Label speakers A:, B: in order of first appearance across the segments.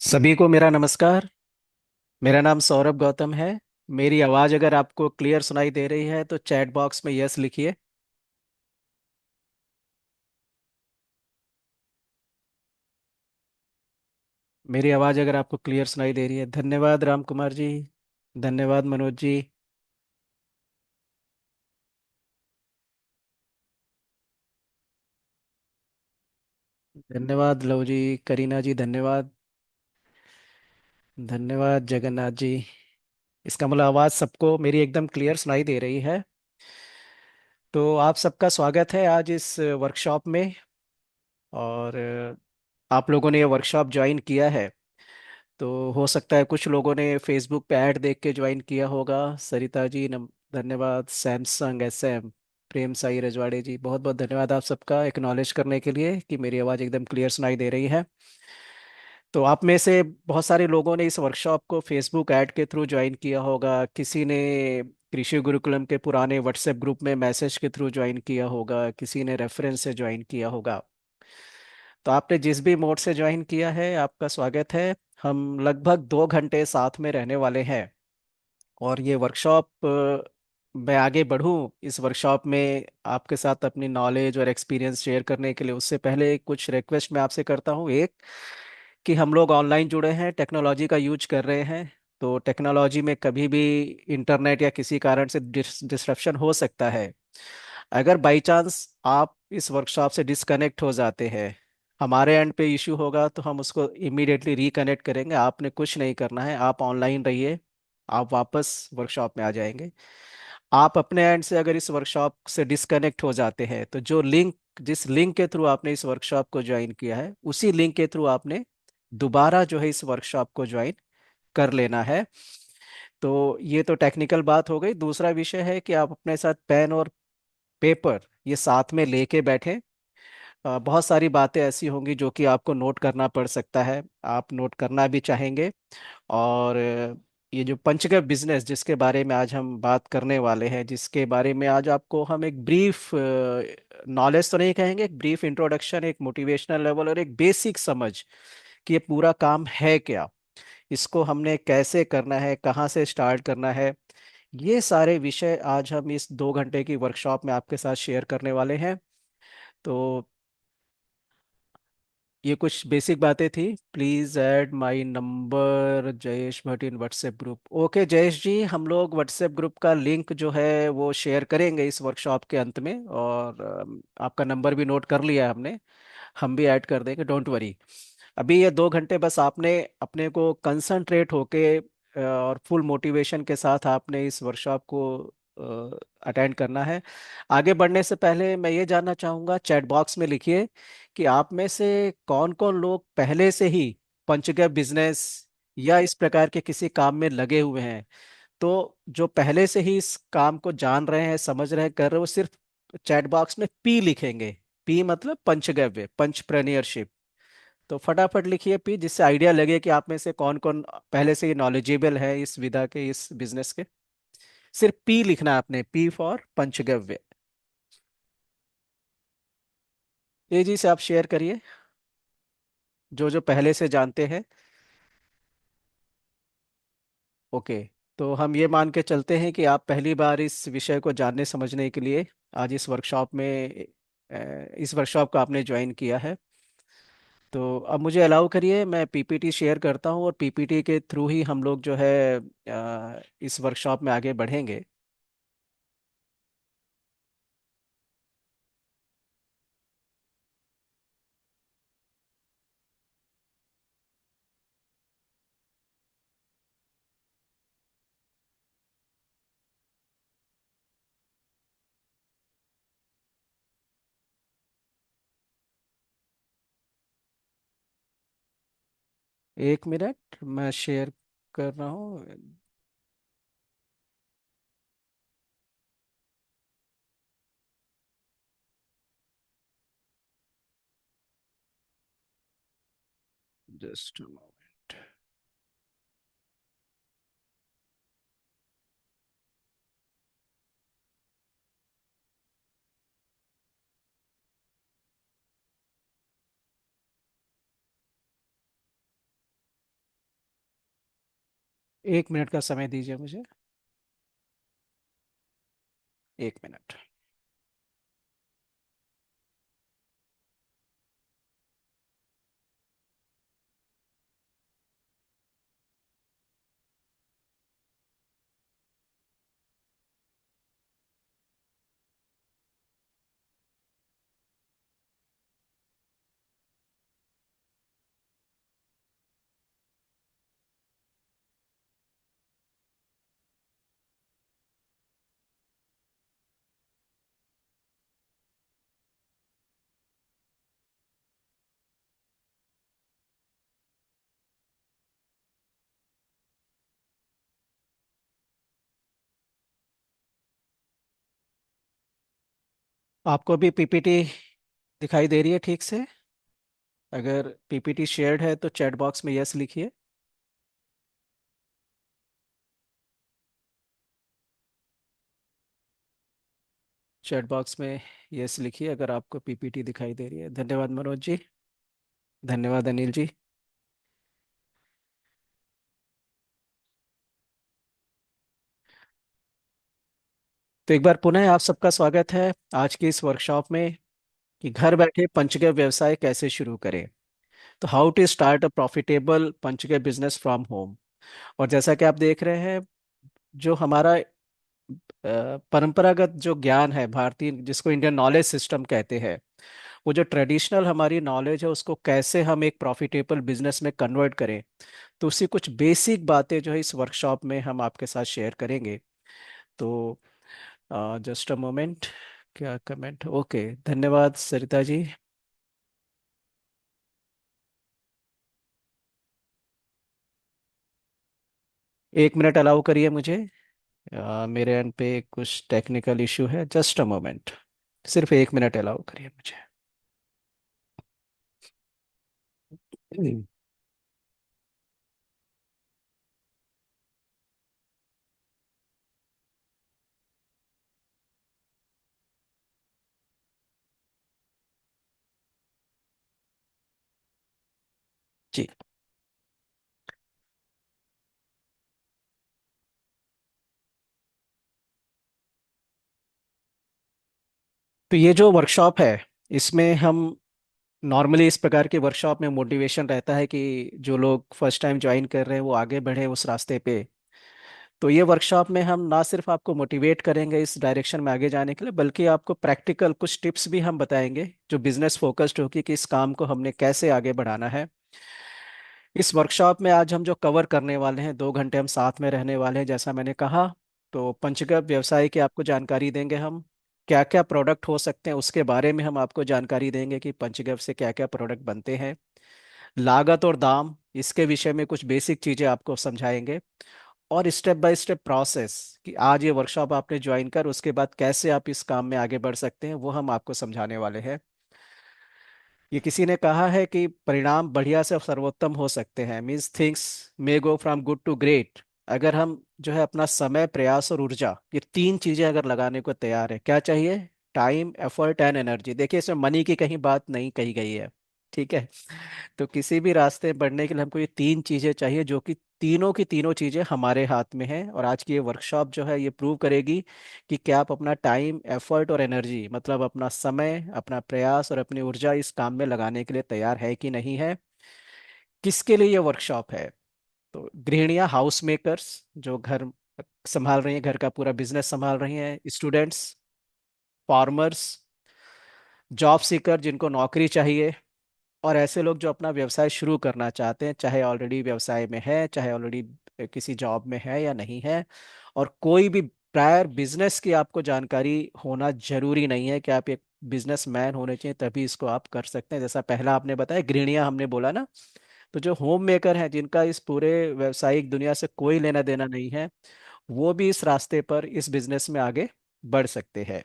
A: सभी को मेरा नमस्कार। मेरा नाम सौरभ गौतम है। मेरी आवाज़ अगर आपको क्लियर सुनाई दे रही है तो चैट बॉक्स में यस लिखिए। मेरी आवाज़ अगर आपको क्लियर सुनाई दे रही है, धन्यवाद राम कुमार जी। धन्यवाद मनोज जी। धन्यवाद लव जी। करीना जी धन्यवाद। धन्यवाद जगन्नाथ जी। इसका मतलब आवाज़ सबको मेरी एकदम क्लियर सुनाई दे रही है। तो आप सबका स्वागत है आज इस वर्कशॉप में। और आप लोगों ने ये वर्कशॉप ज्वाइन किया है। तो हो सकता है कुछ लोगों ने फेसबुक पे ऐड देख के ज्वाइन किया होगा। सरिता जी धन्यवाद। सैमसंग एसएम, प्रेम साई रजवाड़े जी, बहुत बहुत धन्यवाद आप सबका एक्नॉलेज करने के लिए कि मेरी आवाज़ एकदम क्लियर सुनाई दे रही है। तो आप में से बहुत सारे लोगों ने इस वर्कशॉप को फेसबुक ऐड के थ्रू ज्वाइन किया होगा। किसी ने कृषि गुरुकुलम के पुराने व्हाट्सएप ग्रुप में मैसेज के थ्रू ज्वाइन किया होगा। किसी ने रेफरेंस से ज्वाइन किया होगा। तो आपने जिस भी मोड से ज्वाइन किया है, आपका स्वागत है। हम लगभग 2 घंटे साथ में रहने वाले हैं। और ये वर्कशॉप मैं आगे बढ़ूं इस वर्कशॉप में आपके साथ अपनी नॉलेज और एक्सपीरियंस शेयर करने के लिए, उससे पहले कुछ रिक्वेस्ट मैं आपसे करता हूं। एक, कि हम लोग ऑनलाइन जुड़े हैं, टेक्नोलॉजी का यूज कर रहे हैं। तो टेक्नोलॉजी में कभी भी इंटरनेट या किसी कारण से डिस्ट्रप्शन हो सकता है। अगर बाई चांस आप इस वर्कशॉप से डिस्कनेक्ट हो जाते हैं, हमारे एंड पे इशू होगा तो हम उसको इमीडिएटली रिकनेक्ट करेंगे। आपने कुछ नहीं करना है, आप ऑनलाइन रहिए। आप वापस वर्कशॉप में आ जाएंगे। आप अपने एंड से अगर इस वर्कशॉप से डिस्कनेक्ट हो जाते हैं तो जिस लिंक के थ्रू आपने इस वर्कशॉप को ज्वाइन किया है, उसी लिंक के थ्रू आपने दोबारा जो है इस वर्कशॉप को ज्वाइन कर लेना है। तो ये तो टेक्निकल बात हो गई। दूसरा विषय है कि आप अपने साथ पेन और पेपर ये साथ में लेके बैठें। बहुत सारी बातें ऐसी होंगी जो कि आपको नोट करना पड़ सकता है, आप नोट करना भी चाहेंगे। और ये जो पंचगव्य बिजनेस जिसके बारे में आज हम बात करने वाले हैं, जिसके बारे में आज आपको हम एक ब्रीफ नॉलेज तो नहीं कहेंगे, एक ब्रीफ इंट्रोडक्शन, एक मोटिवेशनल लेवल और एक बेसिक समझ कि ये पूरा काम है क्या, इसको हमने कैसे करना है, कहाँ से स्टार्ट करना है, ये सारे विषय आज हम इस 2 घंटे की वर्कशॉप में आपके साथ शेयर करने वाले हैं। तो ये कुछ बेसिक बातें थी। Please add my number Jayesh Bhatt in WhatsApp group. Okay Jayesh ji, हम लोग व्हाट्सएप ग्रुप का लिंक जो है वो शेयर करेंगे इस वर्कशॉप के अंत में। और आपका नंबर भी नोट कर लिया है हमने। हम भी ऐड कर देंगे, डोंट वरी। अभी ये 2 घंटे बस आपने अपने को कंसंट्रेट होके और फुल मोटिवेशन के साथ आपने इस वर्कशॉप को अटेंड करना है। आगे बढ़ने से पहले मैं ये जानना चाहूँगा, चैट बॉक्स में लिखिए कि आप में से कौन कौन लोग पहले से ही पंचगव्य बिजनेस या इस प्रकार के किसी काम में लगे हुए हैं। तो जो पहले से ही इस काम को जान रहे हैं, समझ रहे हैं, कर रहे हैं, वो सिर्फ चैट बॉक्स में पी लिखेंगे। पी मतलब पंचगव्य, पंचप्रेन्योरशिप। तो फटाफट लिखिए पी, जिससे आइडिया लगे कि आप में से कौन कौन पहले से ही नॉलेजेबल है इस विधा के, इस बिजनेस के। सिर्फ पी लिखना है आपने, पी फॉर पंचगव्य। तेजी से आप शेयर करिए, जो जो पहले से जानते हैं। ओके। तो हम ये मान के चलते हैं कि आप पहली बार इस विषय को जानने समझने के लिए आज इस वर्कशॉप को आपने ज्वाइन किया है। तो अब मुझे अलाउ करिए, मैं पीपीटी शेयर करता हूँ और पीपीटी के थ्रू ही हम लोग जो है इस वर्कशॉप में आगे बढ़ेंगे। 1 मिनट, मैं शेयर कर रहा हूँ। Just moment. 1 मिनट का समय दीजिए मुझे। 1 मिनट। आपको भी पीपीटी दिखाई दे रही है ठीक से? अगर पीपीटी शेयर्ड है तो चैट बॉक्स में यस लिखिए। चैट बॉक्स में यस लिखिए अगर आपको पीपीटी दिखाई दे रही है। धन्यवाद मनोज जी। धन्यवाद अनिल जी। तो एक बार पुनः आप सबका स्वागत है आज की इस वर्कशॉप में कि घर बैठे पंचगव्य व्यवसाय कैसे शुरू करें। तो how to start a profitable panchagavya business from home. और जैसा कि आप देख रहे हैं, जो हमारा परंपरागत जो ज्ञान है भारतीय, जिसको इंडियन नॉलेज सिस्टम कहते हैं, वो जो ट्रेडिशनल हमारी नॉलेज है उसको कैसे हम एक प्रॉफिटेबल बिजनेस में कन्वर्ट करें। तो उसी कुछ बेसिक बातें जो है इस वर्कशॉप में हम आपके साथ शेयर करेंगे। तो जस्ट अ मोमेंट। क्या कमेंट? ओके, धन्यवाद सरिता जी। 1 मिनट अलाउ करिए मुझे। मेरे एंड पे कुछ टेक्निकल इशू है, जस्ट अ मोमेंट। सिर्फ 1 मिनट अलाउ करिए मुझे। हम्म। जी। तो ये जो वर्कशॉप है, इसमें हम नॉर्मली इस प्रकार के वर्कशॉप में मोटिवेशन रहता है कि जो लोग फर्स्ट टाइम ज्वाइन कर रहे हैं वो आगे बढ़े उस रास्ते पे। तो ये वर्कशॉप में हम ना सिर्फ आपको मोटिवेट करेंगे इस डायरेक्शन में आगे जाने के लिए, बल्कि आपको प्रैक्टिकल कुछ टिप्स भी हम बताएंगे जो बिजनेस फोकस्ड होगी कि इस काम को हमने कैसे आगे बढ़ाना है। इस वर्कशॉप में आज हम जो कवर करने वाले हैं, 2 घंटे हम साथ में रहने वाले हैं जैसा मैंने कहा। तो पंचगव्य व्यवसाय की आपको जानकारी देंगे हम। क्या क्या प्रोडक्ट हो सकते हैं उसके बारे में हम आपको जानकारी देंगे कि पंचगव्य से क्या क्या प्रोडक्ट बनते हैं। लागत और दाम, इसके विषय में कुछ बेसिक चीज़ें आपको समझाएंगे। और स्टेप बाय स्टेप प्रोसेस कि आज ये वर्कशॉप आपने ज्वाइन कर उसके बाद कैसे आप इस काम में आगे बढ़ सकते हैं वो हम आपको समझाने वाले हैं। ये किसी ने कहा है कि परिणाम बढ़िया से सर्वोत्तम हो सकते हैं, means things may go from good to great. अगर हम जो है अपना समय, प्रयास और ऊर्जा, ये 3 चीजें अगर लगाने को तैयार है, क्या चाहिए? Time, effort and energy. देखिए इसमें मनी की कहीं बात नहीं कही गई है। ठीक है। तो किसी भी रास्ते बढ़ने के लिए हमको ये 3 चीजें चाहिए, जो कि तीनों की तीनों चीजें हमारे हाथ में है। और आज की ये वर्कशॉप जो है ये प्रूव करेगी कि क्या आप अपना टाइम, एफर्ट और एनर्जी, मतलब अपना समय, अपना प्रयास और अपनी ऊर्जा इस काम में लगाने के लिए तैयार है कि नहीं है। किसके लिए ये वर्कशॉप है? तो गृहिणियां, हाउस मेकर्स जो घर संभाल रही हैं, घर का पूरा बिजनेस संभाल रही हैं, स्टूडेंट्स, फार्मर्स, जॉब सीकर जिनको नौकरी चाहिए, और ऐसे लोग जो अपना व्यवसाय शुरू करना चाहते हैं, चाहे ऑलरेडी व्यवसाय में है, चाहे ऑलरेडी किसी जॉब में है या नहीं है। और कोई भी प्रायर बिजनेस की आपको जानकारी होना जरूरी नहीं है कि आप एक बिजनेसमैन होने चाहिए तभी इसको आप कर सकते हैं। जैसा पहला आपने बताया गृहिणियां हमने बोला ना, तो जो होम मेकर हैं जिनका इस पूरे व्यवसायिक दुनिया से कोई लेना देना नहीं है, वो भी इस रास्ते पर, इस बिजनेस में आगे बढ़ सकते हैं।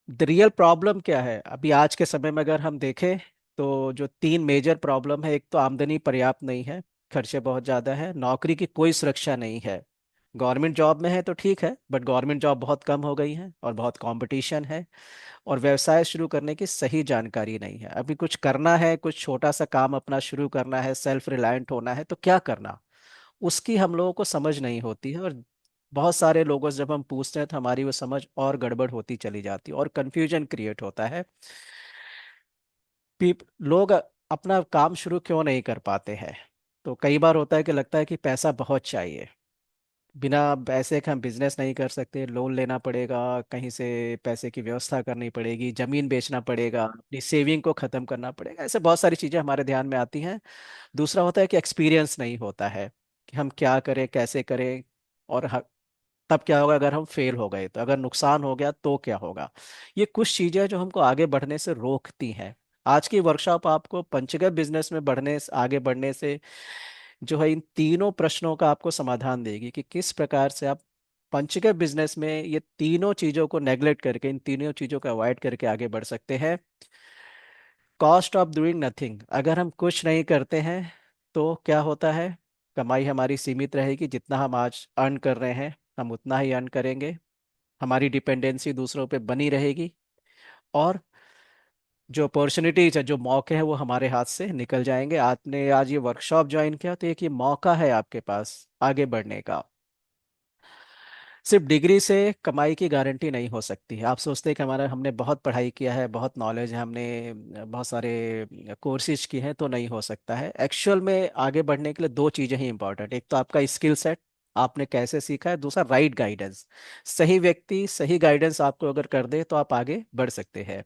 A: द रियल प्रॉब्लम क्या है अभी आज के समय में अगर हम देखें, तो जो 3 मेजर प्रॉब्लम है, एक तो आमदनी पर्याप्त नहीं है, खर्चे बहुत ज़्यादा है, नौकरी की कोई सुरक्षा नहीं है। गवर्नमेंट जॉब में है तो ठीक है, बट गवर्नमेंट जॉब बहुत कम हो गई है और बहुत कंपटीशन है। और व्यवसाय शुरू करने की सही जानकारी नहीं है। अभी कुछ करना है, कुछ छोटा सा काम अपना शुरू करना है, सेल्फ रिलायंट होना है, तो क्या करना? उसकी हम लोगों को समझ नहीं होती है। और बहुत सारे लोगों से जब हम पूछते हैं तो हमारी वो समझ और गड़बड़ होती चली जाती है और कंफ्यूजन क्रिएट होता है। लोग अपना काम शुरू क्यों नहीं कर पाते हैं? तो कई बार होता है कि लगता है कि पैसा बहुत चाहिए, बिना पैसे के हम बिजनेस नहीं कर सकते, लोन लेना पड़ेगा, कहीं से पैसे की व्यवस्था करनी पड़ेगी, जमीन बेचना पड़ेगा, अपनी सेविंग को खत्म करना पड़ेगा, ऐसे बहुत सारी चीजें हमारे ध्यान में आती हैं। दूसरा होता है कि एक्सपीरियंस नहीं होता है कि हम क्या करें, कैसे करें, और तब क्या होगा अगर हम फेल हो गए, तो अगर नुकसान हो गया तो क्या होगा। ये कुछ चीजें हैं जो हमको आगे बढ़ने से रोकती हैं। आज की वर्कशॉप आपको पंचगत बिजनेस में आगे बढ़ने से जो है इन तीनों प्रश्नों का आपको समाधान देगी कि किस प्रकार से आप पंचगत बिजनेस में ये तीनों चीजों को नेग्लेक्ट करके, इन तीनों चीजों को अवॉइड करके आगे बढ़ सकते हैं। कॉस्ट ऑफ डूइंग नथिंग, अगर हम कुछ नहीं करते हैं तो क्या होता है, कमाई हमारी सीमित रहेगी, जितना हम आज अर्न कर रहे हैं हम उतना ही अर्न करेंगे, हमारी डिपेंडेंसी दूसरों पे बनी रहेगी, और जो अपॉर्चुनिटीज है, जो मौके हैं वो हमारे हाथ से निकल जाएंगे। आपने आज ये वर्कशॉप ज्वाइन किया तो एक ये मौका है आपके पास आगे बढ़ने का। सिर्फ डिग्री से कमाई की गारंटी नहीं हो सकती है। आप सोचते हैं कि हमारा हमने बहुत पढ़ाई किया है, बहुत नॉलेज है, हमने बहुत सारे कोर्सेज किए हैं, तो नहीं हो सकता है। एक्चुअल में आगे बढ़ने के लिए दो चीज़ें ही इंपॉर्टेंट, एक तो आपका स्किल सेट, आपने कैसे सीखा है, दूसरा राइट गाइडेंस। सही व्यक्ति सही गाइडेंस आपको अगर कर दे तो आप आगे बढ़ सकते हैं।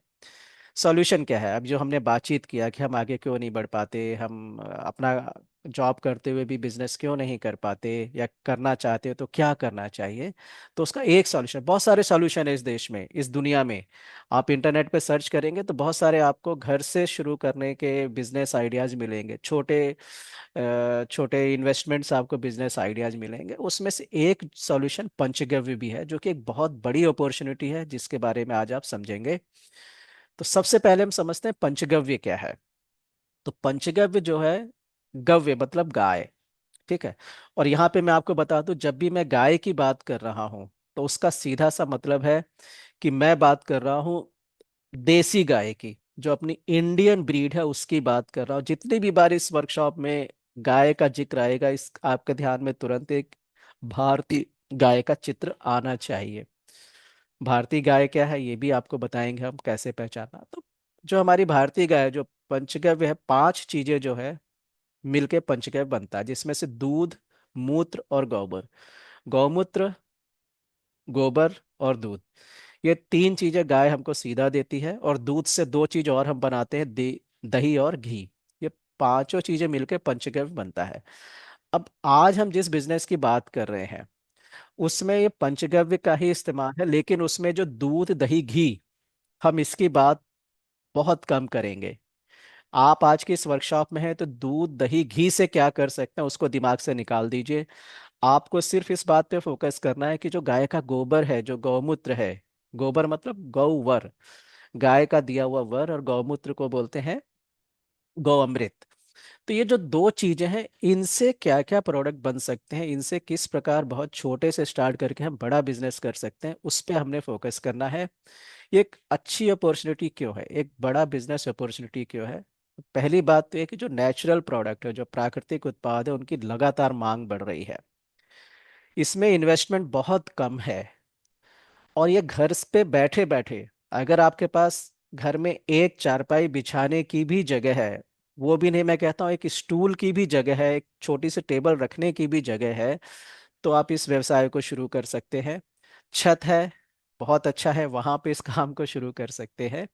A: सॉल्यूशन क्या है? अब जो हमने बातचीत किया कि हम आगे क्यों नहीं बढ़ पाते, हम अपना जॉब करते हुए भी बिजनेस क्यों नहीं कर पाते, या करना चाहते हो तो क्या करना चाहिए, तो उसका एक सॉल्यूशन, बहुत सारे सॉल्यूशन है इस देश में, इस दुनिया में। आप इंटरनेट पे सर्च करेंगे तो बहुत सारे आपको घर से शुरू करने के बिजनेस आइडियाज मिलेंगे, छोटे छोटे इन्वेस्टमेंट्स, आपको बिजनेस आइडियाज मिलेंगे। उसमें से एक सॉल्यूशन पंचगव्य भी है, जो कि एक बहुत बड़ी अपॉर्चुनिटी है, जिसके बारे में आज आप समझेंगे। तो सबसे पहले हम समझते हैं पंचगव्य क्या है। तो पंचगव्य जो है, गव्य मतलब गाय, ठीक है। और यहाँ पे मैं आपको बता दूं, जब भी मैं गाय की बात कर रहा हूँ तो उसका सीधा सा मतलब है कि मैं बात कर रहा हूँ देसी गाय की, जो अपनी इंडियन ब्रीड है उसकी बात कर रहा हूँ। जितनी भी बार इस वर्कशॉप में गाय का जिक्र आएगा, इस आपके ध्यान में तुरंत एक भारतीय गाय का चित्र आना चाहिए। भारतीय गाय क्या है ये भी आपको बताएंगे हम, कैसे पहचाना। तो जो हमारी भारतीय गाय है, जो पंचगव्य है, पांच चीजें जो है मिलके पंचगव्य बनता है, जिसमें से दूध, मूत्र और गोबर। गौमूत्र, गोबर और दूध, ये तीन चीजें गाय हमको सीधा देती है, और दूध से दो चीज और हम बनाते हैं, दही और घी। ये पांचों चीजें मिलकर पंचगव्य बनता है। अब आज हम जिस बिजनेस की बात कर रहे हैं उसमें ये पंचगव्य का ही इस्तेमाल है, लेकिन उसमें जो दूध, दही, घी, हम इसकी बात बहुत कम करेंगे। आप आज की इस वर्कशॉप में हैं तो दूध, दही, घी से क्या कर सकते हैं उसको दिमाग से निकाल दीजिए। आपको सिर्फ इस बात पे फोकस करना है कि जो गाय का गोबर है, जो गौमूत्र है, गोबर मतलब गौवर, गाय का दिया हुआ वर, और गौमूत्र को बोलते हैं गौ अमृत। तो ये जो दो चीजें हैं, इनसे क्या क्या प्रोडक्ट बन सकते हैं, इनसे किस प्रकार बहुत छोटे से स्टार्ट करके हम बड़ा बिजनेस कर सकते हैं, उस पे हमने फोकस करना है। ये एक अच्छी अपॉर्चुनिटी क्यों है, एक बड़ा बिजनेस अपॉर्चुनिटी क्यों है? पहली बात तो ये कि जो नेचुरल प्रोडक्ट है, जो प्राकृतिक उत्पाद है, उनकी लगातार मांग बढ़ रही है। इसमें इन्वेस्टमेंट बहुत कम है, और ये घर पे बैठे बैठे, अगर आपके पास घर में एक चारपाई बिछाने की भी जगह है, वो भी नहीं, मैं कहता हूँ एक स्टूल की भी जगह है, एक छोटी सी टेबल रखने की भी जगह है, तो आप इस व्यवसाय को शुरू कर सकते हैं। छत है, बहुत अच्छा है, वहां पे इस काम को शुरू कर सकते हैं।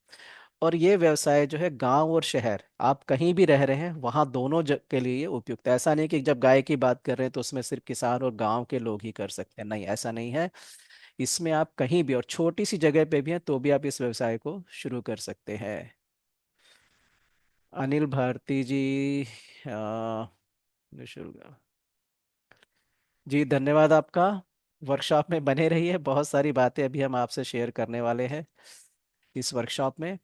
A: और ये व्यवसाय जो है, गांव और शहर, आप कहीं भी रह रहे हैं वहां दोनों के लिए ये उपयुक्त है। ऐसा नहीं कि जब गाय की बात कर रहे हैं तो उसमें सिर्फ किसान और गांव के लोग ही कर सकते हैं, नहीं, ऐसा नहीं है। इसमें आप कहीं भी और छोटी सी जगह पे भी हैं तो भी आप इस व्यवसाय को शुरू कर सकते हैं। अनिल भारती जी, निशुल्क जी, धन्यवाद आपका। वर्कशॉप में बने रहिए, बहुत सारी बातें अभी हम आपसे शेयर करने वाले हैं इस वर्कशॉप में।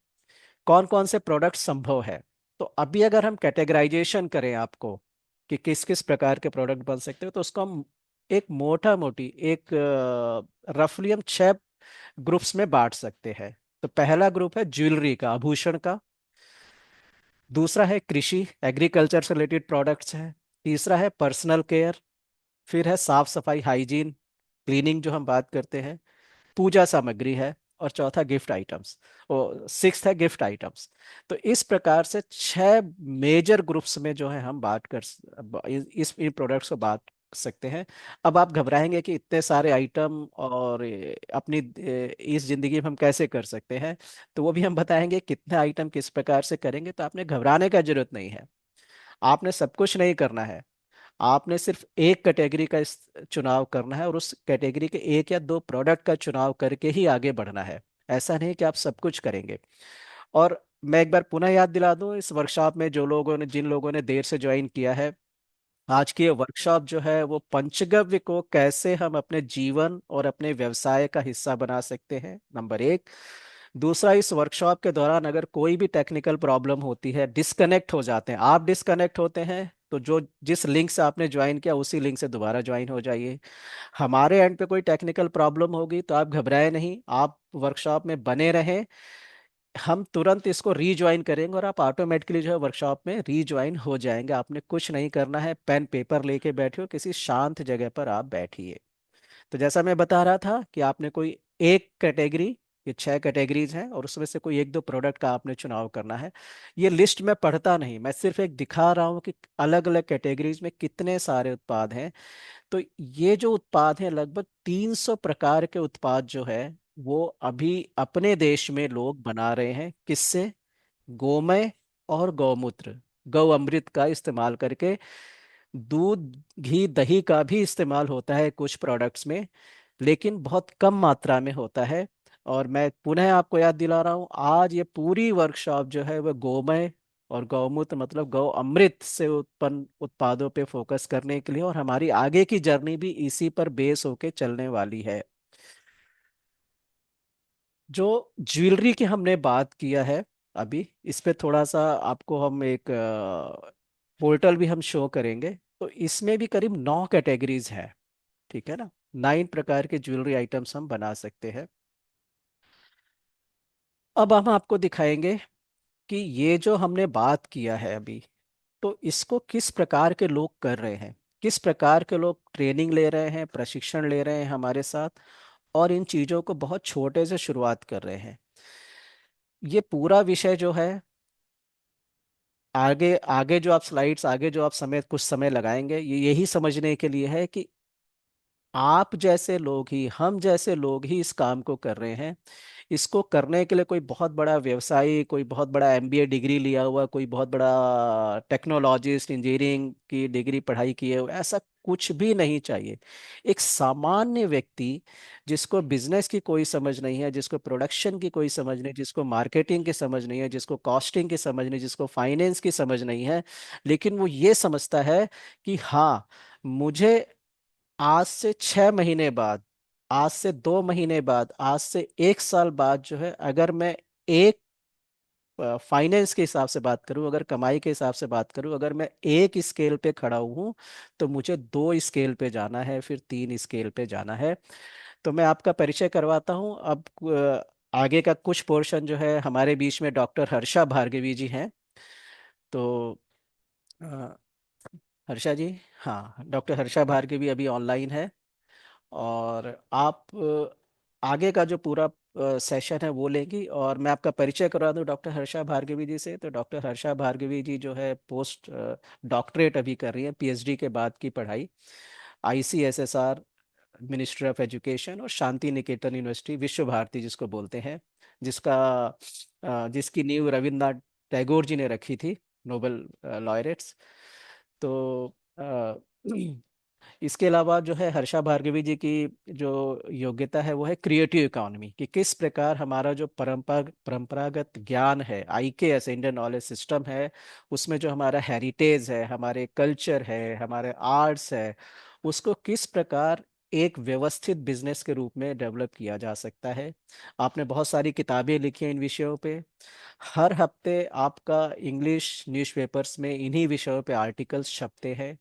A: कौन कौन से प्रोडक्ट संभव है, तो अभी अगर हम कैटेगराइजेशन करें आपको कि किस किस प्रकार के प्रोडक्ट बन सकते हो, तो उसको हम एक मोटा मोटी एक रफली हम छह ग्रुप्स में बांट सकते हैं। तो पहला ग्रुप है ज्वेलरी का, आभूषण का। दूसरा है कृषि, एग्रीकल्चर से रिलेटेड प्रोडक्ट्स है। तीसरा है पर्सनल केयर। फिर है साफ सफाई, हाइजीन, क्लीनिंग जो हम बात करते हैं। पूजा सामग्री है। और चौथा गिफ्ट आइटम्स। और सिक्स्थ है गिफ्ट आइटम्स। तो इस प्रकार से छह मेजर ग्रुप्स में जो है हम बात कर इस इन प्रोडक्ट्स को बात सकते हैं। अब आप घबराएंगे कि इतने सारे आइटम और अपनी इस जिंदगी में हम कैसे कर सकते हैं। तो वो भी हम बताएंगे कितने आइटम किस प्रकार से करेंगे, तो आपने घबराने का जरूरत नहीं है। आपने सब कुछ नहीं करना है। आपने सिर्फ एक कैटेगरी का चुनाव करना है और उस कैटेगरी के एक या दो प्रोडक्ट का चुनाव करके ही आगे बढ़ना है। ऐसा नहीं कि आप सब कुछ करेंगे। और मैं एक बार पुनः याद दिला दूं, इस वर्कशॉप में जिन लोगों ने देर से ज्वाइन किया है, आज की ये वर्कशॉप जो है वो पंचगव्य को कैसे हम अपने जीवन और अपने व्यवसाय का हिस्सा बना सकते हैं, नंबर एक। दूसरा, इस वर्कशॉप के दौरान अगर कोई भी टेक्निकल प्रॉब्लम होती है, डिस्कनेक्ट हो जाते हैं, आप डिस्कनेक्ट होते हैं, तो जो जिस लिंक से आपने ज्वाइन किया उसी लिंक से दोबारा ज्वाइन हो जाइए। हमारे एंड पे कोई टेक्निकल प्रॉब्लम होगी तो आप घबराए नहीं, आप वर्कशॉप में बने रहें। हम तुरंत इसको रीज्वाइन करेंगे और आप ऑटोमेटिकली जो है वर्कशॉप में रीज्वाइन हो जाएंगे। आपने कुछ नहीं करना है, पेन पेपर लेके बैठे हो, किसी शांत जगह पर आप बैठिए। तो जैसा मैं बता रहा था कि आपने कोई एक कैटेगरी, ये छह कैटेगरीज हैं और उसमें से कोई एक दो प्रोडक्ट का आपने चुनाव करना है। ये लिस्ट मैं पढ़ता नहीं, मैं सिर्फ एक दिखा रहा हूँ कि अलग अलग कैटेगरीज में कितने सारे उत्पाद हैं। तो ये जो उत्पाद हैं, लगभग 300 प्रकार के उत्पाद जो है वो अभी अपने देश में लोग बना रहे हैं। किससे? गोमय और गौमूत्र, गौ अमृत का इस्तेमाल करके। दूध, घी, दही का भी इस्तेमाल होता है कुछ प्रोडक्ट्स में, लेकिन बहुत कम मात्रा में होता है। और मैं पुनः आपको याद दिला रहा हूँ, आज ये पूरी वर्कशॉप जो है वह गोमय और गौमूत्र मतलब गौ अमृत से उत्पन्न उत्पादों पे फोकस करने के लिए, और हमारी आगे की जर्नी भी इसी पर बेस होके चलने वाली है। जो ज्वेलरी की हमने बात किया है अभी, इस पे थोड़ा सा आपको हम एक पोर्टल भी हम शो करेंगे। तो इसमें भी करीब 9 कैटेगरीज हैं। ठीक है ना? 9 प्रकार के ज्वेलरी आइटम्स हम बना सकते हैं। अब हम आपको दिखाएंगे कि ये जो हमने बात किया है अभी, तो इसको किस प्रकार के लोग कर रहे हैं, किस प्रकार के लोग ट्रेनिंग ले रहे हैं, प्रशिक्षण ले रहे हैं हमारे साथ, और इन चीज़ों को बहुत छोटे से शुरुआत कर रहे हैं। ये पूरा विषय जो है, आगे आगे जो आप स्लाइड्स, आगे जो आप समय, कुछ समय लगाएंगे, ये यही समझने के लिए है कि आप जैसे लोग ही, हम जैसे लोग ही इस काम को कर रहे हैं। इसको करने के लिए कोई बहुत बड़ा व्यवसायी, कोई बहुत बड़ा एमबीए डिग्री लिया हुआ, कोई बहुत बड़ा टेक्नोलॉजिस्ट, इंजीनियरिंग की डिग्री पढ़ाई किए हुए, ऐसा कुछ भी नहीं चाहिए। एक सामान्य व्यक्ति जिसको बिजनेस की कोई समझ नहीं है, जिसको प्रोडक्शन की कोई समझ नहीं, जिसको मार्केटिंग की समझ नहीं है, जिसको कॉस्टिंग की समझ नहीं, जिसको फाइनेंस की समझ नहीं है, लेकिन वो ये समझता है कि हाँ, मुझे आज से 6 महीने बाद, आज से 2 महीने बाद, आज से 1 साल बाद जो है, अगर मैं एक फाइनेंस के हिसाब से बात करूं, अगर कमाई के हिसाब से बात करूं, अगर मैं एक स्केल पे खड़ा हूं, तो मुझे 2 स्केल पे जाना है, फिर 3 स्केल पे जाना है। तो मैं आपका परिचय करवाता हूं अब। आगे का कुछ पोर्शन जो है, हमारे बीच में डॉक्टर हर्षा भार्गवी जी हैं। तो अ, हर्षा जी, हाँ, डॉक्टर हर्षा भार्गवी अभी ऑनलाइन है। और आप आगे का जो पूरा सेशन है वो लेंगी। और मैं आपका परिचय करवा दूं डॉक्टर हर्षा भार्गवी जी से। तो डॉक्टर हर्षा भार्गवी जी जो है पोस्ट डॉक्टरेट अभी कर रही है, पीएचडी के बाद की पढ़ाई, आईसीएसएसआर, मिनिस्ट्री ऑफ एजुकेशन, और शांति निकेतन यूनिवर्सिटी, विश्व भारती जिसको बोलते हैं, जिसका जिसकी नींव रविन्द्रनाथ टैगोर जी ने रखी थी, नोबेल लॉरेट्स। तो अ, इसके अलावा जो है, हर्षा भार्गवी जी की जो योग्यता है वो है क्रिएटिव इकोनॉमी, कि किस प्रकार हमारा जो परंपरागत ज्ञान है, आईकेएस, इंडियन नॉलेज सिस्टम है, उसमें जो हमारा हेरिटेज है, हमारे कल्चर है, हमारे आर्ट्स है, उसको किस प्रकार एक व्यवस्थित बिजनेस के रूप में डेवलप किया जा सकता है। आपने बहुत सारी किताबें लिखी हैं इन विषयों पे। हर हफ्ते आपका इंग्लिश न्यूज़पेपर्स में इन्हीं विषयों पे आर्टिकल्स छपते हैं।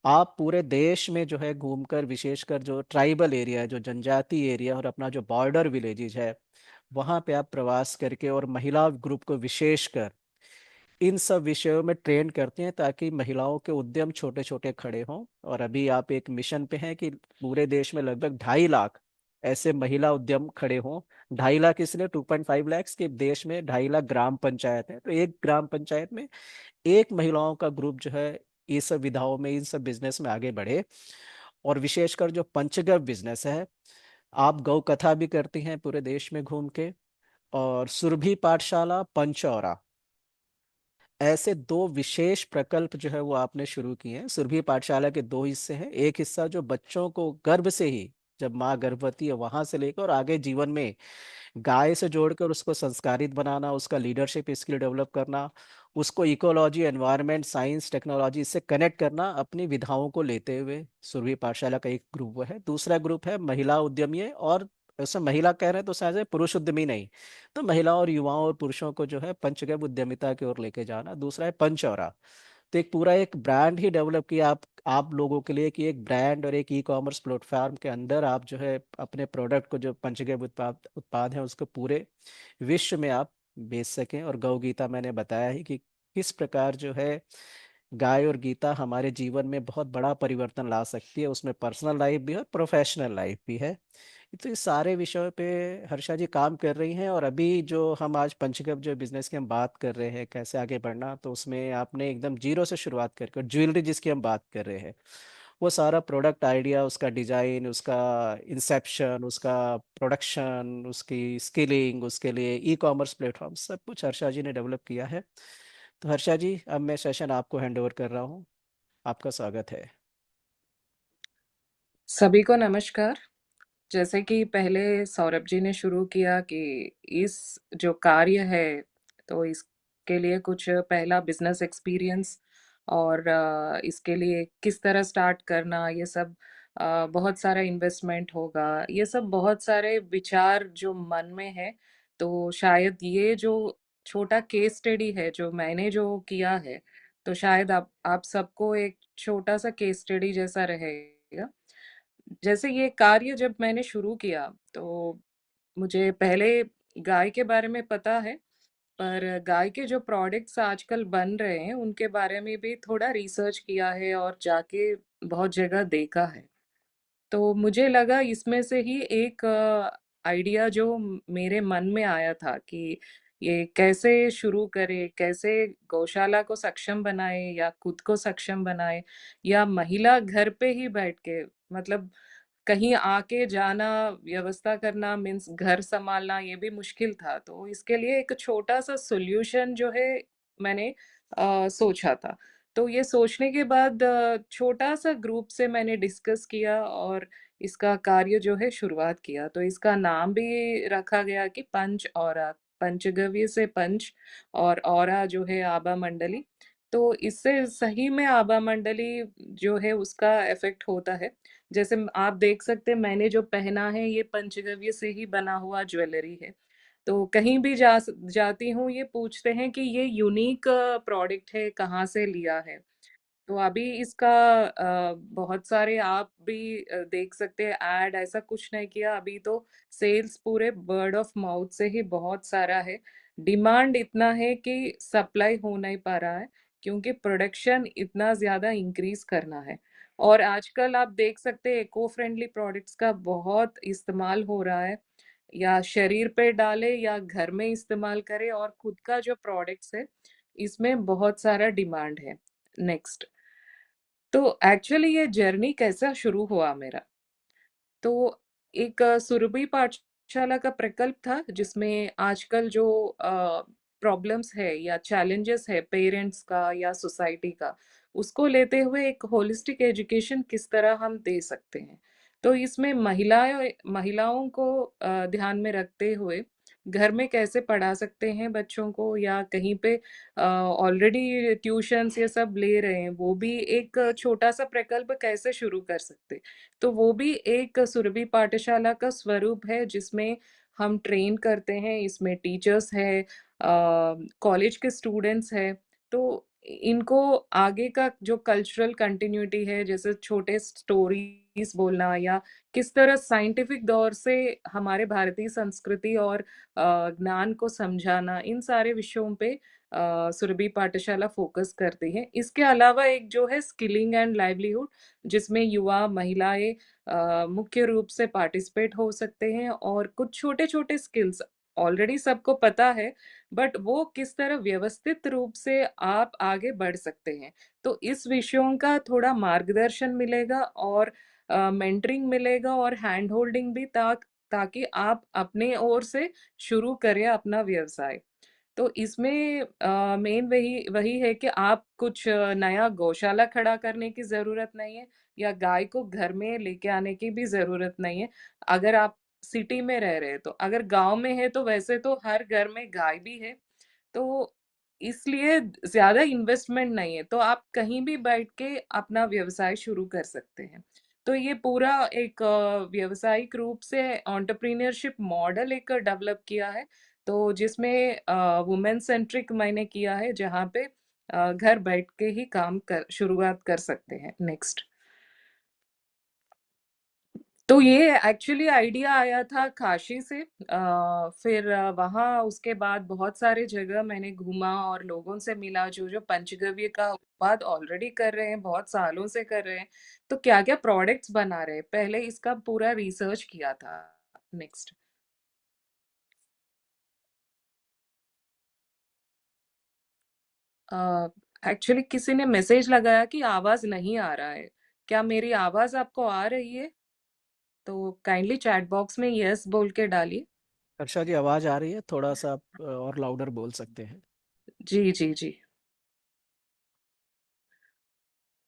A: आप पूरे देश में जो है घूमकर, विशेषकर जो ट्राइबल एरिया है, जो जनजाति एरिया, और अपना जो बॉर्डर विलेजेस है, वहाँ पे आप प्रवास करके, और महिला ग्रुप को विशेषकर इन सब विषयों में ट्रेन करते हैं ताकि महिलाओं के उद्यम छोटे छोटे खड़े हों। और अभी आप एक मिशन पे हैं कि पूरे देश में लगभग 2.5 लाख ऐसे महिला उद्यम खड़े हों। 2.5 लाख इसलिए 2.5 लाख के देश में 2.5 लाख ग्राम पंचायत है, तो एक ग्राम पंचायत में एक महिलाओं का ग्रुप जो है ये सब विधाओं में, इन सब बिजनेस में आगे बढ़े। और विशेषकर जो पंचगव्य बिजनेस है, आप गौ कथा भी करती हैं पूरे देश में घूम के, और सुरभि पाठशाला, पंचौरा, ऐसे दो विशेष प्रकल्प जो है वो आपने शुरू किए हैं। सुरभि पाठशाला के दो हिस्से हैं। एक हिस्सा जो बच्चों को गर्भ से ही, जब माँ गर्भवती है वहां से लेकर और आगे जीवन में गाय से जोड़कर उसको संस्कारित बनाना, उसका लीडरशिप स्किल डेवलप करना, उसको इकोलॉजी, एनवायरनमेंट, साइंस, टेक्नोलॉजी से कनेक्ट करना अपनी विधाओं को लेते हुए, सुरभि पाठशाला का एक ग्रुप वो है। दूसरा ग्रुप है महिला उद्यमी है, और उसमें महिला कह रहे हैं तो शायद है पुरुष उद्यमी नहीं, तो महिला और युवाओं और पुरुषों को जो है पंचगव्य उद्यमिता की ओर लेके जाना। दूसरा है पंचौरा। तो एक पूरा एक ब्रांड ही डेवलप किया आप लोगों के लिए, कि एक ब्रांड और एक ई कॉमर्स प्लेटफॉर्म के अंदर आप जो है अपने प्रोडक्ट को, जो पंचगव्य उत्पाद उत्पाद है उसको पूरे विश्व में आप बेच सकें। और गौ गीता मैंने बताया ही कि किस प्रकार जो है गाय और गीता हमारे जीवन में बहुत बड़ा परिवर्तन ला सकती है। उसमें पर्सनल लाइफ भी है, प्रोफेशनल लाइफ भी है। तो इस सारे विषयों पे हर्षा जी काम कर रही हैं। और अभी जो हम आज पंचगव्य जो बिजनेस की हम बात कर रहे हैं कैसे आगे बढ़ना, तो उसमें आपने एकदम जीरो से शुरुआत करके, और ज्वेलरी जिसकी हम बात कर रहे हैं, वो सारा प्रोडक्ट आइडिया, उसका डिजाइन, उसका इंसेप्शन, उसका प्रोडक्शन, उसकी स्किलिंग, उसके लिए ई कॉमर्स प्लेटफॉर्म, सब कुछ हर्षा जी ने डेवलप किया है। तो हर्षा जी, अब मैं सेशन आपको हैंड ओवर कर रहा हूँ। आपका स्वागत है।
B: सभी को नमस्कार। जैसे कि पहले सौरभ जी ने शुरू किया कि इस जो कार्य है, तो इसके लिए कुछ पहला बिजनेस एक्सपीरियंस और इसके लिए किस तरह स्टार्ट करना, ये सब बहुत सारा इन्वेस्टमेंट होगा, ये सब बहुत सारे विचार जो मन में है। तो शायद ये जो छोटा केस स्टडी है जो मैंने जो किया है, तो शायद आप सबको एक छोटा सा केस स्टडी जैसा रहेगा। जैसे ये कार्य जब मैंने शुरू किया, तो मुझे पहले गाय के बारे में पता है, पर गाय के जो प्रोडक्ट्स आजकल बन रहे हैं उनके बारे में भी थोड़ा रिसर्च किया है और जाके बहुत जगह देखा है। तो मुझे लगा इसमें से ही एक आइडिया जो मेरे मन में आया था कि ये कैसे शुरू करे, कैसे गौशाला को सक्षम बनाए या खुद को सक्षम बनाए, या महिला घर पे ही बैठ के, मतलब कहीं आके जाना, व्यवस्था करना, मीन्स घर संभालना, ये भी मुश्किल था। तो इसके लिए एक छोटा सा सॉल्यूशन जो है मैंने सोचा था। तो ये सोचने के बाद छोटा सा ग्रुप से मैंने डिस्कस किया और इसका कार्य जो है शुरुआत किया। तो इसका नाम भी रखा गया कि पंच औरा, पंचगव्य से पंच और औरा जो है आबा मंडली। तो इससे सही में आबा मंडली जो है उसका इफेक्ट होता है। जैसे आप देख सकते हैं, मैंने जो पहना है ये पंचगव्य से ही बना हुआ ज्वेलरी है। तो कहीं भी जाती हूँ ये पूछते हैं कि ये यूनिक प्रोडक्ट है, कहाँ से लिया है। तो अभी इसका बहुत सारे आप भी देख सकते हैं ऐड, ऐसा कुछ नहीं किया अभी तो। सेल्स पूरे वर्ड ऑफ माउथ से ही बहुत सारा है। डिमांड इतना है कि सप्लाई हो नहीं पा रहा है, क्योंकि प्रोडक्शन इतना ज्यादा इंक्रीज करना है। और आजकल आप देख सकते हैं इको फ्रेंडली प्रोडक्ट्स का बहुत इस्तेमाल हो रहा है, या शरीर पे डाले या घर में इस्तेमाल करे, और खुद का जो प्रोडक्ट्स है इसमें बहुत सारा डिमांड है। नेक्स्ट, तो एक्चुअली ये जर्नी कैसा शुरू हुआ मेरा, तो एक सुरभि पाठशाला का प्रकल्प था जिसमें आजकल जो प्रॉब्लम्स है या चैलेंजेस है पेरेंट्स का या सोसाइटी का, उसको लेते हुए एक होलिस्टिक एजुकेशन किस तरह हम दे सकते हैं। तो इसमें महिलाओं को ध्यान में रखते हुए घर में कैसे पढ़ा सकते हैं बच्चों को, या कहीं पे ऑलरेडी ट्यूशंस ये सब ले रहे हैं, वो भी एक छोटा सा प्रकल्प कैसे शुरू कर सकते। तो वो भी एक सुरभि पाठशाला का स्वरूप है जिसमें हम ट्रेन करते हैं। इसमें टीचर्स है, कॉलेज के स्टूडेंट्स है। तो इनको आगे का जो कल्चरल कंटिन्यूटी है, जैसे छोटे स्टोरीज बोलना या किस तरह साइंटिफिक दौर से हमारे भारतीय संस्कृति और ज्ञान को समझाना, इन सारे विषयों पे सुरभि पाठशाला फोकस करती है। इसके अलावा एक जो है स्किलिंग एंड लाइवलीहुड, जिसमें युवा महिलाएं मुख्य रूप से पार्टिसिपेट हो सकते हैं, और कुछ छोटे छोटे स्किल्स ऑलरेडी सबको पता है, बट वो किस तरह व्यवस्थित रूप से आप आगे बढ़ सकते हैं। तो इस विषयों का थोड़ा मार्गदर्शन मिलेगा, और मेंटरिंग मिलेगा, और हैंड होल्डिंग भी, ताकि आप अपने ओर से शुरू करें अपना व्यवसाय। तो इसमें मेन वही वही है कि आप कुछ नया गौशाला खड़ा करने की ज़रूरत नहीं है, या गाय को घर में लेके आने की भी ज़रूरत नहीं है। अगर आप सिटी में रह रहे हैं तो, अगर गांव में है तो वैसे तो हर घर में गाय भी है, तो इसलिए ज़्यादा इन्वेस्टमेंट नहीं है, तो आप कहीं भी बैठ के अपना व्यवसाय शुरू कर सकते हैं। तो ये पूरा एक व्यावसायिक रूप से एंटरप्रेन्योरशिप मॉडल एक डेवलप किया है, तो जिसमें वुमेन सेंट्रिक मैंने किया है, जहाँ पे घर बैठ के ही काम कर शुरुआत कर सकते हैं। नेक्स्ट। तो ये एक्चुअली आइडिया आया था काशी से, फिर वहाँ उसके बाद बहुत सारे जगह मैंने घूमा और लोगों से मिला जो जो पंचगव्य का उत्पाद ऑलरेडी कर रहे हैं, बहुत सालों से कर रहे हैं, तो क्या क्या प्रोडक्ट्स बना रहे हैं, पहले इसका पूरा रिसर्च किया था। नेक्स्ट। एक्चुअली किसी ने मैसेज लगाया कि आवाज नहीं आ रहा है, क्या मेरी आवाज आपको आ रही है? तो काइंडली चैट बॉक्स में यस बोल के डालिए।
A: हर्षा जी, आवाज आ रही है? थोड़ा सा आप और लाउडर बोल सकते हैं।
B: जी जी जी।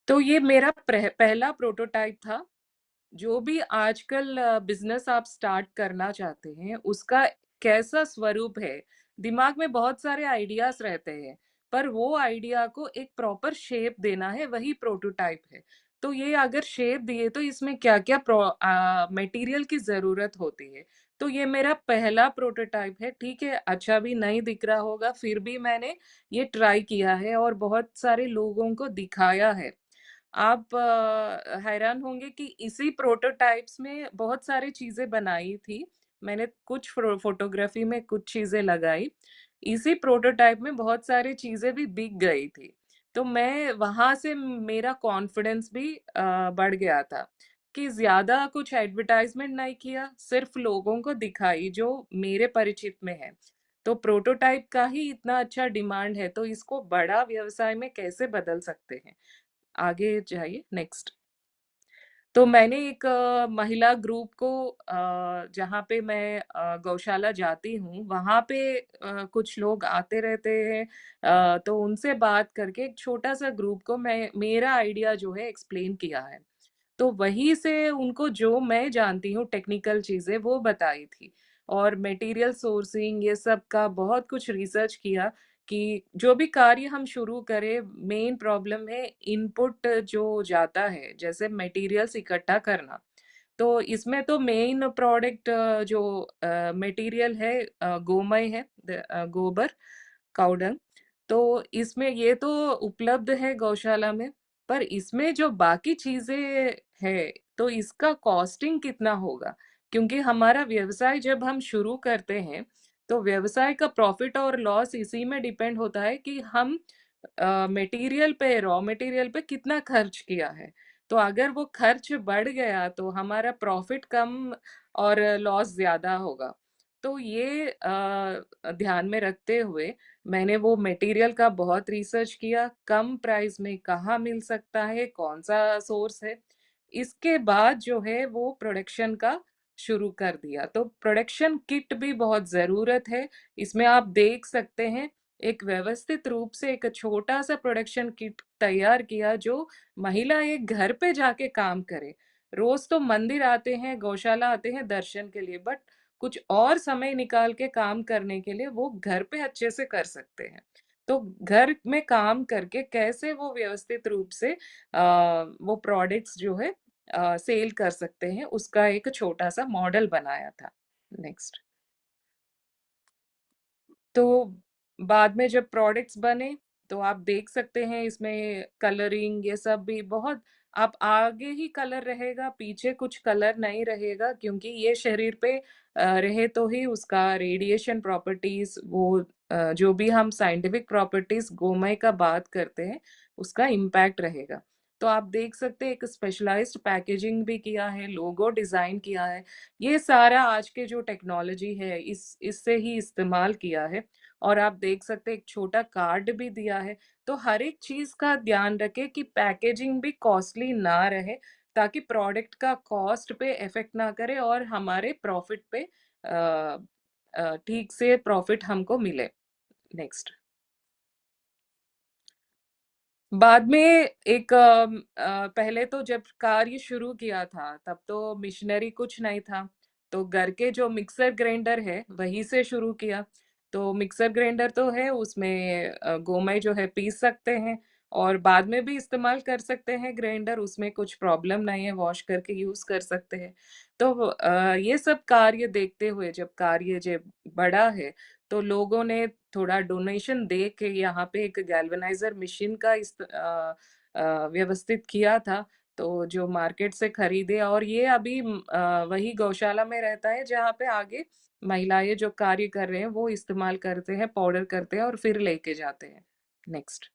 B: तो ये मेरा पहला प्रोटोटाइप था। जो भी आजकल बिजनेस आप स्टार्ट करना चाहते हैं, उसका कैसा स्वरूप है, दिमाग में बहुत सारे आइडियाज रहते हैं, पर वो आइडिया को एक प्रॉपर शेप देना है, वही प्रोटोटाइप है। तो ये अगर शेप दिए तो इसमें क्या क्या मटेरियल की जरूरत होती है। तो ये मेरा पहला प्रोटोटाइप है, ठीक है, अच्छा भी नहीं दिख रहा होगा, फिर भी मैंने ये ट्राई किया है और बहुत सारे लोगों को दिखाया है। आप हैरान होंगे कि इसी प्रोटोटाइप्स में बहुत सारी चीजें बनाई थी। मैंने कुछ फोटोग्राफी में कुछ चीजें लगाई, इसी प्रोटोटाइप में बहुत सारी चीजें भी बिक गई थी। तो मैं वहां से मेरा कॉन्फिडेंस भी बढ़ गया था, कि ज्यादा कुछ एडवर्टाइजमेंट नहीं किया, सिर्फ लोगों को दिखाई जो मेरे परिचित में है। तो प्रोटोटाइप का ही इतना अच्छा डिमांड है, तो इसको बड़ा व्यवसाय में कैसे बदल सकते हैं। आगे जाइए। नेक्स्ट। तो मैंने एक महिला ग्रुप को, जहाँ पे मैं गौशाला जाती हूँ, वहाँ पे कुछ लोग आते रहते हैं, तो उनसे बात करके एक छोटा सा ग्रुप को मैं मेरा आइडिया जो है एक्सप्लेन किया है। तो वहीं से उनको जो मैं जानती हूँ टेक्निकल चीजें वो बताई थी, और मटेरियल सोर्सिंग ये सब का बहुत कुछ रिसर्च किया, कि जो भी कार्य हम शुरू करें, मेन प्रॉब्लम है इनपुट जो जाता है, जैसे मटेरियल्स इकट्ठा करना। तो इसमें तो मेन प्रोडक्ट जो मटेरियल है, गोमय है, गोबर, काउडंग। तो इसमें ये तो उपलब्ध है गौशाला में, पर इसमें जो बाकी चीजें है, तो इसका कॉस्टिंग कितना होगा, क्योंकि हमारा व्यवसाय जब हम शुरू करते हैं, तो व्यवसाय का प्रॉफिट और लॉस इसी में डिपेंड होता है कि हम मटेरियल पे, रॉ मटेरियल पे कितना खर्च किया है। तो अगर वो खर्च बढ़ गया तो हमारा प्रॉफिट कम और लॉस ज्यादा होगा। तो ये ध्यान में रखते हुए मैंने वो मटेरियल का बहुत रिसर्च किया, कम प्राइस में कहाँ मिल सकता है, कौन सा सोर्स है। इसके बाद जो है वो प्रोडक्शन का शुरू कर दिया। तो प्रोडक्शन किट भी बहुत ज़रूरत है। इसमें आप देख सकते हैं, एक व्यवस्थित रूप से एक छोटा सा प्रोडक्शन किट तैयार किया, जो महिला एक घर पे जाके काम करे। रोज तो मंदिर आते हैं, गौशाला आते हैं दर्शन के लिए, बट कुछ और समय निकाल के काम करने के लिए वो घर पे अच्छे से कर सकते हैं। तो घर में काम करके कैसे वो व्यवस्थित रूप से वो प्रोडक्ट्स जो है सेल कर सकते हैं, उसका एक छोटा सा मॉडल बनाया था। नेक्स्ट। तो बाद में जब प्रोडक्ट्स बने, तो आप देख सकते हैं इसमें कलरिंग ये सब भी बहुत, आप आगे ही कलर रहेगा, पीछे कुछ कलर नहीं रहेगा, क्योंकि ये शरीर पे रहे तो ही उसका रेडिएशन प्रॉपर्टीज वो जो भी हम साइंटिफिक प्रॉपर्टीज गोमय का बात करते हैं उसका इम्पैक्ट रहेगा। तो आप देख सकते हैं एक स्पेशलाइज्ड पैकेजिंग भी किया है, लोगो डिजाइन किया है, ये सारा आज के जो टेक्नोलॉजी है इससे ही इस्तेमाल किया है। और आप देख सकते हैं एक छोटा कार्ड भी दिया है। तो हर एक चीज का ध्यान रखें कि पैकेजिंग भी कॉस्टली ना रहे, ताकि प्रोडक्ट का कॉस्ट पे इफेक्ट ना करे और हमारे प्रॉफिट पे ठीक से प्रॉफिट हमको मिले। नेक्स्ट। बाद में एक पहले तो जब कार्य शुरू किया था तब तो मिशनरी कुछ नहीं था, तो घर के जो मिक्सर ग्राइंडर है वहीं से शुरू किया। तो मिक्सर ग्राइंडर तो है उसमें गोमय जो है पीस सकते हैं, और बाद में भी इस्तेमाल कर सकते हैं ग्राइंडर, उसमें कुछ प्रॉब्लम नहीं है, वॉश करके यूज कर सकते हैं। तो ये सब कार्य देखते हुए जब कार्य जब बड़ा है तो लोगों ने थोड़ा डोनेशन दे के यहाँ पे एक गैल्वेनाइजर मशीन का व्यवस्थित किया था। तो जो मार्केट से खरीदे, और ये अभी वही गौशाला में रहता है जहाँ पे आगे महिलाएं जो कार्य कर रहे हैं वो इस्तेमाल करते हैं, पाउडर करते हैं और फिर लेके जाते हैं। नेक्स्ट।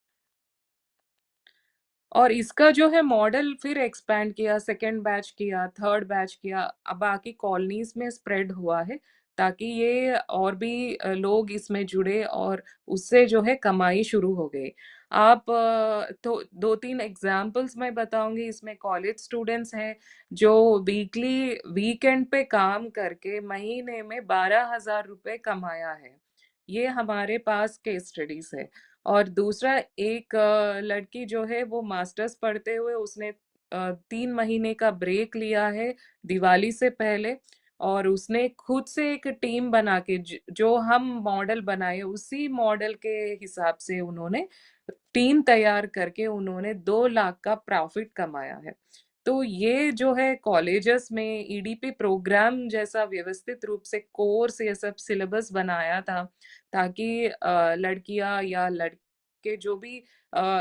B: और इसका जो है मॉडल फिर एक्सपैंड किया, सेकेंड बैच किया, थर्ड बैच किया, अब बाकी कॉलोनीज में स्प्रेड हुआ है, ताकि ये और भी लोग इसमें जुड़े और उससे जो है कमाई शुरू हो गई। आप तो दो तीन एग्जाम्पल्स मैं बताऊंगी। इसमें कॉलेज स्टूडेंट्स हैं जो वीकली वीकेंड पे काम करके महीने में 12,000 रुपये कमाया है। ये हमारे पास केस स्टडीज है। और दूसरा एक लड़की जो है वो मास्टर्स पढ़ते हुए उसने 3 महीने का ब्रेक लिया है दिवाली से पहले, और उसने खुद से एक टीम बना के जो हम मॉडल बनाए उसी मॉडल के हिसाब से उन्होंने टीम तैयार करके उन्होंने 2 लाख का प्रॉफिट कमाया है। तो ये जो है कॉलेजेस में ईडीपी प्रोग्राम जैसा व्यवस्थित रूप से कोर्स ये सब सिलेबस बनाया था, ताकि लड़कियां या लड़के जो भी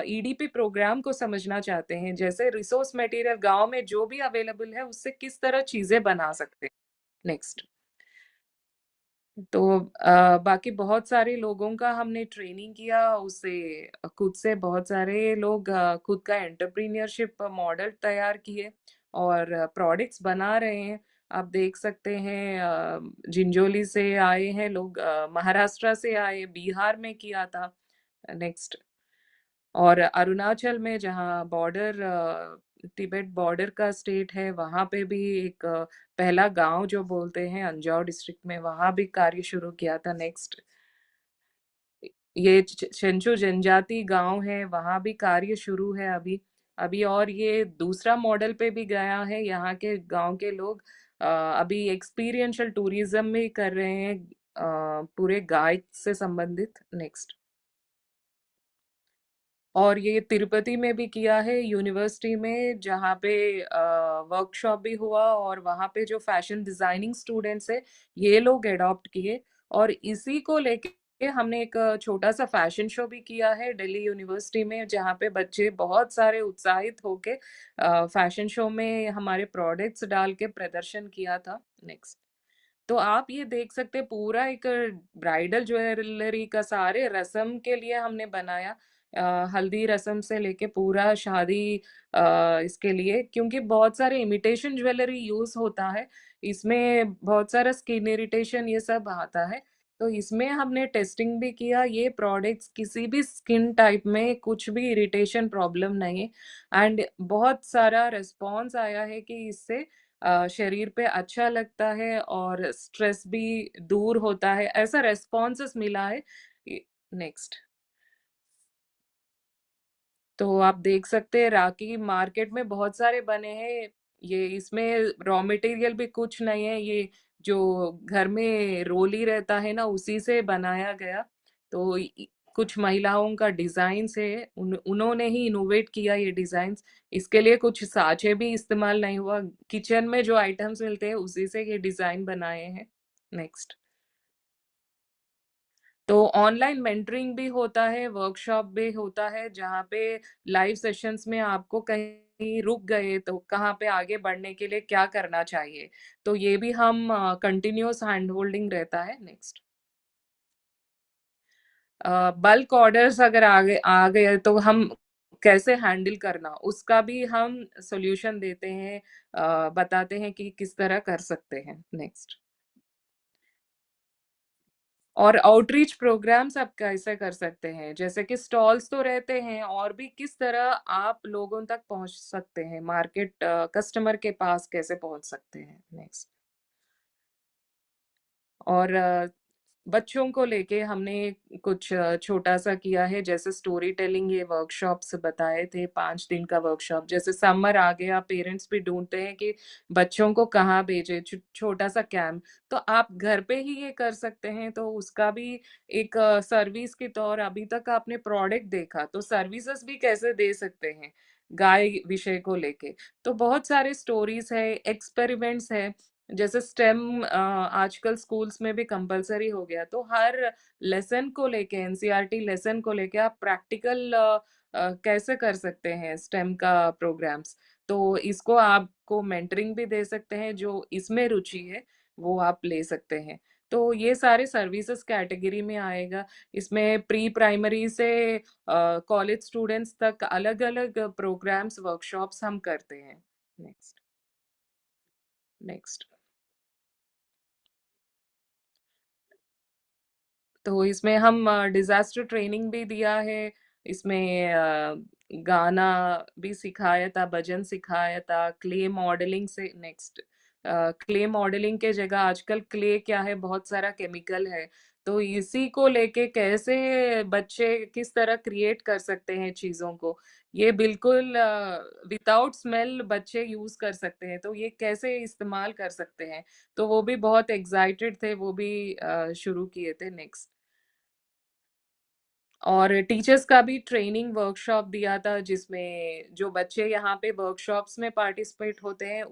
B: ईडीपी प्रोग्राम को समझना चाहते हैं, जैसे रिसोर्स मटेरियल गांव में जो भी अवेलेबल है उससे किस तरह चीजें बना सकते हैं। नेक्स्ट। तो बाकी बहुत सारे लोगों का हमने ट्रेनिंग किया, उससे खुद से बहुत सारे लोग खुद का एंटरप्रीनियरशिप मॉडल तैयार किए और प्रोडक्ट्स बना रहे हैं। आप देख सकते हैं जिंजोली से आए हैं लोग, महाराष्ट्र से आए, बिहार में किया था। नेक्स्ट। और अरुणाचल में जहाँ बॉर्डर तिब्बत बॉर्डर का स्टेट है वहाँ पे भी एक पहला गांव जो बोलते हैं अंजाव डिस्ट्रिक्ट में, वहाँ भी कार्य शुरू किया था। नेक्स्ट। ये चंचू जनजाति गांव है, वहाँ भी कार्य शुरू है अभी अभी। और ये दूसरा मॉडल पे भी गया है, यहाँ के गांव के लोग अभी एक्सपीरियंशियल टूरिज्म भी कर रहे हैं पूरे गाइड से संबंधित। नेक्स्ट। और ये तिरुपति में भी किया है यूनिवर्सिटी में, जहाँ पे वर्कशॉप भी हुआ, और वहाँ पे जो फैशन डिजाइनिंग स्टूडेंट्स है ये लोग अडॉप्ट किए, और इसी को लेके हमने एक छोटा सा फैशन शो भी किया है दिल्ली यूनिवर्सिटी में, जहाँ पे बच्चे बहुत सारे उत्साहित होके फैशन शो में हमारे प्रोडक्ट्स डाल के प्रदर्शन किया था। नेक्स्ट। तो आप ये देख सकते हैं पूरा एक ब्राइडल ज्वेलरी का सारे रस्म के लिए हमने बनाया, हल्दी रस्म से लेके पूरा शादी इसके लिए, क्योंकि बहुत सारे इमिटेशन ज्वेलरी यूज होता है, इसमें बहुत सारा स्किन इरिटेशन ये सब आता है। तो इसमें हमने टेस्टिंग भी किया, ये प्रोडक्ट्स किसी भी स्किन टाइप में कुछ भी इरिटेशन प्रॉब्लम नहीं है, एंड बहुत सारा रिस्पॉन्स आया है कि इससे शरीर पे अच्छा लगता है और स्ट्रेस भी दूर होता है, ऐसा रेस्पॉन्सेस मिला है। नेक्स्ट। तो आप देख सकते हैं राखी मार्केट में बहुत सारे बने हैं, ये इसमें रॉ मटेरियल भी कुछ नहीं है, ये जो घर में रोली रहता है ना उसी से बनाया गया। तो कुछ महिलाओं का डिजाइन है, उन्होंने ही इनोवेट किया ये डिजाइन्स, इसके लिए कुछ साँचे भी इस्तेमाल नहीं हुआ, किचन में जो आइटम्स मिलते हैं उसी से ये डिजाइन बनाए हैं। नेक्स्ट। तो ऑनलाइन मेंटरिंग भी होता है, वर्कशॉप भी होता है, जहाँ पे लाइव सेशंस में आपको कहीं रुक गए तो कहाँ पे आगे बढ़ने के लिए क्या करना चाहिए। तो ये भी हम कंटिन्यूअस हैंड होल्डिंग रहता है। नेक्स्ट, बल्क ऑर्डर्स अगर आ गए तो हम कैसे हैंडल करना, उसका भी हम सॉल्यूशन देते हैं, बताते हैं कि किस तरह कर सकते हैं। नेक्स्ट, और आउटरीच प्रोग्राम्स आप कैसे कर सकते हैं, जैसे कि स्टॉल्स तो रहते हैं, और भी किस तरह आप लोगों तक पहुंच सकते हैं, मार्केट कस्टमर के पास कैसे पहुंच सकते हैं। नेक्स्ट, और बच्चों को लेके हमने कुछ छोटा-सा किया है, जैसे स्टोरी टेलिंग, ये वर्कशॉप्स बताए थे, 5 दिन का वर्कशॉप। जैसे समर आ गया, पेरेंट्स भी ढूँढते हैं कि बच्चों को कहाँ भेजें, छोटा-सा कैंप, तो आप घर पे ही ये कर सकते हैं, तो उसका भी एक सर्विस के तौर, अभी तक आपने प्रोडक्ट देखा, तो सर्विसेज़ भी कैसे दे सकते हैं, गाय विषय को लेके। तो बहुत सारे स्टोरीज़ है, एक्सपेरिमेंट्स है, जैसे स्टेम आजकल स्कूल्स में भी कंपलसरी हो गया, तो हर लेसन को लेके, एनसीईआरटी लेसन को लेके आप प्रैक्टिकल कैसे कर सकते हैं स्टेम का प्रोग्राम्स। तो इसको आपको मेंटरिंग भी दे सकते हैं, जो इसमें रुचि है वो आप ले सकते हैं। तो ये सारे सर्विसेज कैटेगरी में आएगा। इसमें प्री प्राइमरी से कॉलेज स्टूडेंट्स तक अलग-अलग प्रोग्राम्स, वर्कशॉप्स हम करते हैं। Next, next. तो इसमें हम डिज़ास्टर ट्रेनिंग भी दिया है, इसमें गाना भी सिखाया था, भजन सिखाया था, क्ले मॉडलिंग से। नेक्स्ट, क्ले मॉडलिंग के जगह आजकल क्ले क्या है, बहुत सारा केमिकल है, तो इसी को लेके कैसे बच्चे किस तरह क्रिएट कर सकते हैं चीज़ों को, ये बिल्कुल विदाउट स्मेल बच्चे यूज़ कर सकते हैं, तो ये कैसे इस्तेमाल कर सकते हैं, तो वो भी बहुत एक्साइटेड थे, वो भी शुरू किए थे। नेक्स्ट, और टीचर्स का भी ट्रेनिंग वर्कशॉप दिया था, जिसमें जो बच्चे यहाँ पे वर्कशॉप्स में पार्टिसिपेट होते हैं,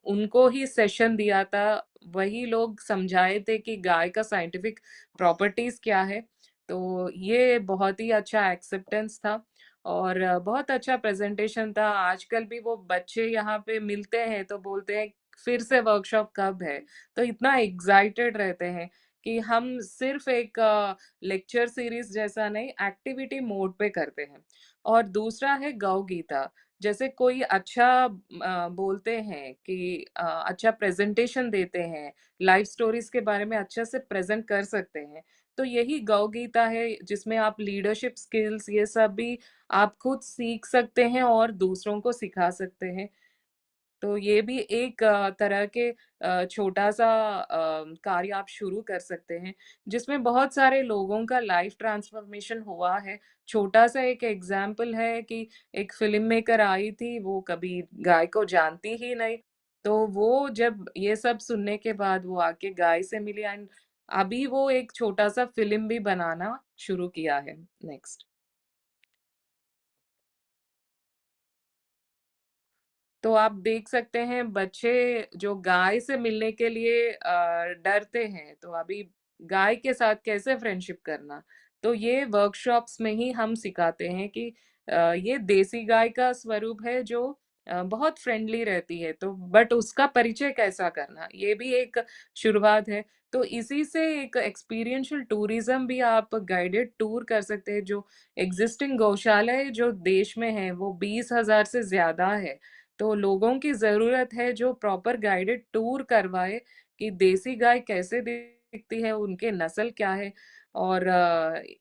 B: उनको ही सेशन दिया था, वही लोग समझाए थे कि गाय का साइंटिफिक प्रॉपर्टीज क्या है। तो ये बहुत ही अच्छा एक्सेप्टेंस था, और बहुत अच्छा प्रेजेंटेशन था। आजकल भी वो बच्चे यहाँ पे मिलते हैं तो बोलते हैं फिर से वर्कशॉप कब है, तो इतना एक्साइटेड रहते हैं कि हम सिर्फ एक लेक्चर सीरीज जैसा नहीं, एक्टिविटी मोड पे करते हैं। और दूसरा है गौ गीता, जैसे कोई अच्छा बोलते हैं कि अच्छा प्रेजेंटेशन देते हैं, लाइफ स्टोरीज के बारे में अच्छा से प्रेजेंट कर सकते हैं, तो यही गौ गीता है, जिसमें आप लीडरशिप स्किल्स ये सब भी आप खुद सीख सकते हैं और दूसरों को सिखा सकते हैं। तो ये भी एक तरह के छोटा-सा कार्य आप शुरू कर सकते हैं, जिसमें बहुत सारे लोगों का लाइफ ट्रांसफॉर्मेशन हुआ है। छोटा-सा एक एग्ज़ाम्पल है कि एक फ़िल्म मेकर आई थी, वो कभी गाय को जानती ही नहीं, तो वो जब ये सब सुनने के बाद वो आके गाय से मिली, एंड अभी वो एक छोटा-सा फ़िल्म भी बनाना शुरू किया है। नेक्स्ट। तो आप देख सकते हैं बच्चे जो गाय से मिलने के लिए डरते हैं, तो अभी गाय के साथ कैसे फ्रेंडशिप करना, तो ये वर्कशॉप्स में ही हम सिखाते हैं कि ये देसी गाय का स्वरूप है, जो बहुत फ्रेंडली रहती है, तो बट उसका परिचय कैसा करना, ये भी एक शुरुआत है। तो इसी से एक एक्सपीरियंशियल टूरिज्म भी आप गाइडेड टूर कर सकते हैं। जो एग्जिस्टिंग गौशालाएं जो देश में है वो 20,000 से ज्यादा है, तो लोगों की ज़रूरत है जो प्रॉपर गाइडेड टूर करवाए कि देसी गाय कैसे दिखती है, उनके नस्ल क्या है, और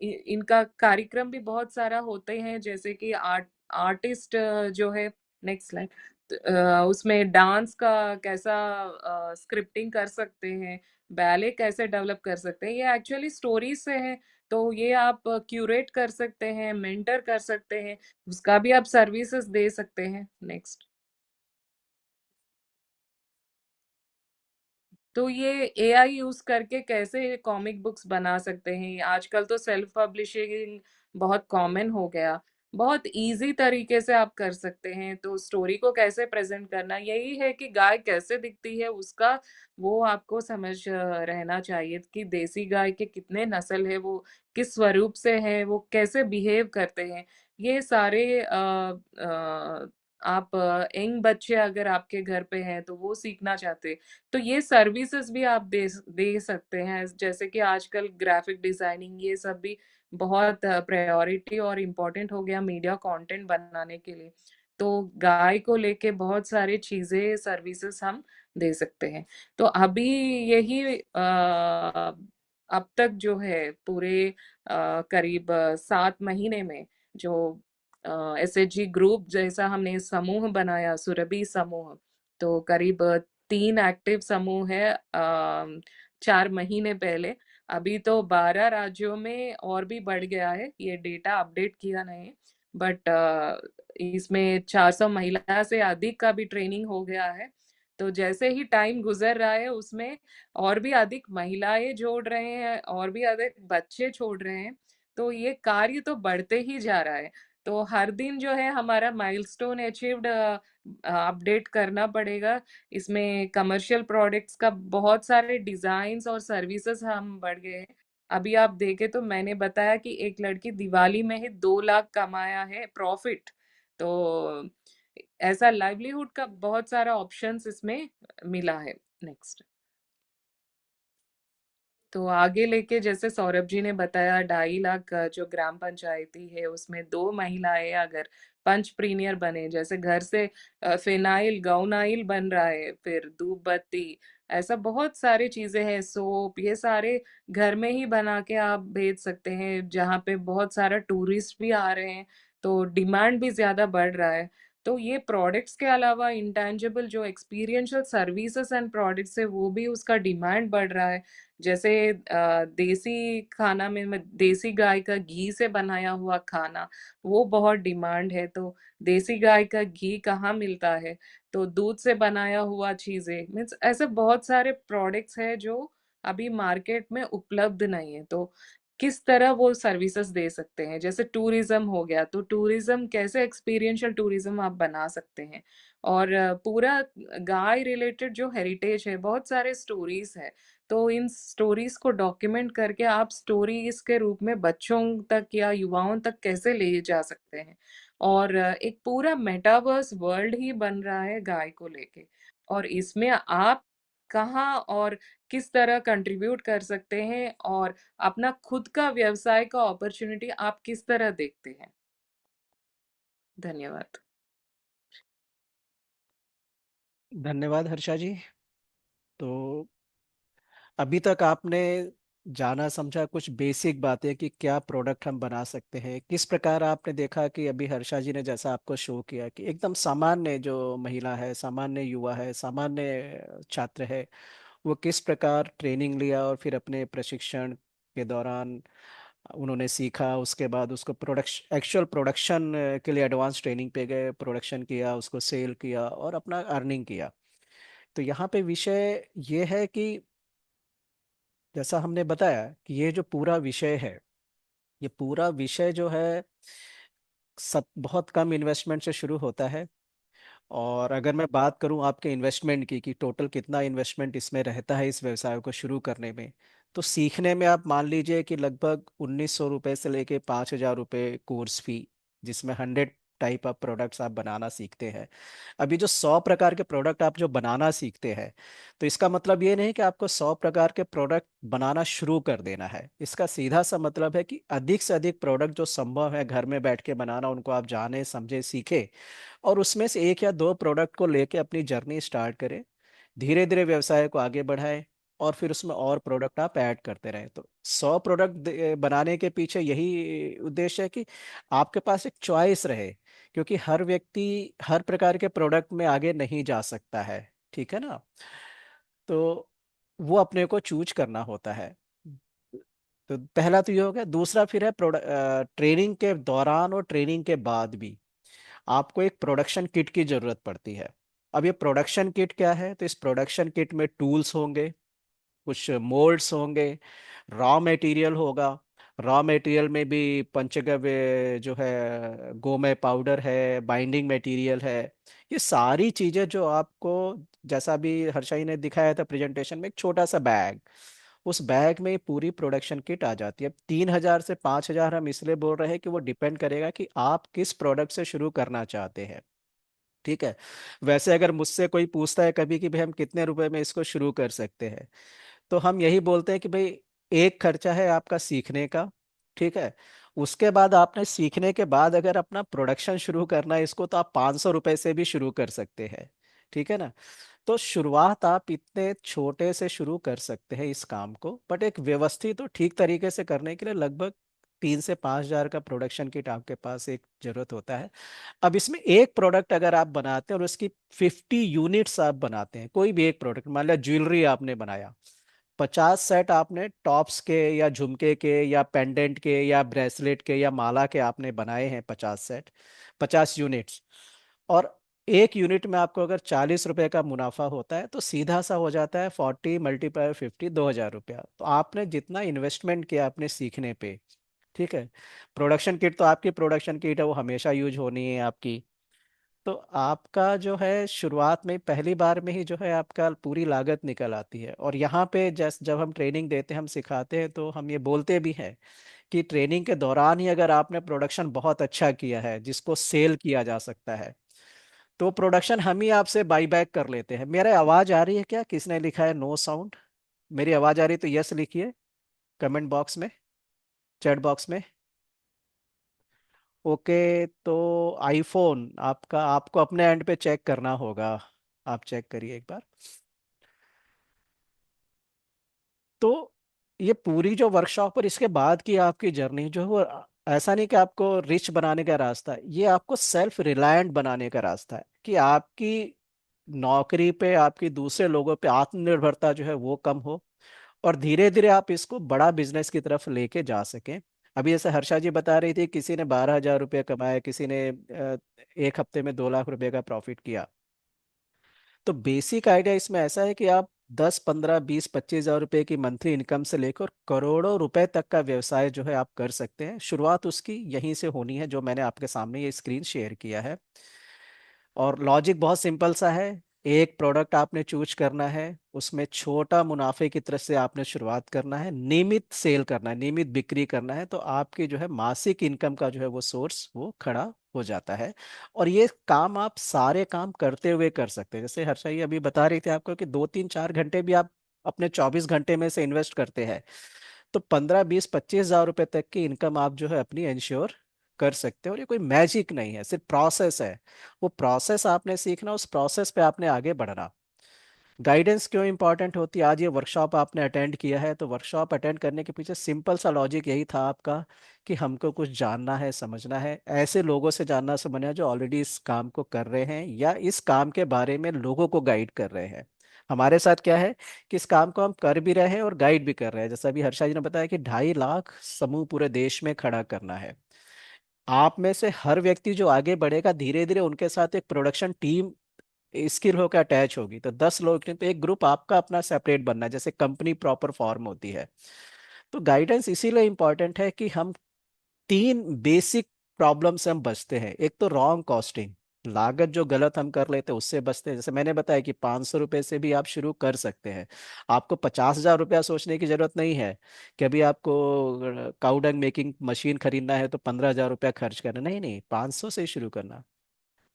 B: इनका कार्यक्रम भी बहुत सारा होते हैं, जैसे कि आर्टिस्ट जो है। Next slide. उसमें डांस का कैसा स्क्रिप्टिंग कर सकते हैं, बैले कैसे डेवलप कर सकते हैं, ये एक्चुअली स्टोरीज से है, तो ये आप क्यूरेट कर सकते हैं, मेंटर कर सकते हैं, उसका भी आप सर्विसेज दे सकते हैं। नेक्स्ट। तो ये एआई यूज करके कैसे कॉमिक बुक्स बना सकते हैं, आजकल तो सेल्फ पब्लिशिंग बहुत कॉमन हो गया, बहुत इजी तरीके से आप कर सकते हैं। तो स्टोरी को कैसे प्रेजेंट करना, यही है कि गाय कैसे दिखती है उसका वो आपको समझ रहना चाहिए कि देसी गाय के कितने नस्ल है, वो किस स्वरूप से है, वो कैसे बिहेव करते हैं। ये सारे आप यंग बच्चे अगर आपके घर पे हैं तो वो सीखना चाहते, तो ये सर्विसेज भी आप दे दे सकते हैं। जैसे कि आजकल ग्राफिक डिजाइनिंग ये सब भी बहुत प्रायोरिटी और इम्पोर्टेंट हो गया मीडिया कंटेंट बनाने के लिए। तो गाय को लेके बहुत सारी चीजें सर्विसेज हम दे सकते हैं। तो अभी यही अब तक जो है पूरे करीब 7 महीने में जो एसएचजी ग्रुप जैसा हमने समूह बनाया, सुरभि समूह, तो करीब 3 एक्टिव समूह है 4 महीने पहले। अभी तो 12 राज्यों में और भी बढ़ गया है, ये डेटा अपडेट किया नहीं, बट इसमें 400 महिला से अधिक का भी ट्रेनिंग हो गया है। तो जैसे ही टाइम गुजर रहा है उसमें और भी अधिक महिलाएं जोड़ रहे हैं, और भी अधिक बच्चे छोड़ रहे हैं। तो ये कार्य तो बढ़ते ही जा रहा है। तो हर दिन जो है हमारा माइलस्टोन अचीव्ड अपडेट करना पड़ेगा। इसमें कमर्शियल प्रोडक्ट्स का बहुत सारे डिजाइन्स और सर्विसेज हम बढ़ गए हैं। अभी आप देखें तो मैंने बताया कि एक लड़की दिवाली में ही 2 लाख कमाया है प्रॉफिट। तो ऐसा लाइवलीहुड का बहुत सारा ऑप्शंस इसमें मिला है। नेक्स्ट। तो आगे लेके जैसे सौरभ जी ने बताया 2.5 लाख का जो ग्राम पंचायती है उसमें 2 महिलाएं अगर पंच प्रीनियर बने, जैसे घर से फिनाइल गाउनाइल बन रहा है, फिर धूप बत्ती, ऐसा बहुत सारी चीजें हैं, सोप, ये सारे घर में ही बना के आप भेज सकते हैं, जहाँ पे बहुत सारा टूरिस्ट भी आ रहे हैं। तो डिमांड भी ज्यादा बढ़ रहा है। तो ये प्रोडक्ट्स के अलावा इंटेंजिबल जो एक्सपीरियंशियल सर्विसेज एंड प्रोडक्ट्स है वो भी उसका डिमांड बढ़ रहा है। जैसे देसी खाना में देसी गाय का घी से बनाया हुआ खाना, वो बहुत डिमांड है। तो देसी गाय का घी कहाँ मिलता है, तो दूध से बनाया हुआ चीजें, मीन्स ऐसे बहुत सारे प्रोडक्ट्स हैं जो अभी मार्केट में उपलब्ध नहीं है। तो किस तरह वो सर्विसेज दे सकते हैं, जैसे टूरिज्म हो गया, तो टूरिज्म कैसे एक्सपीरियंशियल टूरिज्म आप बना सकते हैं। और पूरा गाय रिलेटेड जो हेरिटेज है, बहुत सारे स्टोरीज है, तो इन स्टोरीज को डॉक्यूमेंट करके आप स्टोरीज के रूप में बच्चों तक या युवाओं तक कैसे ले जा सकते हैं। और एक पूरा मेटावर्स वर्ल्ड ही बन रहा है गाय को लेके। और इसमें आप कहाँ और किस तरह कंट्रीब्यूट कर सकते हैं, और अपना खुद का व्यवसाय का अपॉर्चुनिटी आप किस तरह देखते हैं। धन्यवाद।
A: धन्यवाद हर्षा जी। तो अभी तक आपने जाना समझा कुछ बेसिक बातें कि क्या प्रोडक्ट हम बना सकते हैं, किस प्रकार आपने देखा कि अभी हर्षा जी ने जैसा आपको शो किया कि एकदम सामान्य जो महिला है, सामान्य युवा है, सामान्य छात्र है, वो किस प्रकार ट्रेनिंग लिया और फिर अपने प्रशिक्षण के दौरान उन्होंने सीखा, उसके बाद उसको प्रोडक्शन एक्चुअल प्रोडक्शन के लिए एडवांस ट्रेनिंग पे गए, प्रोडक्शन किया, उसको सेल किया और अपना अर्निंग किया। तो यहाँ पे विषय ये है कि जैसा हमने बताया कि ये जो पूरा विषय है, ये पूरा विषय जो है बहुत कम इन्वेस्टमेंट से शुरू होता है। और अगर मैं बात करूं आपके इन्वेस्टमेंट की कि टोटल कितना इन्वेस्टमेंट इसमें रहता है इस व्यवसाय को शुरू करने में, तो सीखने में आप मान लीजिए कि लगभग 1900 रुपये से लेके 5000 रुपये कोर्स फी, जिसमें 100 टाइप ऑफ प्रोडक्ट्स आप बनाना सीखते हैं। अभी जो 100 प्रकार के प्रोडक्ट आप जो बनाना सीखते हैं, तो इसका मतलब ये नहीं कि आपको 100 प्रकार के प्रोडक्ट बनाना शुरू कर देना है। इसका सीधा सा मतलब है कि अधिक से अधिक प्रोडक्ट जो संभव है घर में बैठ के बनाना, उनको आप जाने समझे सीखे, और उसमें से एक या दो प्रोडक्ट को लेके अपनी जर्नी स्टार्ट करें, धीरे धीरे व्यवसाय को आगे बढ़ाएं, और फिर उसमें और प्रोडक्ट आप ऐड करते रहें। तो 100 प्रोडक्ट बनाने के पीछे यही उद्देश्य है कि आपके पास एक चॉइस रहे, क्योंकि हर व्यक्ति हर प्रकार के प्रोडक्ट में आगे नहीं जा सकता है, ठीक है ना। तो वो अपने को चूज करना होता है। तो पहला तो ये हो गया। दूसरा फिर है ट्रेनिंग के दौरान और ट्रेनिंग के बाद भी आपको एक प्रोडक्शन किट की जरूरत पड़ती है। अब ये प्रोडक्शन किट क्या है, तो इस प्रोडक्शन किट में टूल्स होंगे, कुछ मोल्ड्स होंगे, रॉ मटेरियल होगा, रॉ मटेरियल में भी पंचगव्य जो है, गोमय पाउडर है, बाइंडिंग मटेरियल है, ये सारी चीजें जो आपको, जैसा भी हर्षाई ने दिखाया था प्रेजेंटेशन में, एक छोटा सा बैग, उस बैग में पूरी प्रोडक्शन किट आ जाती है। 3,000 से 5,000 हम इसलिए बोल रहे हैं कि वो डिपेंड करेगा कि आप किस प्रोडक्ट से शुरू करना चाहते हैं। ठीक है। वैसे अगर मुझसे कोई पूछता है कभी कि भाई हम कितने रुपए में इसको शुरू कर सकते हैं, तो हम यही बोलते हैं कि भाई एक खर्चा है आपका सीखने का। ठीक है। उसके बाद आपने सीखने के बाद अगर अपना प्रोडक्शन शुरू करना है इसको, तो आप 500 रुपए से भी शुरू कर सकते हैं। ठीक है ना। तो शुरुआत आप इतने छोटे से शुरू कर सकते हैं इस काम को, बट एक व्यवस्थित और ठीक तरीके से करने के लिए लगभग 3 से 5 हजार का प्रोडक्शन किट आपके पास एक जरूरत होता है। अब इसमें एक प्रोडक्ट अगर आप बनाते हैं और उसकी 50 यूनिट्स आप बनाते हैं, कोई भी एक प्रोडक्ट, मान लिया ज्वेलरी आपने बनाया, 50 सेट आपने टॉप्स के या झुमके के या पेंडेंट के या ब्रेसलेट के या माला के आपने बनाए हैं, 50 सेट, 50 यूनिट्स, और एक यूनिट में आपको अगर 40 रुपए का मुनाफा होता है, तो सीधा सा हो जाता है 40 × 50, 2,000 रुपया। तो आपने जितना इन्वेस्टमेंट किया अपने सीखने पे, ठीक है, प्रोडक्शन किट तो आपकी प्रोडक्शन किट है, वो हमेशा यूज होनी है आपकी। तो आपका जो है शुरुआत में पहली बार में ही जो है आपका पूरी लागत निकल आती है। और यहाँ पे जब हम ट्रेनिंग देते हैं, हम सिखाते हैं, तो हम ये बोलते भी हैं कि ट्रेनिंग के दौरान ही अगर आपने प्रोडक्शन बहुत अच्छा किया है जिसको सेल किया जा सकता है, तो प्रोडक्शन हम ही आपसे बाई बैक कर लेते हैं। मेरा आवाज आ रही है क्या? किसने लिखा है नो साउंड? मेरी आवाज आ रही है तो यस लिखिए कमेंट बॉक्स में, चैट बॉक्स में। ओके। तो आईफोन आपका, आपको अपने एंड पे चेक करना होगा, आप चेक करिए एक बार। तो ये पूरी जो वर्कशॉप और इसके बाद की आपकी जर्नी जो है वो, ऐसा नहीं कि आपको रिच बनाने का रास्ता है, ये आपको सेल्फ रिलायंट बनाने का रास्ता है, कि आपकी नौकरी पे, आपकी दूसरे लोगों पे आत्मनिर्भरता जो है वो कम हो, और धीरे धीरे आप इसको बड़ा बिजनेस की तरफ लेके जा सकें। अभी जैसे हर्षा जी बता रही थी, किसी ने 12,000 रुपये कमाए, किसी ने एक हफ्ते में 2 लाख रुपए का प्रॉफिट किया। तो बेसिक आइडिया इसमें ऐसा है कि आप 10, 15, 20, 25 हजार रुपए की मंथली इनकम से लेकर करोड़ों रुपए तक का व्यवसाय जो है आप कर सकते हैं। शुरुआत उसकी यहीं से होनी है, जो मैंने आपके सामने ये स्क्रीन शेयर किया है। और लॉजिक बहुत सिंपल सा है। एक प्रोडक्ट आपने चूज करना है, उसमें छोटा मुनाफे की तरफ से आपने शुरुआत करना है, नियमित सेल करना है, नियमित बिक्री करना है, तो आपकी जो है मासिक इनकम का जो है वो सोर्स वो खड़ा हो जाता है। और ये काम आप सारे काम करते हुए कर सकते हैं। जैसे हर्षा ये अभी बता रही थी आपको कि 2, 3, 4 घंटे भी आप अपने 24 घंटे में से इन्वेस्ट करते हैं, तो 15, 20, 25 हजार रुपए तक की इनकम आप जो है अपनी इंश्योर कर सकते हो। और ये कोई मैजिक नहीं है, सिर्फ प्रोसेस है। वो प्रोसेस आपने सीखना, उस प्रोसेस पे आपने आगे बढ़ना। गाइडेंस क्यों इंपॉर्टेंट होती है? आज ये वर्कशॉप आपने अटेंड किया है, तो वर्कशॉप अटेंड करने के पीछे सिंपल सा लॉजिक यही था आपका, कि हमको कुछ जानना है, समझना है, ऐसे लोगों से जानना समझना है जो ऑलरेडी इस काम को कर रहे हैं या इस काम के बारे में लोगों को गाइड कर रहे हैं। हमारे साथ क्या है कि इस काम को हम कर भी रहे हैं और गाइड भी कर रहे हैं। जैसा अभी हर्षा जी ने बताया कि 2.5 लाख समूह पूरे देश में खड़ा करना है। आप में से हर व्यक्ति जो आगे बढ़ेगा, धीरे धीरे उनके साथ एक प्रोडक्शन टीम स्किल होकर अटैच होगी, तो 10 लोग नहीं तो एक ग्रुप आपका अपना सेपरेट बनना है, जैसे कंपनी प्रॉपर फॉर्म होती है। तो गाइडेंस इसीलिए इंपॉर्टेंट है कि हम 3 बेसिक प्रॉब्लम से हम बचते हैं। एक तो रॉन्ग कॉस्टिंग, लागत जो गलत हम कर लेते हैं उससे बचते हैं। जैसे मैंने बताया कि 500 रुपए से भी आप शुरू कर सकते हैं। आपको 50,000 रुपया सोचने की जरूरत नहीं है कि अभी आपको काउडंग मेकिंग मशीन खरीदना है तो 15,000 रुपया खर्च करना। नहीं नहीं, 500 से ही शुरू करना।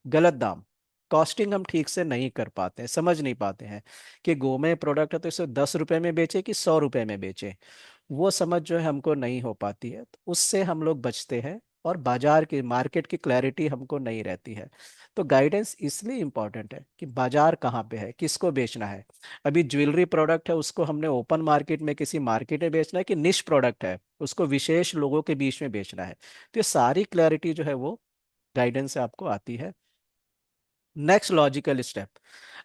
A: गलत दाम, कॉस्टिंग हम ठीक से नहीं कर पाते हैं, समझ नहीं पाते हैं कि गोमे प्रोडक्ट है तो इसे 10 रुपए में बेचे कि 100 रुपए में बेचे। वो समझ जो है हमको नहीं हो पाती है, तो उससे हम लोग बचते हैं। और बाजार की, मार्केट की क्लैरिटी हमको नहीं रहती है। तो गाइडेंस इसलिए इंपॉर्टेंट है कि बाजार कहाँ पे है, किसको बेचना है। अभी ज्वेलरी प्रोडक्ट है, उसको हमने ओपन मार्केट में किसी मार्केट में बेचना है, कि निश प्रोडक्ट है उसको विशेष लोगों के बीच में बेचना है। तो ये सारी क्लैरिटी जो है वो गाइडेंस से आपको आती है। नेक्स्ट लॉजिकल स्टेप,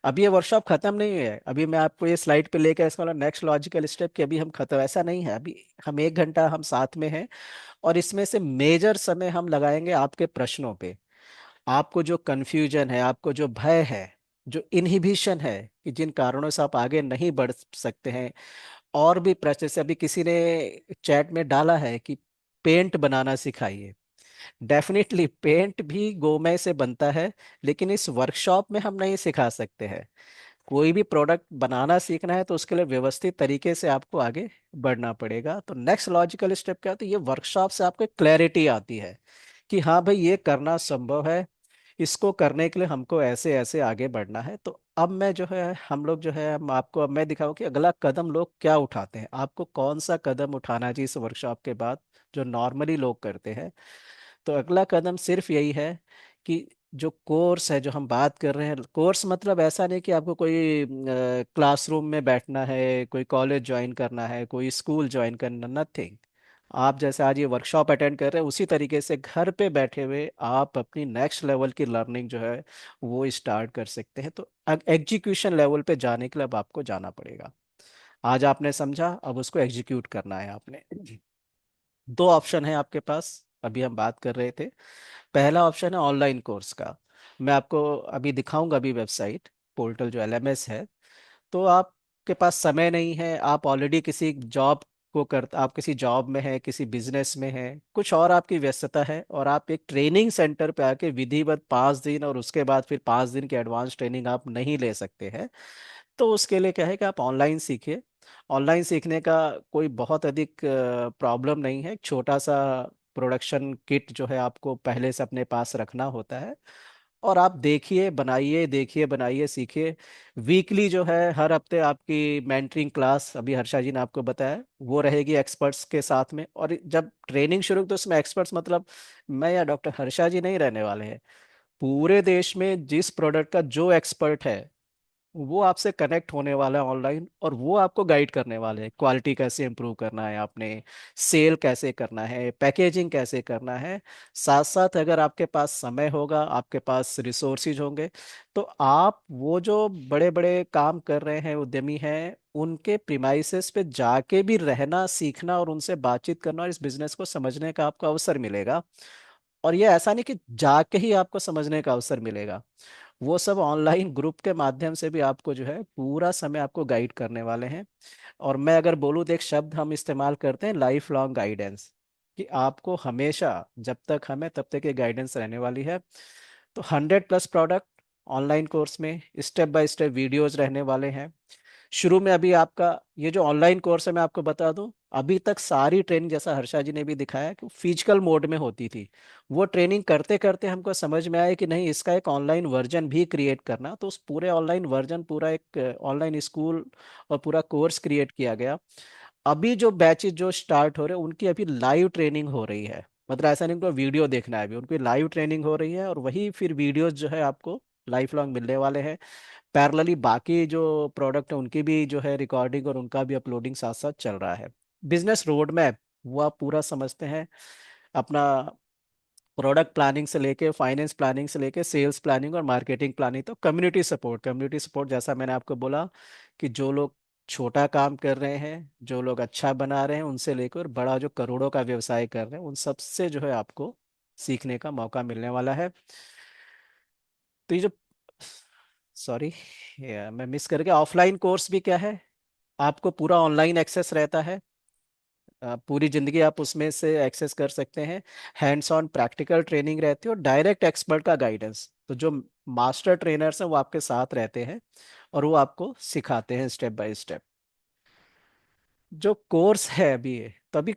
A: अभी ये वर्कशॉप खत्म नहीं है, अभी मैं आपको ये स्लाइड पे लेकर इसका नेक्स्ट लॉजिकल स्टेप कि अभी हम खत्म, ऐसा नहीं है। अभी हम 1 घंटा हम साथ में हैं, और इसमें से मेजर समय हम लगाएंगे आपके प्रश्नों पे। आपको जो कंफ्यूजन है, आपको जो भय है, जो इनहिबिशन है, कि जिन कारणों से आप आगे नहीं बढ़ सकते हैं, और भी प्रश्न, जैसे अभी किसी ने चैट में डाला है कि पेंट बनाना सिखाइए। डेफिनेटली पेंट भी गोमय से बनता है, लेकिन इस वर्कशॉप में हम नहीं सिखा सकते हैं। कोई भी प्रोडक्ट बनाना सीखना है तो उसके लिए व्यवस्थित तरीके से आपको आगे बढ़ना पड़ेगा। तो नेक्स्ट लॉजिकल स्टेप क्या होता है, ये वर्कशॉप से आपको क्लैरिटी आती है कि हाँ भाई ये करना संभव है, इसको करने के लिए हमको ऐसे ऐसे आगे बढ़ना है। तो अब मैं जो है, हम लोग जो है, हम आपको अब मैं दिखाऊं कि अगला कदम लोग क्या उठाते हैं, आपको कौन सा कदम उठाना चाहिए इस वर्कशॉप के बाद जो नॉर्मली लोग करते हैं। तो अगला कदम सिर्फ यही है कि जो कोर्स है, जो हम बात कर रहे हैं, कोर्स मतलब ऐसा नहीं कि आपको कोई क्लासरूम में बैठना है, कोई कॉलेज ज्वाइन करना है, कोई स्कूल ज्वाइन करना, नथिंग। आप जैसे आज ये वर्कशॉप अटेंड कर रहे हैं उसी तरीके से घर पे बैठे हुए आप अपनी नेक्स्ट लेवल की लर्निंग जो है वो स्टार्ट कर सकते हैं। तो एग्जीक्यूशन लेवल पे जाने के लिए अब आपको जाना पड़ेगा। आज आपने समझा, अब उसको एग्जीक्यूट करना है आपने। दो ऑप्शन है आपके पास, अभी हम बात कर रहे थे। पहला ऑप्शन है ऑनलाइन कोर्स का। मैं आपको अभी दिखाऊंगा, अभी वेबसाइट पोर्टल जो एलएमएस है। तो आपके पास समय नहीं है, आप ऑलरेडी किसी जॉब को कर, आप किसी जॉब में है, किसी बिजनेस में है, कुछ और आपकी व्यस्तता है, और आप एक ट्रेनिंग सेंटर पे आके विधिवत 5 दिन और उसके बाद फिर 5 दिन की एडवांस ट्रेनिंग आप नहीं ले सकते हैं। तो उसके लिए क्या है कि आप ऑनलाइन सीखिए। ऑनलाइन सीखने का कोई बहुत अधिक प्रॉब्लम नहीं है। एक छोटा सा प्रोडक्शन किट जो है आपको पहले से अपने पास रखना होता है, और आप देखिए बनाइए, देखिए बनाइए, सीखिए। वीकली जो है, हर हफ्ते आपकी मेंटरिंग क्लास, अभी हर्षा जी ने आपको बताया, वो रहेगी एक्सपर्ट्स के साथ में। और जब ट्रेनिंग शुरू होगी तो उसमें एक्सपर्ट्स मतलब मैं या डॉक्टर हर्षा जी नहीं रहने वाले हैं। पूरे देश में जिस प्रोडक्ट का जो एक्सपर्ट है वो आपसे कनेक्ट होने वाला है ऑनलाइन, और वो आपको गाइड करने वाले हैं। क्वालिटी कैसे इंप्रूव करना है आपने, सेल कैसे करना है, पैकेजिंग कैसे करना है। साथ साथ अगर आपके पास समय होगा, आपके पास रिसोर्सेज होंगे, तो आप वो जो बड़े बड़े काम कर रहे हैं उद्यमी हैं उनके प्रीमाइसेस पे जाके भी रहना सीखना और उनसे बातचीत करना और इस बिजनेस को समझने का आपको अवसर मिलेगा। और ये ऐसा नहीं कि जाके ही आपको समझने का अवसर मिलेगा, वो सब ऑनलाइन ग्रुप के माध्यम से भी आपको जो है पूरा समय आपको गाइड करने वाले हैं। और मैं अगर बोलूँ तो एक शब्द हम इस्तेमाल करते हैं, लाइफ लॉन्ग गाइडेंस, कि आपको हमेशा जब तक हमें तब तक ये गाइडेंस रहने वाली है। तो 100+ प्रोडक्ट ऑनलाइन कोर्स में स्टेप बाय स्टेप वीडियोज रहने वाले हैं। शुरू में अभी आपका ये जो ऑनलाइन कोर्स है, मैं आपको बता दूं, अभी तक सारी ट्रेनिंग जैसा हर्षा जी ने भी दिखाया कि फिजिकल मोड में होती थी। वो ट्रेनिंग करते करते हमको समझ में आया कि नहीं, इसका एक ऑनलाइन वर्जन भी क्रिएट करना। तो उस पूरे ऑनलाइन वर्जन, पूरा एक ऑनलाइन स्कूल और पूरा कोर्स क्रिएट किया गया। अभी जो बैचेज जो स्टार्ट हो रहे हैं उनकी अभी लाइव ट्रेनिंग हो रही है। मतलब ऐसा नहीं उनको वीडियो देखना है, अभी उनकी लाइव ट्रेनिंग हो रही है, और वही फिर वीडियोज जो है आपको लाइफ लॉन्ग मिलने वाले हैं। पैरेलली बाकी जो प्रोडक्ट है उनकी भी जो है रिकॉर्डिंग और उनका भी अपलोडिंग साथ साथ चल रहा है। बिजनेस रोड मैप वो आप पूरा समझते हैं अपना, प्रोडक्ट प्लानिंग से लेके फाइनेंस प्लानिंग से लेके सेल्स प्लानिंग और मार्केटिंग प्लानिंग। तो कम्युनिटी सपोर्ट, कम्युनिटी सपोर्ट जैसा मैंने आपको बोला कि जो लोग छोटा काम कर रहे हैं, जो लोग अच्छा बना रहे हैं, उनसे लेकर बड़ा जो करोड़ों का व्यवसाय कर रहे हैं, उन सबसे जो है आपको सीखने का मौका मिलने वाला है। तो ये जो, सॉरी, मैं मिस कर गया, ऑफलाइन कोर्स भी क्या है, आपको पूरा ऑनलाइन एक्सेस रहता है। पूरी जिंदगी आप उसमें से एक्सेस कर सकते हैं। हैंड्स ऑन प्रैक्टिकल ट्रेनिंग रहती है और डायरेक्ट एक्सपर्ट का गाइडेंस। तो जो मास्टर ट्रेनर्स हैं वो आपके साथ रहते हैं और वो आपको सिखाते हैं स्टेप बाय स्टेप। जो कोर्स है अभी ये, तो अभी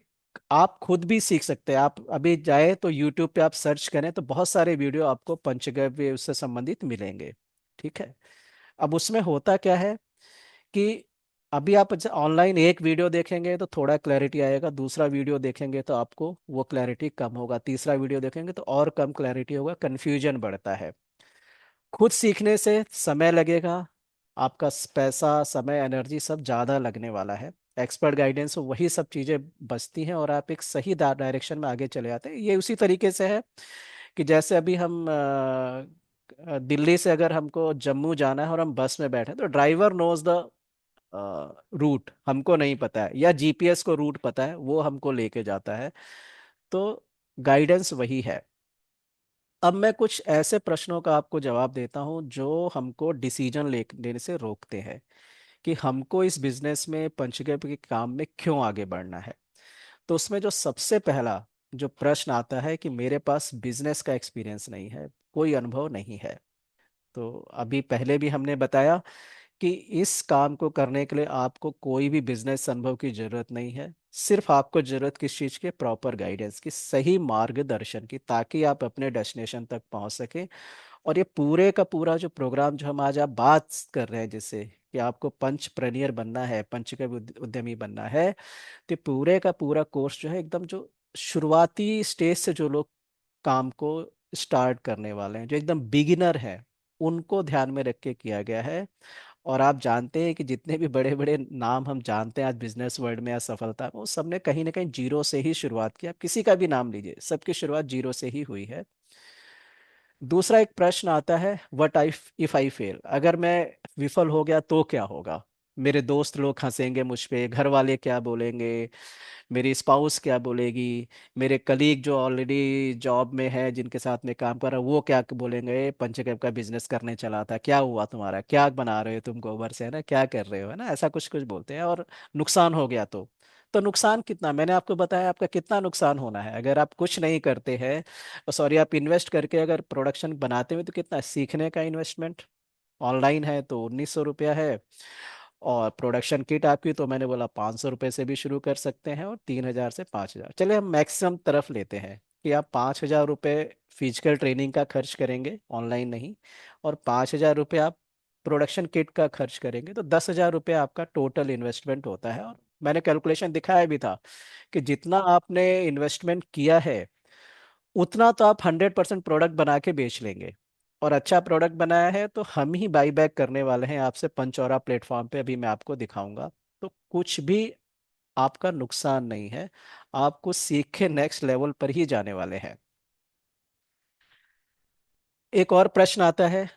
A: आप खुद भी सीख सकते हैं। आप अभी जाए तो यूट्यूब पे आप सर्च करें तो बहुत सारे वीडियो आपको पंचगव्य उससे संबंधित मिलेंगे। ठीक है। अब उसमें होता क्या है कि अभी आप ऑनलाइन एक वीडियो देखेंगे तो थोड़ा क्लैरिटी आएगा, दूसरा वीडियो देखेंगे तो आपको वो क्लैरिटी कम होगा, तीसरा वीडियो देखेंगे तो और कम क्लैरिटी होगा, कन्फ्यूजन बढ़ता है। खुद सीखने से समय लगेगा, आपका पैसा, समय, एनर्जी सब ज़्यादा लगने वाला है। एक्सपर्ट गाइडेंस वही सब चीज़ें बचती हैं और आप एक सही डायरेक्शन में आगे चले जाते हैं। ये उसी तरीके से है कि जैसे अभी हम दिल्ली से अगर हमको जम्मू जाना है और हम बस में बैठे हैं, तो ड्राइवर नोज द रूट, हमको नहीं पता है, या जीपीएस को रूट पता है, वो हमको लेके जाता है। तो गाइडेंस वही है। अब मैं कुछ ऐसे प्रश्नों का आपको जवाब देता हूं जो हमको डिसीजन लेने से रोकते हैं कि हमको इस बिजनेस में, पंचगव्य के काम में क्यों आगे बढ़ना है। तो उसमें जो सबसे पहला जो प्रश्न आता है कि मेरे पास बिजनेस का एक्सपीरियंस नहीं है, कोई अनुभव नहीं है। तो अभी पहले भी हमने बताया कि इस काम को करने के लिए आपको कोई भी बिजनेस अनुभव की जरूरत नहीं है। सिर्फ आपको जरूरत किस चीज़ की, प्रॉपर गाइडेंस की, सही मार्गदर्शन की, ताकि आप अपने डेस्टिनेशन तक पहुंच सके। और ये पूरे का पूरा जो प्रोग्राम जो हम आज आप बात कर रहे हैं, जैसे कि आपको पंचप्रेन्योर बनना है, उद्यमी बनना है, तो ये पूरे का पूरा कोर्स जो है एकदम जो शुरुआती स्टेज से जो लोग काम को स्टार्ट करने वाले हैं, जो एकदम बिगिनर है, उनको ध्यान में रख के किया गया है। और आप जानते हैं कि जितने भी बड़े बड़े नाम हम जानते हैं आज बिजनेस वर्ल्ड में या सफलता में, वो सबने कहीं ना कहीं जीरो से ही शुरुआत की। आप किसी का भी नाम लीजिए, सबकी शुरुआत जीरो से ही हुई है। दूसरा एक प्रश्न आता है, what I if I fail, अगर मैं विफल हो गया तो क्या होगा। मेरे दोस्त लोग हंसेंगे मुझ पे, घर वाले क्या बोलेंगे, मेरी स्पाउस क्या बोलेगी, मेरे कलीग जो ऑलरेडी जॉब में है, जिनके साथ में काम कर रहा हूँ, वो क्या बोलेंगे, "ए, पंचगव्य का बिजनेस करने चला था, क्या हुआ तुम्हारा, क्या बना रहे हो तुम गोबर से, है ना, क्या कर रहे हो, है ना", ऐसा कुछ कुछ बोलते हैं। और नुकसान हो गया तो नुकसान कितना, मैंने आपको बताया आपका कितना नुकसान होना है अगर आप कुछ नहीं करते हैं। सॉरी, आप इन्वेस्ट करके अगर प्रोडक्शन बनाते हुए, तो कितना सीखने का इन्वेस्टमेंट, ऑनलाइन है तो 1900 रुपया है। और प्रोडक्शन किट आपकी तो मैंने बोला 500 रुपये से भी शुरू कर सकते हैं, और 3000 से 5000, चले हम मैक्सिमम तरफ लेते हैं कि आप 5000 रुपये फिजिकल ट्रेनिंग का खर्च करेंगे, ऑनलाइन नहीं, और 5000 रुपये आप प्रोडक्शन किट का खर्च करेंगे, तो 10,000 रुपये आपका टोटल इन्वेस्टमेंट होता है। और मैंने कैलकुलेशन दिखाया भी था कि जितना आपने इन्वेस्टमेंट किया है, उतना तो आप 100% प्रोडक्ट बना के बेच लेंगे। और अच्छा प्रोडक्ट बनाया है तो हम ही बाई बैक करने वाले हैं आपसे पंचौरा प्लेटफॉर्म पे, अभी मैं आपको दिखाऊंगा। तो कुछ भी आपका नुकसान नहीं है, आपको सीख के नेक्स्ट लेवल पर ही जाने वाले हैं। एक और प्रश्न आता है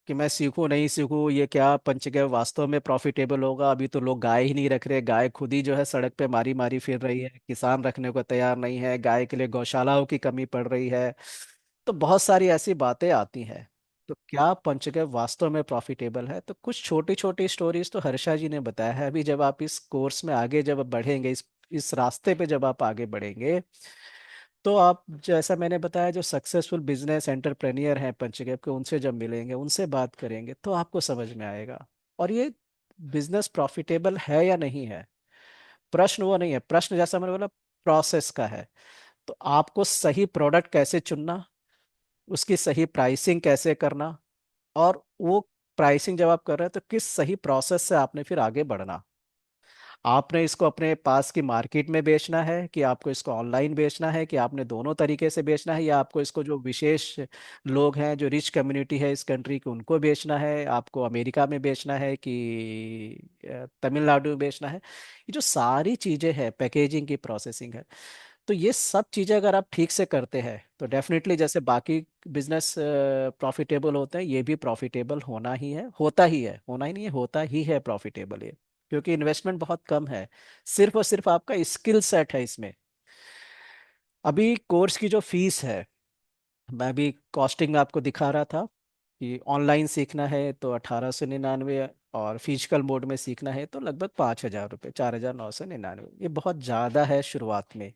A: कि मैं सीखूं नहीं सीखूं, ये क्या पंचगव्य वास्तव में प्रॉफिटेबल होगा। अभी तो लोग गाय ही नहीं रख रहे, गाय खुद ही जो है सड़क पे मारी मारी फिर रही है, किसान रखने को तैयार नहीं है, गाय के लिए गौशालाओं की कमी पड़ रही है। तो बहुत सारी ऐसी बातें आती हैं। तो क्या पंचगव्य वास्तव में प्रॉफिटेबल है, तो कुछ छोटी छोटी स्टोरीज तो हर्षा जी ने बताया है। अभी जब आप इस कोर्स में आगे जब बढ़ेंगे, इस रास्ते पे जब आप आगे बढ़ेंगे, तो आप जैसा मैंने बताया, जो सक्सेसफुल बिजनेस एंटरप्रेन्योर हैं पंचगव्य के, उनसे जब मिलेंगे, उनसे बात करेंगे, तो आपको समझ में आएगा। और ये बिजनेस प्रॉफिटेबल है या नहीं है, प्रश्न वो नहीं है, प्रश्न जैसा मैंने बोला प्रोसेस का है। तो आपको सही प्रोडक्ट कैसे चुनना, उसकी सही प्राइसिंग कैसे करना, और वो प्राइसिंग जब आप कर रहे हैं तो किस सही प्रोसेस से आपने फिर आगे बढ़ना। आपने इसको अपने पास की मार्केट में बेचना है, कि आपको इसको ऑनलाइन बेचना है, कि आपने दोनों तरीके से बेचना है, या आपको इसको जो विशेष लोग हैं, जो रिच कम्युनिटी है इस कंट्री की, उनको बेचना है, आपको अमेरिका में बेचना है कि तमिलनाडु में बेचना है। ये जो सारी चीज़ें हैं, पैकेजिंग की प्रोसेसिंग है, तो ये सब चीज़ें अगर आप ठीक से करते हैं, तो डेफिनेटली जैसे बाकी बिजनेस प्रॉफिटेबल होते हैं, ये भी प्रॉफिटेबल होना ही है, होता ही है, होना ही नहीं है, होता ही है प्रॉफिटेबल ये। क्योंकि इन्वेस्टमेंट बहुत कम है, सिर्फ और सिर्फ आपका स्किल सेट है इसमें। अभी कोर्स की जो फीस है, मैं अभी कॉस्टिंग आपको दिखा रहा था कि ऑनलाइन सीखना है तो 1899, और फिजिकल मोड में सीखना है तो लगभग 5,000 रुपये, 4,999। ये बहुत ज़्यादा है शुरुआत में।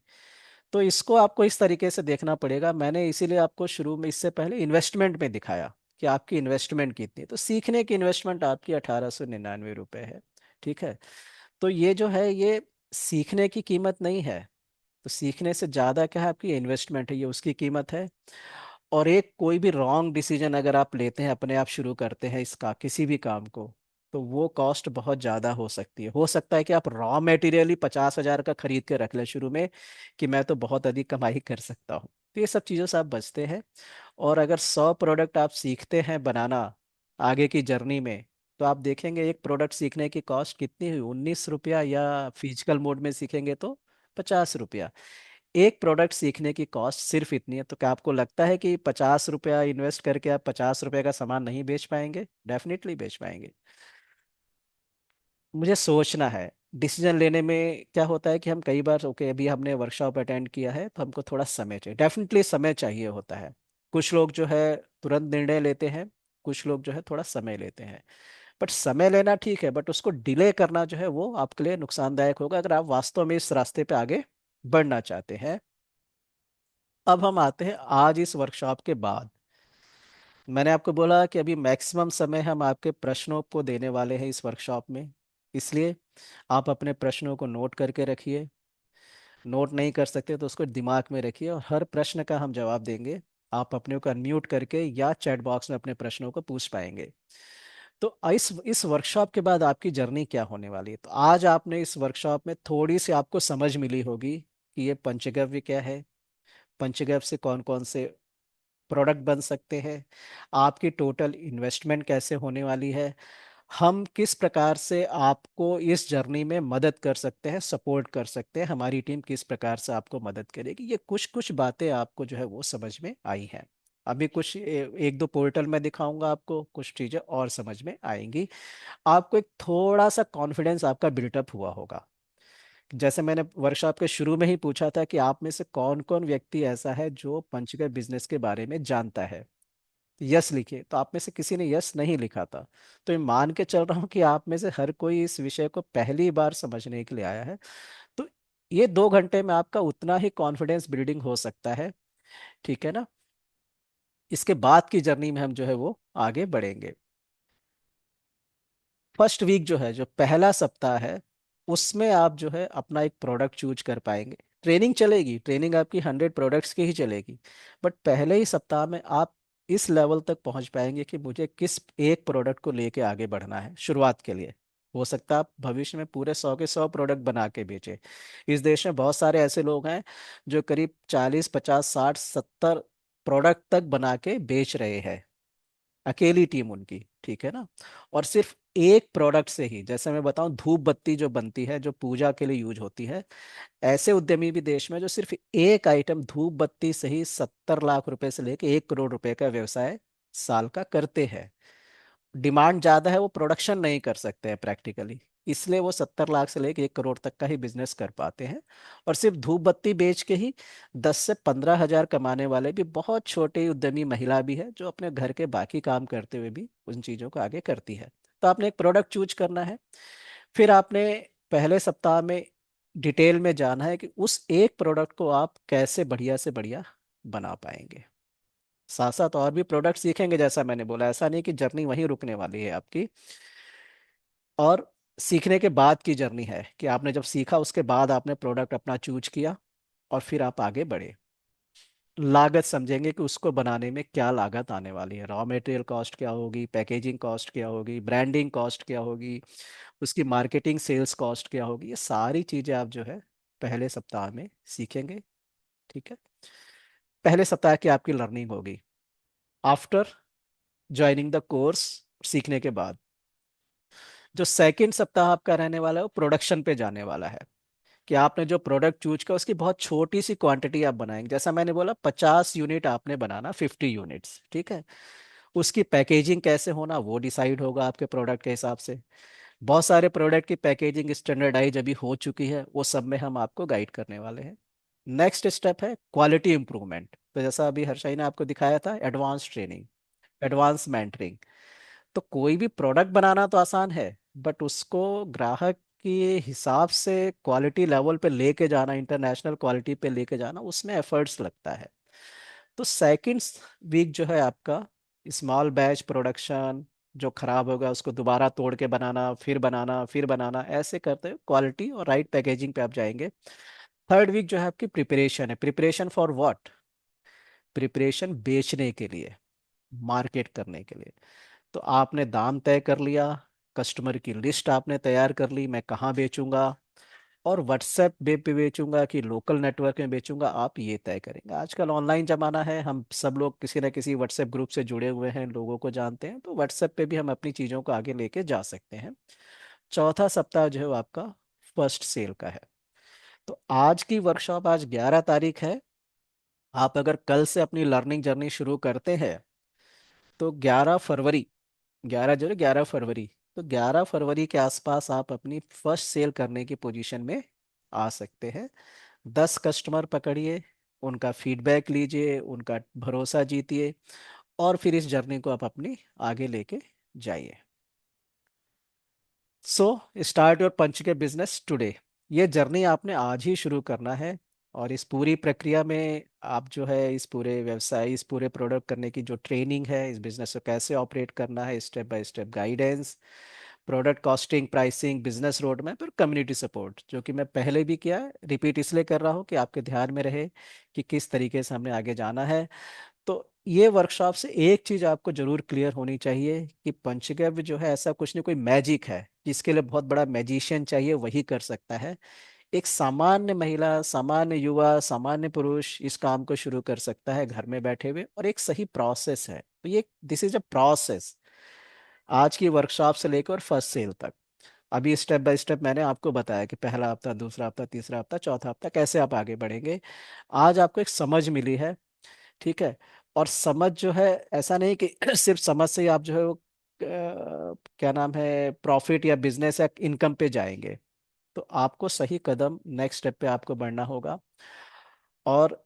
A: तो इसको आपको इस तरीके से देखना पड़ेगा। मैंने इसीलिए आपको शुरू में, इससे पहले इन्वेस्टमेंट में दिखाया कि आपकी इन्वेस्टमेंट कितनी है। तो सीखने की इन्वेस्टमेंट आपकी 1899 रुपये है। ठीक है। तो ये जो है, ये सीखने की कीमत नहीं है। तो सीखने से ज़्यादा क्या है, आपकी इन्वेस्टमेंट है, ये उसकी कीमत है। और एक कोई भी रॉन्ग डिसीजन अगर आप लेते हैं, अपने आप शुरू करते हैं इसका किसी भी काम को, तो वो कॉस्ट बहुत ज़्यादा हो सकती है। हो सकता है कि आप रॉ मटेरियल ही 50,000 का खरीद के रख लें शुरू में, कि मैं तो बहुत अधिक कमाई कर सकता हूँ। तो ये सब चीज़ों से आप बचते हैं। और अगर 100 प्रोडक्ट आप सीखते हैं बनाना आगे की जर्नी में, तो आप देखेंगे एक प्रोडक्ट सीखने की कॉस्ट कितनी हुई, 19 रुपया, या फिजिकल मोड में सीखेंगे तो 50 रुपया। एक प्रोडक्ट सीखने की कॉस्ट सिर्फ इतनी है। तो क्या आपको लगता है कि 50 रुपया इन्वेस्ट करके आप 50 रुपये का सामान नहीं बेच पाएंगे? डेफिनेटली बेच पाएंगे। मुझे सोचना है, डिसीजन लेने में क्या होता है कि हम कई बार, ओके अभी हमने वर्कशॉप अटेंड किया है तो हमको थोड़ा समय चाहिए, डेफिनेटली समय चाहिए होता है। कुछ लोग जो है तुरंत निर्णय लेते हैं, कुछ लोग जो है थोड़ा समय लेते हैं। बट समय लेना ठीक है, बट उसको डिले करना जो है वो आपके लिए नुकसानदायक होगा अगर आप वास्तव में इस रास्ते पे आगे बढ़ना चाहते हैं। अब हम आते हैं आज इस वर्कशॉप के बाद। मैंने आपको बोला कि अभी मैक्सिमम समय हम आपके प्रश्नों को देने वाले हैं इस वर्कशॉप में, इसलिए आप अपने प्रश्नों को नोट करके रखिए। नोट नहीं कर सकते तो उसको दिमाग में रखिए, और हर प्रश्न का हम जवाब देंगे। आप अपने को अनम्यूट करके या चैट बॉक्स में अपने प्रश्नों को पूछ पाएंगे। तो इस वर्कशॉप के बाद आपकी जर्नी क्या होने वाली है, तो आज आपने इस वर्कशॉप में थोड़ी सी आपको समझ मिली होगी कि ये पंचगव्य क्या है, पंचगव्य से कौन कौन से प्रोडक्ट बन सकते हैं, आपकी टोटल इन्वेस्टमेंट कैसे होने वाली है, हम किस प्रकार से आपको इस जर्नी में मदद कर सकते हैं, सपोर्ट कर सकते हैं, हमारी टीम किस प्रकार से आपको मदद करेगी। ये कुछ कुछ बातें आपको जो है वो समझ में आई हैं। अभी कुछ एक दो पोर्टल में दिखाऊंगा आपको, कुछ चीजें और समझ में आएंगी। आपको एक थोड़ा सा कॉन्फिडेंस आपका बिल्टअप हुआ होगा। जैसे मैंने वर्कशॉप के शुरू में ही पूछा था कि आप में से कौन कौन व्यक्ति ऐसा है जो पंचगव्य बिजनेस के बारे में जानता है, यस लिखिए। तो आप में से किसी ने यस नहीं लिखा था, तो मैं मान के चल रहा हूँ कि आप में से हर कोई इस विषय को पहली बार समझने के लिए आया है। तो ये 2 घंटे में आपका उतना ही कॉन्फिडेंस बिल्डिंग हो सकता है, ठीक है ना। इसके बाद की जर्नी में हम जो है वो आगे बढ़ेंगे। फर्स्ट वीक जो है, जो पहला सप्ताह है, उसमें आप जो है अपना एक प्रोडक्ट चूज कर पाएंगे। ट्रेनिंग चलेगी, ट्रेनिंग आपकी 100 प्रोडक्ट्स की ही चलेगी, बट पहले ही सप्ताह में आप इस लेवल तक पहुंच पाएंगे कि मुझे किस एक प्रोडक्ट को लेके आगे बढ़ना है शुरुआत के लिए। हो सकता है आप भविष्य में पूरे 100 के 100 प्रोडक्ट बना के बेचे। इस देश में बहुत सारे ऐसे लोग हैं जो करीब 40 50 60 70 प्रोडक्ट तक बना के बेच रहे हैं, अकेली टीम उनकी, ठीक है ना। और सिर्फ एक प्रोडक्ट से ही, जैसे मैं बताऊं धूप बत्ती जो बनती है जो पूजा के लिए यूज होती है, ऐसे उद्यमी भी देश में जो सिर्फ एक आइटम धूप बत्ती से ही 70 लाख रुपए से लेके 1 करोड़ रुपए का व्यवसाय साल का करते हैं। डिमांड ज्यादा है, वो प्रोडक्शन नहीं कर सकते हैं प्रैक्टिकली, इसलिए वो 70 लाख से लेके 1 करोड़ तक का ही बिजनेस कर पाते हैं। और सिर्फ धूप बत्ती बेच के ही 10 से 15 हजार कमाने वाले भी बहुत छोटे उद्यमी महिला भी है, जो अपने घर के बाकी काम करते हुए भी उन चीजों को आगे करती है। तो आपने एक प्रोडक्ट चूज करना है, फिर आपने पहले सप्ताह में डिटेल में जाना है कि उस एक प्रोडक्ट को आप कैसे बढ़िया से बढ़िया बना पाएंगे। साथ साथ और भी प्रोडक्ट सीखेंगे, जैसा मैंने बोला, ऐसा नहीं कि जर्नी वहीं रुकने वाली है आपकी। और सीखने के बाद की जर्नी है कि आपने जब सीखा उसके बाद आपने प्रोडक्ट अपना चूज किया और फिर आप आगे बढ़े। लागत समझेंगे कि उसको बनाने में क्या लागत आने वाली है, रॉ मटेरियल कॉस्ट क्या होगी, पैकेजिंग कॉस्ट क्या होगी, ब्रांडिंग कॉस्ट क्या होगी, उसकी मार्केटिंग सेल्स कॉस्ट क्या होगी। ये सारी चीजें आप जो है पहले सप्ताह में सीखेंगे, ठीक है। पहले सप्ताह की आपकी लर्निंग होगी। आफ्टर ज्वाइनिंग द कोर्स, सीखने के बाद जो सेकंड सप्ताह आपका रहने वाला है वो प्रोडक्शन पे जाने वाला है। कि आपने जो प्रोडक्ट चूज किया उसकी बहुत छोटी सी क्वांटिटी आप बनाएंगे, जैसा मैंने बोला 50 यूनिट आपने बनाना, 50 यूनिट्स, ठीक है। उसकी पैकेजिंग कैसे होना वो डिसाइड होगा आपके प्रोडक्ट के हिसाब से। बहुत सारे प्रोडक्ट की पैकेजिंग स्टैंडर्डाइज अभी हो चुकी है, वो सब में हम आपको गाइड करने वाले हैं। नेक्स्ट स्टेप है क्वालिटी इंप्रूवमेंट। तो जैसा अभी हर्षाई ने आपको दिखाया था, एडवांस ट्रेनिंग, एडवांस मेंटरिंग। तो कोई भी प्रोडक्ट बनाना तो आसान है, बट उसको ग्राहक के हिसाब से क्वालिटी लेवल पे लेके जाना, इंटरनेशनल क्वालिटी पे लेके जाना, उसमें एफर्ट्स लगता है। तो सेकंड वीक जो है आपका स्मॉल बैच प्रोडक्शन, जो खराब होगा उसको दोबारा तोड़ के बनाना, फिर बनाना, फिर बनाना, ऐसे करते हुए क्वालिटी और राइट पैकेजिंग पे आप जाएंगे। थर्ड वीक जो है आपकी प्रिपरेशन है। Preparation for what? प्रिपरेशन बेचने के लिए, मार्केट करने के लिए। तो आपने दाम तय कर लिया, कस्टमर की लिस्ट आपने तैयार कर ली, मैं कहाँ बेचूंगा और व्हाट्सएप पे बेचूंगा कि लोकल नेटवर्क में बेचूंगा, आप ये तय करेंगे। आजकल ऑनलाइन जमाना है, हम सब लोग किसी न किसी व्हाट्सएप ग्रुप से जुड़े हुए हैं, लोगों को जानते हैं, तो व्हाट्सएप पे भी हम अपनी चीज़ों को आगे लेके जा सकते हैं। चौथा सप्ताह जो है वो आपका फर्स्ट सेल का है। तो आज की वर्कशॉप, आज 11 तारीख है। आप अगर कल से अपनी लर्निंग जर्नी शुरू करते हैं तो 11 फरवरी, 11 फरवरी, तो 11 फरवरी के आसपास आप अपनी फर्स्ट सेल करने की पोजीशन में आ सकते हैं। 10 कस्टमर पकड़िए, उनका फीडबैक लीजिए, उनका भरोसा जीतिए, और फिर इस जर्नी को आप अपनी आगे लेके जाइए। So start your pancake business today. ये जर्नी आपने आज ही शुरू करना है। और इस पूरी प्रक्रिया में आप जो है, इस पूरे व्यवसाय, इस पूरे प्रोडक्ट करने की जो ट्रेनिंग है, इस बिजनेस को कैसे ऑपरेट करना है, step by step guidance, product costing, pricing, business road map और कम्युनिटी सपोर्ट, जो कि मैं पहले भी किया है, रिपीट इसलिए कर रहा हूँ कि आपके ध्यान में रहे कि किस तरीके से हमने आगे जाना है। तो ये वर्कशॉप से एक चीज आपको जरूर क्लियर होनी चाहिए कि पंचगव्य जो है ऐसा कुछ नहीं, कोई मैजिक है जिसके लिए बहुत बड़ा मैजिशियन चाहिए वही कर सकता है। एक सामान्य महिला, सामान्य युवा, सामान्य पुरुष इस काम को शुरू कर सकता है घर में बैठे हुए, और एक सही प्रोसेस है। तो ये दिस इज अ प्रोसेस, आज की वर्कशॉप से लेकर फर्स्ट सेल तक। अभी स्टेप बाय स्टेप मैंने आपको बताया कि पहला हफ्ता, दूसरा हफ्ता, तीसरा हफ्ता, चौथा हफ्ता कैसे आप आगे बढ़ेंगे। आज आपको एक समझ मिली है, ठीक है। और समझ जो है, ऐसा नहीं कि सिर्फ समझ से ही आप जो है वो क्या नाम है, प्रॉफिट या बिजनेस या इनकम पे जाएंगे। तो आपको सही कदम, नेक्स्ट स्टेप पे आपको बढ़ना होगा। और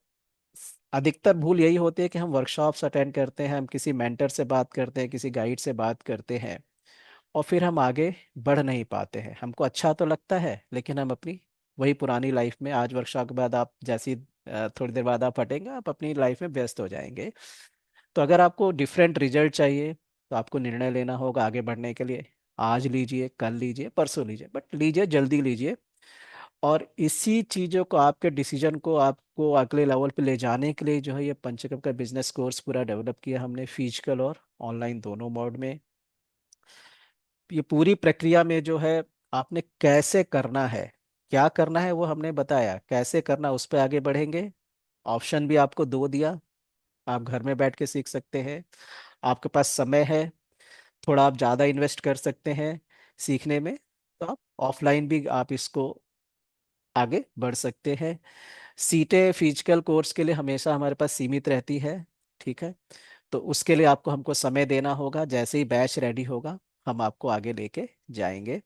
A: अधिकतर भूल यही होती है कि हम वर्कशॉप्स अटेंड करते हैं, हम किसी मेंटर से बात करते हैं, किसी गाइड से बात करते हैं, और फिर हम आगे बढ़ नहीं पाते हैं। हमको अच्छा तो लगता है, लेकिन हम अपनी वही पुरानी लाइफ में, आज वर्कशॉप के बाद आप जैसी थोड़ी देर बाद आप हटेंगे, आप अपनी लाइफ में व्यस्त हो जाएंगे। तो अगर आपको डिफरेंट रिजल्ट चाहिए तो आपको निर्णय लेना होगा आगे बढ़ने के लिए। आज लीजिए, कल लीजिए, परसों लीजिए, बट लीजिए, जल्दी लीजिए। और इसी चीज़ों को, आपके डिसीजन को आपको अगले लेवल पे ले जाने के लिए जो है ये पंचकर्म का बिजनेस कोर्स पूरा डेवलप किया हमने, फिजिकल और ऑनलाइन दोनों मोड में। ये पूरी प्रक्रिया में जो है आपने कैसे करना है, क्या करना है वो हमने बताया, कैसे करना उस पर आगे बढ़ेंगे। ऑप्शन भी आपको दो दिया, आप घर में बैठ के सीख सकते हैं, आपके पास समय है, थोड़ा आप ज़्यादा इन्वेस्ट कर सकते हैं सीखने में, तो आप ऑफलाइन भी आप इसको आगे बढ़ सकते हैं। सीटें फिजिकल कोर्स के लिए हमेशा हमारे पास सीमित रहती है, ठीक है। तो उसके लिए आपको, हमको समय देना होगा, जैसे ही बैच रेडी होगा हम आपको आगे लेके जाएंगे।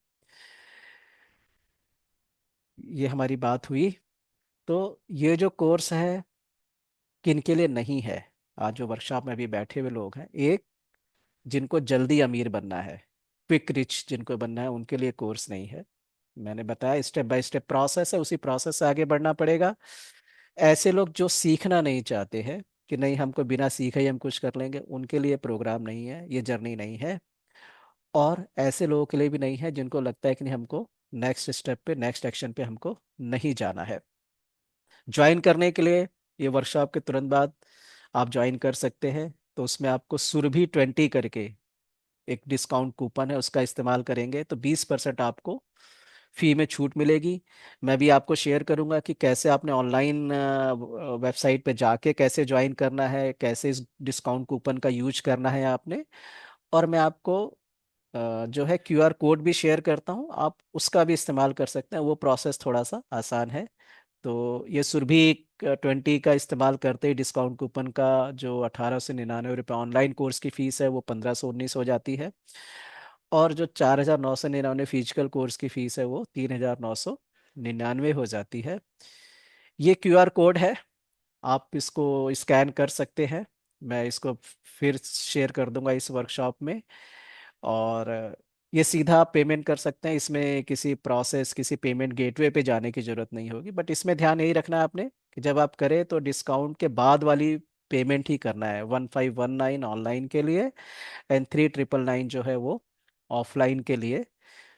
A: ये हमारी बात हुई। तो ये जो कोर्स है किन के लिए नहीं है, आज जो वर्कशॉप में अभी बैठे हुए लोग हैं, एक, जिनको जल्दी अमीर बनना है, क्विक रिच जिनको बनना है, उनके लिए कोर्स नहीं है। मैंने बताया स्टेप बाय स्टेप प्रोसेस है, उसी प्रोसेस से आगे बढ़ना पड़ेगा। ऐसे लोग जो सीखना नहीं चाहते हैं कि नहीं हमको बिना सीखे ही हम कुछ कर लेंगे, उनके लिए प्रोग्राम नहीं है, ये जर्नी नहीं है। और ऐसे लोगों के लिए भी नहीं है जिनको लगता है कि नहीं हमको नेक्स्ट स्टेप पे, नेक्स्ट एक्शन पे हमको नहीं जाना है। ज्वाइन करने के लिए ये वर्कशॉप के तुरंत बाद आप ज्वाइन कर सकते हैं। तो उसमें आपको सुरभि 20 करके एक डिस्काउंट कूपन है, उसका इस्तेमाल करेंगे तो 20% आपको फी में छूट मिलेगी। मैं भी आपको शेयर करूंगा कि कैसे आपने ऑनलाइन वेबसाइट पे जाके कैसे ज्वाइन करना है, कैसे इस डिस्काउंट कूपन का यूज करना है आपने। और मैं आपको जो है क्यूआर कोड भी शेयर करता हूँ, आप उसका भी इस्तेमाल कर सकते हैं, वो प्रोसेस थोड़ा सा आसान है। तो ये सुरभि 20 का इस्तेमाल करते ही डिस्काउंट कूपन का जो 1899 रुपये ऑनलाइन कोर्स की फीस है वो 1519 हो जाती है। और जो 4999 फिजिकल कोर्स की फीस है वो 3999 हो जाती है। ये क्यूआर कोड है, आप इसको स्कैन कर सकते हैं, मैं इसको फिर शेयर कर दूंगा इस वर्कशॉप में। और ये सीधा आप पेमेंट कर सकते हैं, इसमें किसी प्रोसेस, किसी पेमेंट गेटवे पे जाने की जरूरत नहीं होगी। बट इसमें ध्यान यही रखना है आपने कि जब आप करें तो डिस्काउंट के बाद वाली पेमेंट ही करना है, 1519 ऑनलाइन के लिए एंड 3999 जो है वो ऑफलाइन के लिए,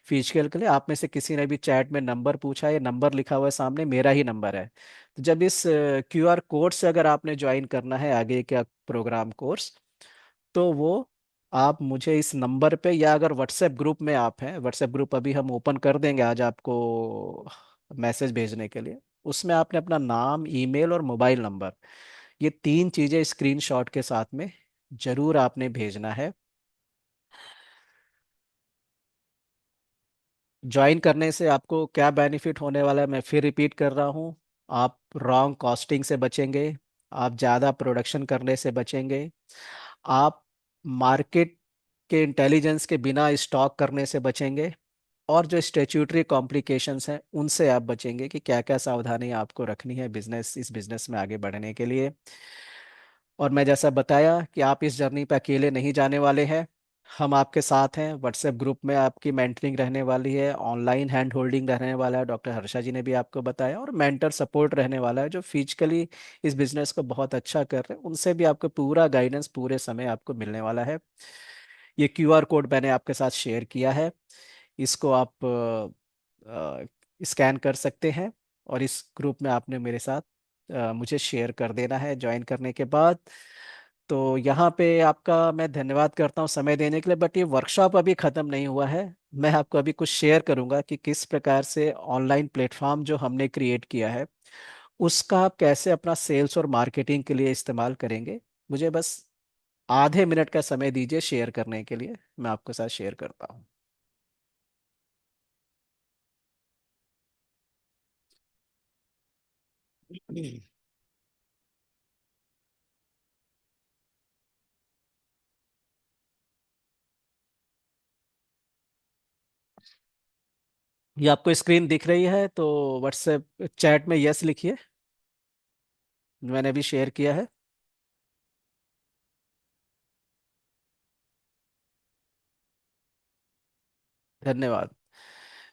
A: फिजिकल के लिए। आप में से किसी ने भी चैट में नंबर पूछा, ये नंबर लिखा हुआ है सामने, मेरा ही नंबर है। तो जब इस क्यूआर कोड से अगर आपने ज्वाइन करना है आगे का प्रोग्राम कोर्स, तो वो आप मुझे इस नंबर पे, या अगर व्हाट्सएप ग्रुप में आप हैं, व्हाट्सएप ग्रुप अभी हम ओपन कर देंगे आज आपको मैसेज भेजने के लिए, उसमें आपने अपना नाम, ईमेल और मोबाइल नंबर, ये तीन चीज़ें स्क्रीनशॉट के साथ में जरूर आपने भेजना है। ज्वाइन करने से आपको क्या बेनिफिट होने वाला है मैं फिर रिपीट कर रहा हूँ। आप रॉन्ग कॉस्टिंग से बचेंगे, आप ज़्यादा प्रोडक्शन करने से बचेंगे, आप मार्केट के इंटेलिजेंस के बिना स्टॉक करने से बचेंगे, और जो स्टेच्यूटरी कॉम्प्लिकेशंस हैं उनसे आप बचेंगे कि क्या क्या सावधानी आपको रखनी है बिजनेस, इस बिजनेस में आगे बढ़ने के लिए। और मैं जैसा बताया कि आप इस जर्नी पे अकेले नहीं जाने वाले हैं, हम आपके साथ हैं। व्हाट्सएप ग्रुप में आपकी मेंटरिंग रहने वाली है, ऑनलाइन हैंड होल्डिंग रहने वाला है, डॉक्टर हर्षा जी ने भी आपको बताया, और मेंटर सपोर्ट रहने वाला है जो फिजिकली इस बिजनेस को बहुत अच्छा कर रहे हैं, उनसे भी आपको पूरा गाइडेंस पूरे समय आपको मिलने वाला है। ये क्यूआर कोड मैंने आपके साथ शेयर किया है, इसको आप स्कैन कर सकते हैं, और इस ग्रुप में आपने मेरे साथ मुझे शेयर कर देना है ज्वाइन करने के बाद। तो यहाँ पे आपका मैं धन्यवाद करता हूँ समय देने के लिए, बट ये वर्कशॉप अभी ख़त्म नहीं हुआ है। मैं आपको अभी कुछ शेयर करूँगा कि किस प्रकार से ऑनलाइन प्लेटफॉर्म जो हमने क्रिएट किया है उसका आप कैसे अपना सेल्स और मार्केटिंग के लिए इस्तेमाल करेंगे। मुझे बस आधे मिनट का समय दीजिए शेयर करने के लिए, मैं आपके साथ शेयर करता हूँ। ये आपको स्क्रीन दिख रही है तो व्हाट्सएप चैट में यस लिखिए, मैंने अभी शेयर किया है। धन्यवाद।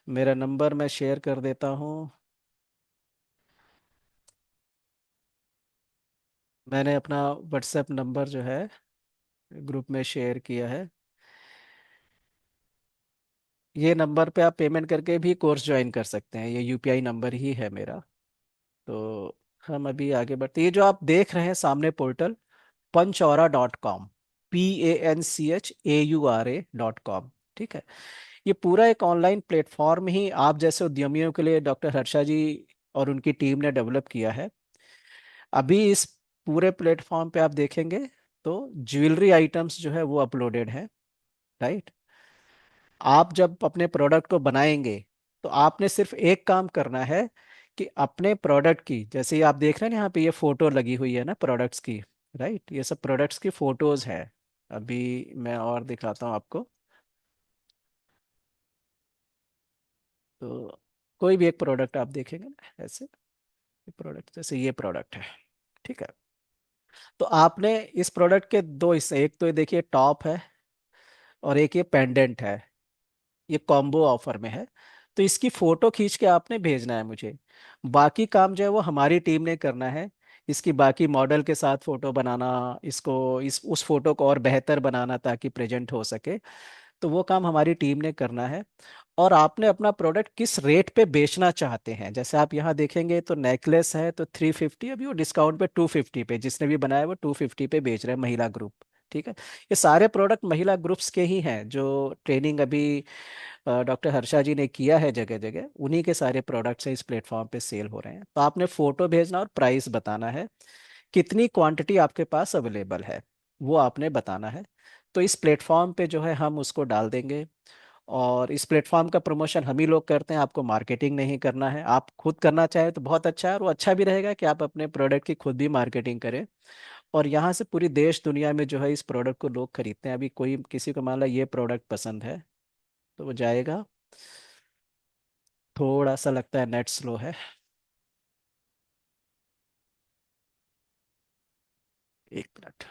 A: मेरा नंबर मैं शेयर कर देता हूँ। मैंने अपना व्हाट्सएप नंबर जो है ग्रुप में शेयर किया है। ये नंबर पे आप पेमेंट करके भी कोर्स ज्वाइन कर सकते हैं, ये यूपीआई नंबर ही है मेरा। तो हम अभी आगे बढ़ते, ये जो आप देख रहे हैं सामने पोर्टल, panchaura.com, PANCHAURA.com, ठीक है। ये पूरा एक ऑनलाइन प्लेटफॉर्म ही आप जैसे उद्यमियों के लिए डॉक्टर हर्षा जी और उनकी टीम ने डेवलप किया है। अभी इस पूरे प्लेटफॉर्म पे आप देखेंगे तो ज्वेलरी आइटम्स जो है वो अपलोडेड है, राइट। आप जब अपने प्रोडक्ट को बनाएंगे तो आपने सिर्फ एक काम करना है कि अपने प्रोडक्ट की, जैसे ये आप देख रहे हैं ना, यहाँ पे ये फोटो लगी हुई है ना प्रोडक्ट्स की, राइट, ये सब प्रोडक्ट्स की फोटोज है। अभी मैं और दिखाता हूँ आपको। तो कोई भी एक प्रोडक्ट आप देखेंगे ना ऐसे, प्रोडक्ट जैसे ये प्रोडक्ट है, ठीक है। तो आपने इस प्रोडक्ट के दो हिस्से, एक तो ये देखिए टॉप है और एक ये पेंडेंट है, ये कॉम्बो ऑफर में है। तो इसकी फोटो खींच के आपने भेजना है मुझे। बाकी काम जो है वो हमारी टीम ने करना है। इसकी बाकी मॉडल के साथ फोटो बनाना, इसको इस उस फोटो को और बेहतर बनाना ताकि प्रेजेंट हो सके, तो वो काम हमारी टीम ने करना है। और आपने अपना प्रोडक्ट किस रेट पे बेचना चाहते हैं, जैसे आप यहाँ देखेंगे तो नेकलेस है तो 350, अभी वो डिस्काउंट पे 250 पे, जिसने भी बनाया वो 250 पे बेच रहे हैं, महिला ग्रुप, ठीक है। ये सारे प्रोडक्ट महिला ग्रुप्स के ही हैं जो ट्रेनिंग अभी डॉक्टर हर्षा जी ने किया है जगह जगह, उन्हीं के सारे प्रोडक्ट्स हैं इस प्लेटफॉर्म पे सेल हो रहे हैं। तो आपने फोटो भेजना और प्राइस बताना है, कितनी क्वांटिटी आपके पास अवेलेबल है वो आपने बताना है। तो इस प्लेटफॉर्म पे जो है हम उसको डाल देंगे, और इस प्लेटफॉर्म का प्रमोशन हम ही लोग करते हैं, आपको मार्केटिंग नहीं करना है। आप खुद करना चाहे तो बहुत अच्छा है, और वो अच्छा भी रहेगा कि आप अपने प्रोडक्ट की खुद भी मार्केटिंग करें। और यहाँ से पूरी देश दुनिया में जो है इस प्रोडक्ट को लोग खरीदते हैं। अभी कोई किसी को मान लो ये प्रोडक्ट पसंद है तो वो जाएगा। थोड़ा सा लगता है नेट स्लो है, एक मिनट।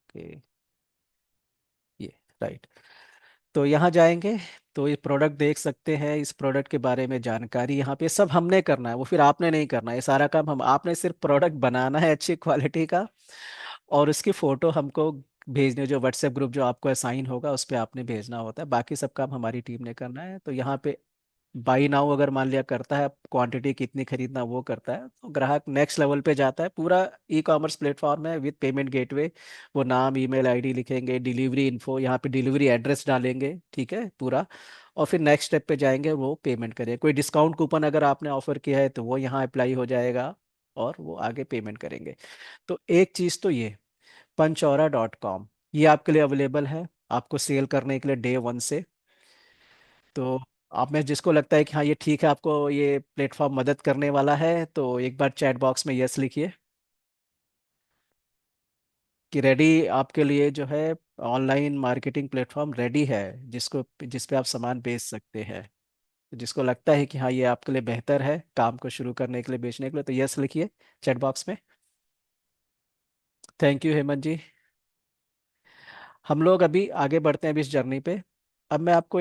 A: ओके, ये राइट। तो यहाँ जाएंगे तो ये प्रोडक्ट देख सकते हैं, इस प्रोडक्ट के बारे में जानकारी यहाँ पे सब हमने करना है, वो फिर आपने नहीं करना है, ये सारा काम हम, आपने सिर्फ प्रोडक्ट बनाना है अच्छी क्वालिटी का, और उसकी फोटो हमको भेजनी, जो व्हाट्सएप ग्रुप जो आपको असाइन होगा उस पर आपने भेजना होता है, बाकी सब काम हमारी टीम ने करना है। तो यहाँ पे बाई नाउ अगर मान लिया करता है, क्वांटिटी कितनी खरीदना वो करता है, तो ग्राहक नेक्स्ट लेवल पे जाता है। पूरा ई कॉमर्स प्लेटफॉर्म है विद पेमेंट गेटवे। वो नाम, ईमेल आईडी लिखेंगे, डिलीवरी इन्फो, यहाँ पे डिलीवरी एड्रेस डालेंगे, ठीक है पूरा। और फिर नेक्स्ट स्टेप पे जाएंगे, वो पेमेंट करेंगे। कोई डिस्काउंट कूपन अगर आपने ऑफर किया है तो वो यहाँ अप्लाई हो जाएगा, और वो आगे पेमेंट करेंगे। तो एक चीज़ तो ये पंचौरा.com, ये आपके लिए अवेलेबल है आपको सेल करने के लिए डे 1 से। तो आप में जिसको लगता है कि हाँ ये ठीक है, आपको ये प्लेटफॉर्म मदद करने वाला है, तो एक बार चैट बॉक्स में यस लिखिए कि रेडी आपके लिए जो है ऑनलाइन मार्केटिंग प्लेटफॉर्म रेडी है, जिसको जिस पे आप सामान बेच सकते हैं। तो जिसको लगता है कि हाँ ये आपके लिए बेहतर है काम को शुरू करने के लिए, बेचने के लिए, तो यस लिखिए चैट बॉक्स में। थैंक यू हेमंत जी। हम लोग अभी आगे बढ़ते हैं अभी इस जर्नी पे। अब मैं आपको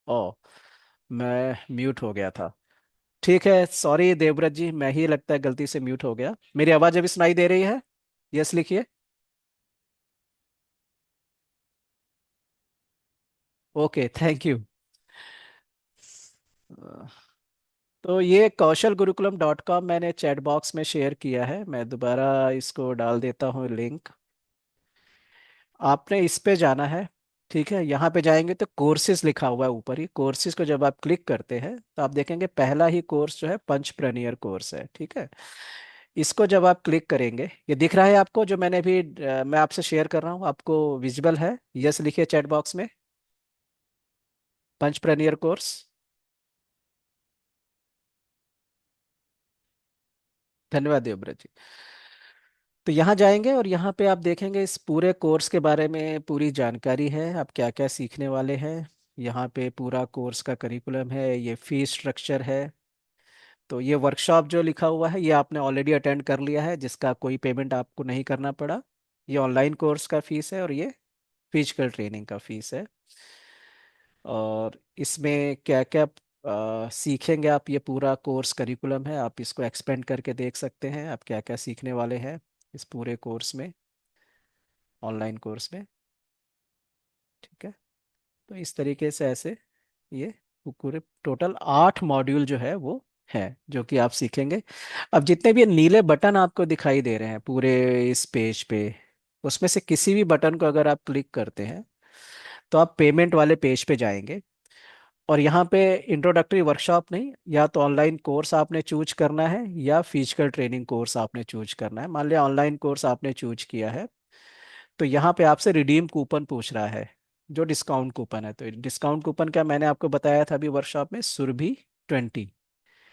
A: ओ, मैं म्यूट हो गया था। ठीक है, सॉरी देवव्रत जी, मैं ही लगता है गलती से म्यूट हो गया। मेरी आवाज़ अभी सुनाई दे रही है? यस लिखिए। Okay, thank you. तो ये कौशल गुरुकुलम.com मैंने चैट बॉक्स में शेयर किया है, मैं दोबारा इसको डाल देता हूँ लिंक। आपने इस पे जाना है। ठीक है, यहाँ पे जाएंगे तो कोर्सेज लिखा हुआ है ऊपर ही। कोर्सेज को जब आप क्लिक करते हैं तो आप देखेंगे पहला ही कोर्स जो है पंचप्रेन्योर कोर्स है। ठीक है, इसको जब आप क्लिक करेंगे, ये दिख रहा है आपको जो मैंने अभी मैं आपसे शेयर कर रहा हूँ, आपको विजिबल है? यस लिखिए चैट बॉक्स में, पंचप्रेन्योर कोर्स। धन्यवाद देवव्रत जी। तो यहाँ जाएंगे और यहाँ पे आप देखेंगे इस पूरे कोर्स के बारे में पूरी जानकारी है, आप क्या क्या सीखने वाले हैं। यहाँ पे पूरा कोर्स का करिकुलम है, ये फीस स्ट्रक्चर है। तो ये वर्कशॉप जो लिखा हुआ है ये आपने ऑलरेडी अटेंड कर लिया है, जिसका कोई पेमेंट आपको नहीं करना पड़ा। ये ऑनलाइन कोर्स का फीस है और ये फिजिकल ट्रेनिंग का फीस है। और इसमें क्या क्या सीखेंगे आप, ये पूरा कोर्स करिकुलम है, आप इसको एक्सपेंड करके देख सकते हैं आप क्या क्या सीखने वाले हैं इस पूरे कोर्स में, ऑनलाइन कोर्स में। ठीक है, तो इस तरीके से ऐसे ये पूरे टोटल 8 मॉड्यूल जो है वो है जो कि आप सीखेंगे। अब जितने भी ये नीले बटन आपको दिखाई दे रहे हैं पूरे इस पेज पे, उसमें से किसी भी बटन को अगर आप क्लिक करते हैं तो आप पेमेंट वाले पेज पे जाएंगे। और यहाँ पे इंट्रोडक्टरी वर्कशॉप नहीं, या तो ऑनलाइन कोर्स आपने चूज करना है या फिजिकल ट्रेनिंग कोर्स आपने चूज करना है। मान लिया ऑनलाइन कोर्स आपने चूज किया है, तो यहाँ पे आपसे रिडीम कूपन पूछ रहा है, जो डिस्काउंट कूपन है। तो डिस्काउंट कूपन क्या मैंने आपको बताया था अभी वर्कशॉप में, सुरभि 20,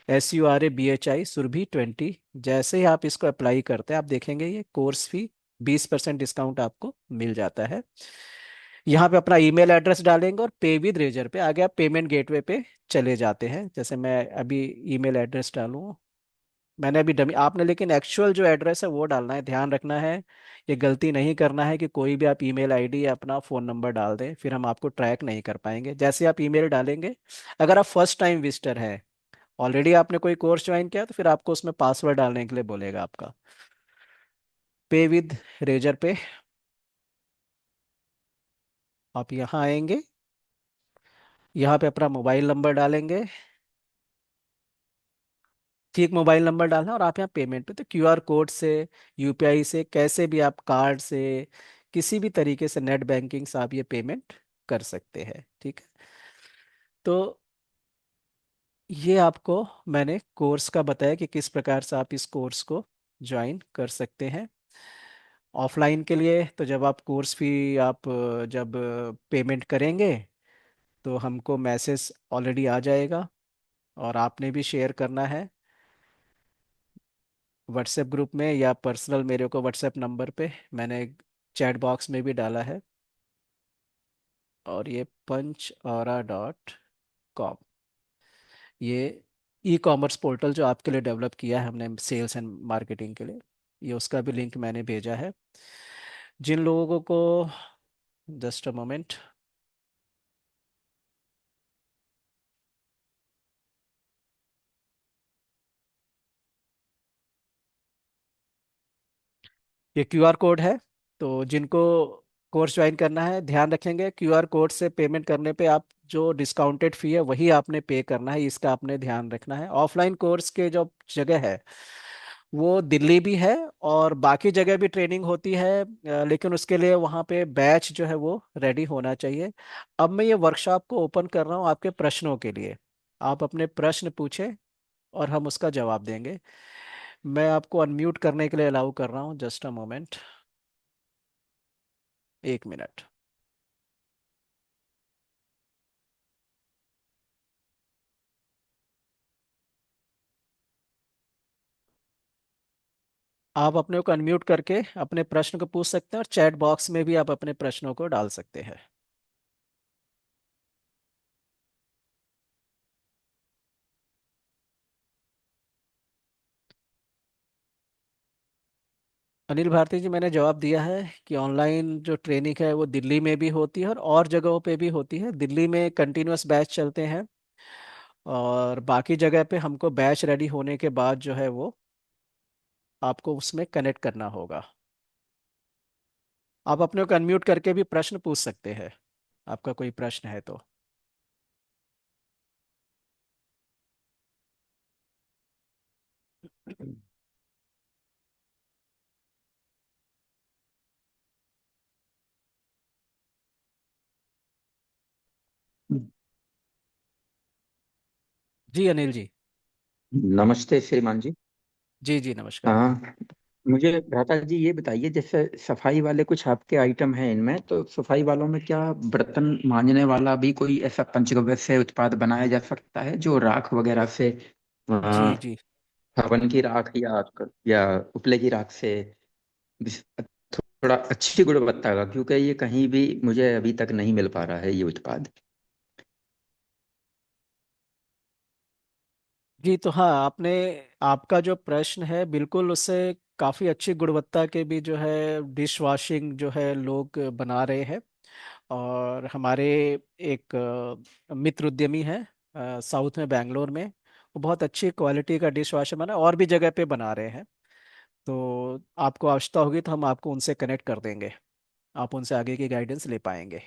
A: SURABHI सुरभि 20। जैसे ही आप इसको अप्लाई करते हैं आप देखेंगे ये कोर्स फी 20% डिस्काउंट आपको मिल जाता है। यहाँ पे अपना ईमेल एड्रेस डालेंगे और पे विद रेजर पे आगे आप पेमेंट गेटवे पे चले जाते हैं। जैसे मैं अभी ईमेल एड्रेस डालूँ, मैंने अभी डमी आपने लेकिन एक्चुअल जो एड्रेस है वो डालना है, ध्यान रखना है। ये गलती नहीं करना है कि कोई भी आप ईमेल आईडी या अपना फ़ोन नंबर डाल दें, फिर हम आपको ट्रैक नहीं कर पाएंगे। जैसे आप ईमेल डालेंगे, अगर आप फर्स्ट टाइम विजिटर है, ऑलरेडी आपने कोई कोर्स ज्वाइन किया, तो फिर आपको उसमें पासवर्ड डालने के लिए बोलेगा आपका। पे विद रेजर पे आप यहाँ आएंगे, यहाँ पे अपना मोबाइल नंबर डालेंगे। ठीक, मोबाइल नंबर डालना और आप यहाँ पेमेंट पे तो QR कोड से, UPI से, कैसे भी आप कार्ड से, किसी भी तरीके से नेट बैंकिंग से आप ये पेमेंट कर सकते हैं। ठीक है, तो ये आपको मैंने कोर्स का बताया कि किस प्रकार से आप इस कोर्स को ज्वाइन कर सकते हैं। ऑफलाइन के लिए तो जब आप कोर्स फी आप जब पेमेंट करेंगे तो हमको मैसेज ऑलरेडी आ जाएगा, और आपने भी शेयर करना है व्हाट्सएप ग्रुप में या पर्सनल मेरे को व्हाट्सएप नंबर पे, मैंने चैट बॉक्स में भी डाला है। और ये पंचऔरा.com, ये ई कॉमर्स पोर्टल जो आपके लिए डेवलप किया है हमने सेल्स एंड मार्केटिंग के लिए, ये उसका भी लिंक मैंने भेजा है। जिन लोगों को, जस्ट अ मोमेंट, ये क्यूआर कोड है। तो जिनको कोर्स ज्वाइन करना है ध्यान रखेंगे, क्यूआर कोड से पेमेंट करने पे आप जो डिस्काउंटेड फी है वही आपने पे करना है, इसका आपने ध्यान रखना है। ऑफलाइन कोर्स के जो जगह है वो दिल्ली भी है और बाकी जगह भी ट्रेनिंग होती है, लेकिन उसके लिए वहाँ पे बैच जो है वो रेडी होना चाहिए। अब मैं ये वर्कशॉप को ओपन कर रहा हूँ आपके प्रश्नों के लिए। आप अपने प्रश्न पूछें और हम उसका जवाब देंगे। मैं आपको अनम्यूट करने के लिए अलाउ कर रहा हूँ, जस्ट अ मोमेंट, 1 मिनट। आप अपने को अनम्यूट करके अपने प्रश्न को पूछ सकते हैं और चैट बॉक्स में भी आप अपने प्रश्नों को डाल सकते हैं। अनिल भारती जी, मैंने जवाब दिया है कि ऑनलाइन जो ट्रेनिंग है वो दिल्ली में भी होती है और जगहों पे भी होती है। दिल्ली में कंटिन्यूअस बैच चलते हैं और बाकी जगह पे हमको बैच रेडी होने के बाद जो है वो आपको उसमें कनेक्ट करना होगा। आप अपने को अनम्यूट करके भी प्रश्न पूछ सकते हैं, आपका कोई प्रश्न है तो। जी अनिल जी।
C: नमस्ते श्रीमान जी।
A: जी जी नमस्कार।
C: हाँ, मुझे भ्राता जी ये बताइए, जैसे सफाई वाले कुछ आपके आइटम हैं इनमें, तो सफाई वालों में क्या बर्तन मांजने वाला भी कोई ऐसा पंचगव्य से उत्पाद बनाया जा सकता है जो राख वगैरह से,
A: जी
C: अ,
A: जी।
C: हवन की राख या उपले की राख से, विस- थोड़ा अच्छी गुणवत्ता का, क्योंकि ये कहीं भी मुझे अभी तक नहीं मिल पा रहा है ये उत्पाद।
A: जी तो हाँ, आपने, आपका जो प्रश्न है बिल्कुल उससे काफ़ी अच्छी गुणवत्ता के भी जो है डिश वॉशिंग जो है लोग बना रहे हैं। और हमारे एक मित्र उद्यमी है साउथ में, बैंगलोर में, वो बहुत अच्छी क्वालिटी का डिश वॉशर बना और भी जगह पे बना रहे हैं। तो आपको आवश्यकता होगी तो हम आपको उनसे कनेक्ट कर देंगे, आप उनसे आगे की गाइडेंस ले पाएंगे।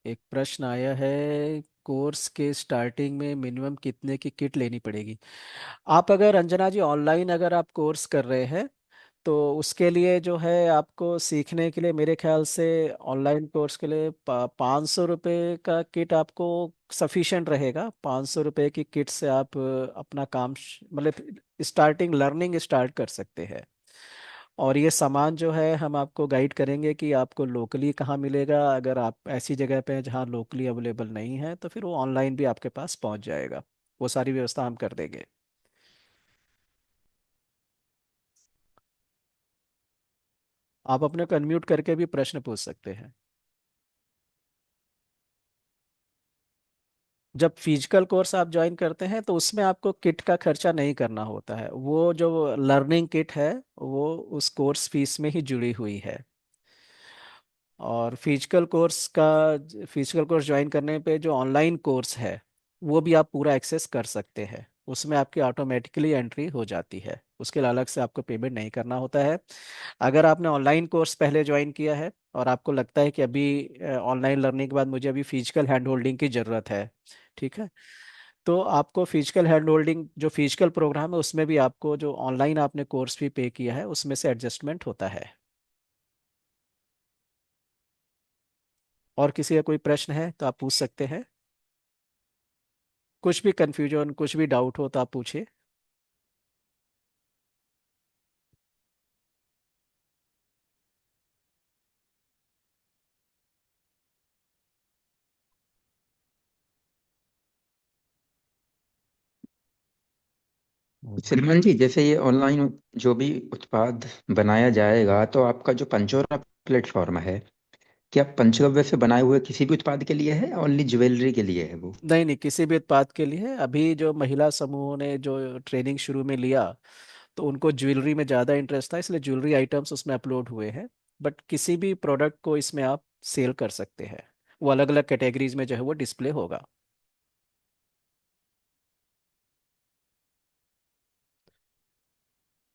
A: एक प्रश्न आया है, कोर्स के स्टार्टिंग में मिनिमम कितने की किट लेनी पड़ेगी? आप अगर अंजना जी ऑनलाइन अगर आप कोर्स कर रहे हैं तो उसके लिए जो है आपको सीखने के लिए मेरे ख्याल से ऑनलाइन कोर्स के लिए 500 रुपये का किट आपको सफिशिएंट रहेगा। 500 रुपये की किट से आप अपना काम मतलब स्टार्टिंग लर्निंग स्टार्ट कर सकते हैं। और ये सामान जो है हम आपको गाइड करेंगे कि आपको लोकली कहाँ मिलेगा। अगर आप ऐसी जगह पे हैं जहाँ लोकली अवेलेबल नहीं है तो फिर वो ऑनलाइन भी आपके पास पहुँच जाएगा। वो सारी व्यवस्था हम कर देंगे। आप अपने को अनम्यूट करके भी प्रश्न पूछ सकते हैं। जब फिजिकल कोर्स आप ज्वाइन करते हैं तो उसमें आपको किट का खर्चा नहीं करना होता है, वो जो लर्निंग किट है वो उस कोर्स फीस में ही जुड़ी हुई है। और फिजिकल कोर्स ज्वाइन करने पे जो ऑनलाइन कोर्स है वो भी आप पूरा एक्सेस कर सकते हैं, उसमें आपकी ऑटोमेटिकली एंट्री हो जाती है, उसके लिए अलग से आपको पेमेंट नहीं करना होता है। अगर आपने ऑनलाइन कोर्स पहले ज्वाइन किया है और आपको लगता है कि अभी ऑनलाइन लर्निंग के बाद मुझे अभी फिजिकल हैंड होल्डिंग की ज़रूरत है, ठीक है, तो आपको फिजिकल हैंड होल्डिंग जो फिजिकल प्रोग्राम है उसमें भी आपको जो ऑनलाइन आपने कोर्स फी पे किया है उसमें से एडजस्टमेंट होता है। और किसी का कोई प्रश्न है तो आप पूछ सकते हैं। कुछ भी कंफ्यूजन कुछ भी डाउट हो तो आप पूछिए।
C: श्रीमान जी, जैसे ये ऑनलाइन जो भी उत्पाद बनाया जाएगा, तो आपका जो पंचोरा प्लेटफॉर्म है, क्या पंचगव्य से बनाए हुए किसी भी उत्पाद के लिए है, ओनली ज्वेलरी के लिए है वो?
A: नहीं नहीं, किसी भी उत्पाद के लिए। अभी जो महिला समूहों ने जो ट्रेनिंग शुरू में लिया तो उनको ज्वेलरी में ज़्यादा इंटरेस्ट था, इसलिए ज्वेलरी आइटम्स उसमें अपलोड हुए हैं। बट किसी भी प्रोडक्ट को इसमें आप सेल कर सकते हैं, वो अलग अलग कैटेगरीज में जो है वो डिस्प्ले होगा।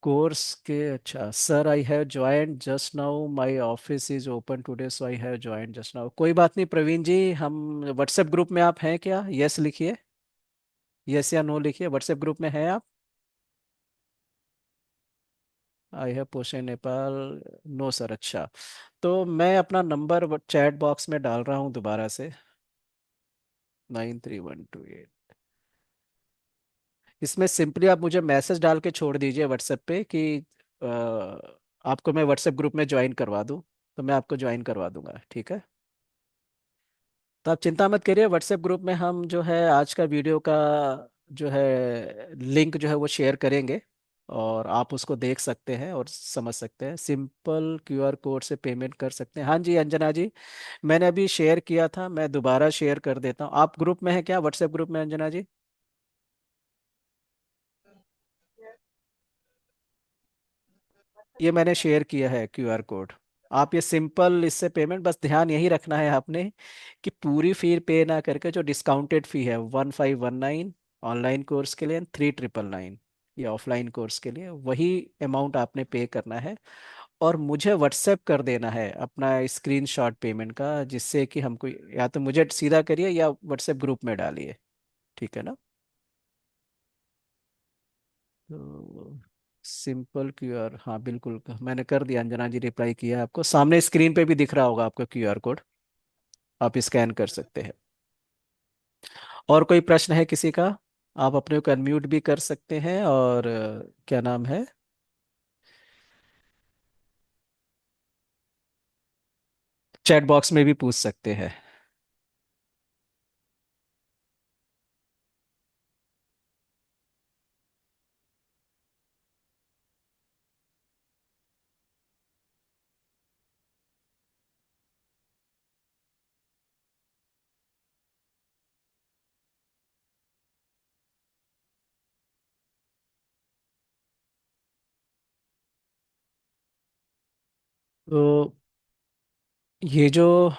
A: कोर्स के, अच्छा sir, I have joined just now, my office is open today, so I have joined just now. कोई बात नहीं प्रवीण जी, हम व्हाट्सएप ग्रुप में आप हैं क्या? यस लिखिए, यस या नो लिखिए, व्हाट्सएप ग्रुप में हैं आप? I have post Nepal, no sir. अच्छा, तो मैं अपना नंबर चैट बॉक्स में डाल रहा हूँ दोबारा से, 9312। इसमें सिंपली आप मुझे मैसेज डाल के छोड़ दीजिए व्हाट्सएप पे कि अ, आपको मैं व्हाट्सएप ग्रुप में ज्वाइन करवा दूँ, तो मैं आपको ज्वाइन करवा दूंगा, ठीक है? तो आप चिंता मत करिए, व्हाट्सएप ग्रुप में हम जो है आज का वीडियो का जो है लिंक जो है वो शेयर करेंगे, और आप उसको देख सकते हैं और समझ सकते हैं। सिंपल क्यूआर कोड से पेमेंट कर सकते हैं। हाँ जी अंजना जी, मैंने अभी शेयर किया था, मैं दोबारा शेयर कर देता हूँ। आप ग्रुप में हैं क्या, व्हाट्सएप ग्रुप में अंजना जी? ये मैंने शेयर किया है क्यूआर कोड। आप ये सिंपल इससे पेमेंट, बस ध्यान यही रखना है आपने कि पूरी फी पे ना करके जो डिस्काउंटेड फी है 1519 ऑनलाइन कोर्स के लिए, 3999 ये ऑफलाइन कोर्स के लिए, वही अमाउंट आपने पे करना है। और मुझे व्हाट्सएप कर देना है अपना स्क्रीनशॉट पेमेंट का, जिससे कि हमको, या तो मुझे सीधा करिए या व्हाट्सएप ग्रुप में डालिए, ठीक है ना? तो सिंपल क्यूआर, हाँ बिल्कुल, मैंने कर दिया अंजना जी, रिप्लाई किया आपको, सामने स्क्रीन पे भी दिख रहा होगा आपका क्यूआर कोड, आप स्कैन कर सकते हैं। और कोई प्रश्न है किसी का? आप अपने को अनम्यूट भी कर सकते हैं, और क्या नाम है, चैट बॉक्स में भी पूछ सकते हैं। तो ये जो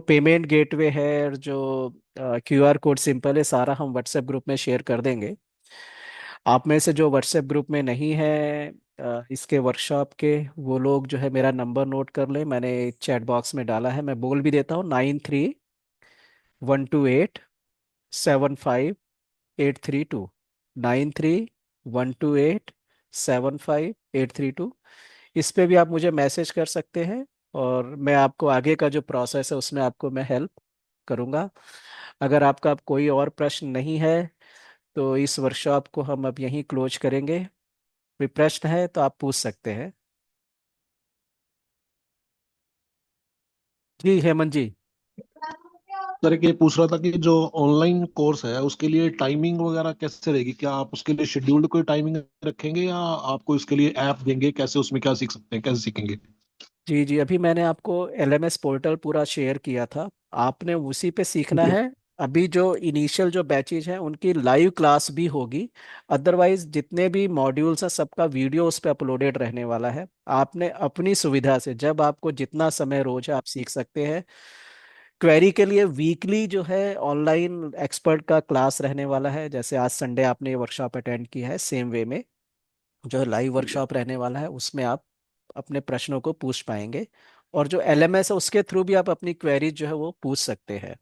A: पेमेंट गेटवे है और जो क्यूआर कोड सिंपल है, सारा हम व्हाट्सएप ग्रुप में शेयर कर देंगे। आप में से जो व्हाट्सएप ग्रुप में नहीं है इसके वर्कशॉप के, वो लोग जो है मेरा नंबर नोट कर ले, मैंने चैट बॉक्स में डाला है, मैं बोल भी देता हूँ, 9312875832, 9312875832। इस पे भी आप मुझे मैसेज कर सकते हैं, और मैं आपको आगे का जो प्रोसेस है उसमें आपको मैं हेल्प करूँगा। अगर आपका अब कोई और प्रश्न नहीं है, तो इस वर्कशॉप को हम अब यहीं क्लोज करेंगे। कोई प्रश्न है तो आप पूछ सकते हैं। जी हेमंत जी।
D: सर के पूछ रहा था कि जो ऑनलाइन कोर्स है उसके लिए टाइमिंग वगैरह कैसे रहेगी? क्या आप उसके लिए शेड्यूल्ड कोई टाइमिंग रखेंगे या आपको इसके लिए ऐप देंगे? कैसे उसमें क्या सीख सकते हैं, कैसे सीखेंगे?
A: जी जी, अभी मैंने आपको एलएमएस पोर्टल पूरा शेयर किया था, आपने उसी पे सीखना
D: ठीक है।
A: है। अभी जो इनिशियल जो बैचेज हैं उनकी लाइव क्लास भी होगी, अदरवाइज जितने भी मॉड्यूल्स हैं सबका वीडियो उस पे अपलोडेड रहने वाला है। आपने अपनी सुविधा से जब आपको जितना समय रोज है आप सीख सकते हैं। क्वेरी के लिए वीकली जो है ऑनलाइन एक्सपर्ट का क्लास रहने वाला है, जैसे आज संडे आपने ये वर्कशॉप अटेंड किया है, सेम वे में जो लाइव
D: ठीक है।
A: वर्कशॉप रहने वाला है उसमें आप अपने प्रश्नों को पूछ पाएंगे। और जो एलएमएस है उसके थ्रू भी आप अपनी क्वेरीज जो है वो पूछ सकते हैं।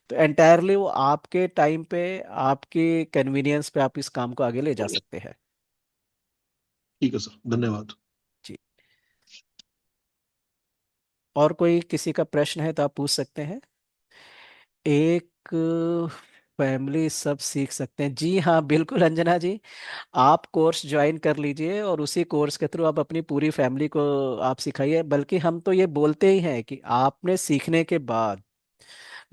A: तो एंटायरली वो आपके टाइम पे, आपके कन्वीनियंस पे आप इस काम को आगे ले जा सकते हैं।
D: ठीक है सर, धन्यवाद।
A: जी, और कोई किसी का प्रश्न है तो आप पूछ सकते हैं। एक फैमिली सब सीख सकते हैं, जी हाँ बिल्कुल अंजना जी, आप कोर्स ज्वाइन कर लीजिए और उसी कोर्स के थ्रू आप अपनी पूरी फैमिली को आप सिखाइए। बल्कि हम तो ये बोलते ही हैं कि आपने सीखने के बाद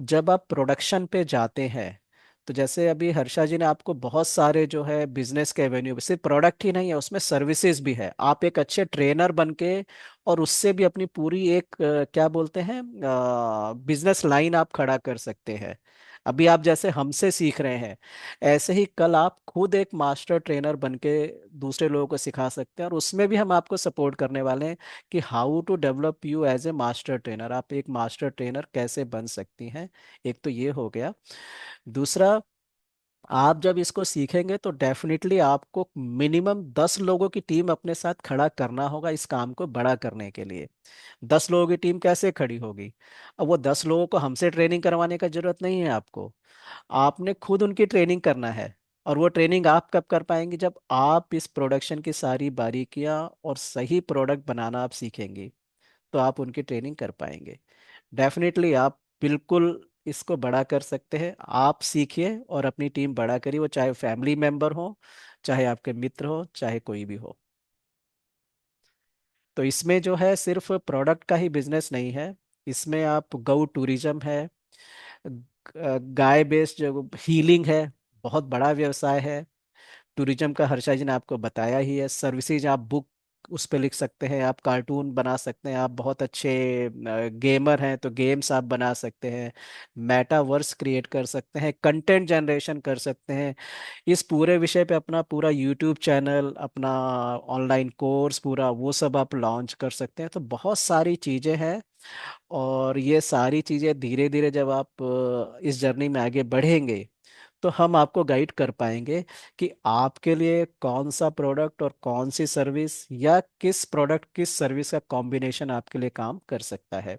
A: जब आप प्रोडक्शन पे जाते हैं, तो जैसे अभी हर्षा जी ने आपको बहुत सारे जो है बिजनेस के एवेन्यू, सिर्फ प्रोडक्ट ही नहीं है उसमें सर्विसेज भी है, आप एक अच्छे ट्रेनर बन के और उससे भी अपनी पूरी एक क्या बोलते हैं बिजनेस लाइन आप खड़ा कर सकते हैं। अभी आप जैसे हमसे सीख रहे हैं, ऐसे ही कल आप खुद एक मास्टर ट्रेनर बन के दूसरे लोगों को सिखा सकते हैं, और उसमें भी हम आपको सपोर्ट करने वाले हैं कि how to develop you as a master trainer, आप एक मास्टर ट्रेनर कैसे बन सकती हैं। एक तो ये हो गया। दूसरा, आप जब इसको सीखेंगे तो डेफिनेटली आपको मिनिमम 10 लोगों की टीम अपने साथ खड़ा करना होगा इस काम को बड़ा करने के लिए। 10 लोगों की टीम कैसे खड़ी होगी? अब वो 10 लोगों को हमसे ट्रेनिंग करवाने का जरूरत नहीं है आपको, आपने खुद उनकी ट्रेनिंग करना है। और वो ट्रेनिंग आप कब कर पाएंगे? जब आप इस प्रोडक्शन की सारी बारीकियां और सही प्रोडक्ट बनाना आप सीखेंगे, तो आप उनकी ट्रेनिंग कर पाएंगे। डेफिनेटली आप बिल्कुल इसको बड़ा कर सकते हैं। आप सीखिए और अपनी टीम बड़ा करिए, वो चाहे फैमिली मेंबर हो, चाहे आपके मित्र हो, चाहे कोई भी हो। तो इसमें जो है सिर्फ प्रोडक्ट का ही बिजनेस नहीं है, इसमें आप गौ टूरिज्म है, गाय बेस्ड जो हीलिंग है, बहुत बड़ा व्यवसाय है। टूरिज्म का हर्षा जी ने आपको बताया ही है। सर्विसेज, आप बुक उस पे लिख सकते हैं, आप कार्टून बना सकते हैं, आप बहुत अच्छे गेमर हैं तो गेम्स आप बना सकते हैं, मेटावर्स क्रिएट कर सकते हैं, कंटेंट जनरेशन कर सकते हैं। इस पूरे विषय पे अपना पूरा यूट्यूब चैनल, अपना ऑनलाइन कोर्स पूरा वो सब आप लॉन्च कर सकते हैं। तो बहुत सारी चीज़ें हैं, और ये सारी चीज़ें धीरे धीरे जब आप इस जर्नी में आगे बढ़ेंगे, तो हम आपको गाइड कर पाएंगे कि आपके लिए कौन सा प्रोडक्ट और कौन सी सर्विस, या किस प्रोडक्ट किस सर्विस का कॉम्बिनेशन आपके लिए काम कर सकता है।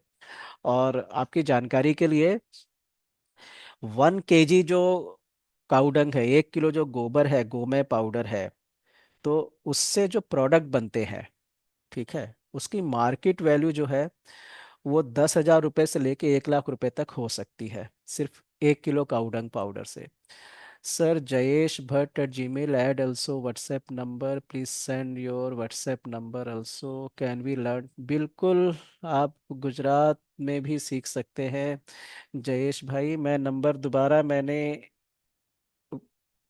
A: और आपकी जानकारी के लिए, 1 kg जो काउडंग है, 1 किलो जो गोबर है, गोमय पाउडर है, तो उससे जो प्रोडक्ट बनते हैं, ठीक है, उसकी मार्केट वैल्यू जो है वो 10,000 रुपये से लेके 1 लाख रुपए तक हो सकती है, सिर्फ 1 किलो काउडंग पाउडर से। Sir, Jayesh Bhatt at Gmail add also WhatsApp number, please send your WhatsApp number also, can we learn? बिल्कुल, आप गुजरात में भी सीख सकते हैं जयेश भाई। मैं नंबर दोबारा मैंने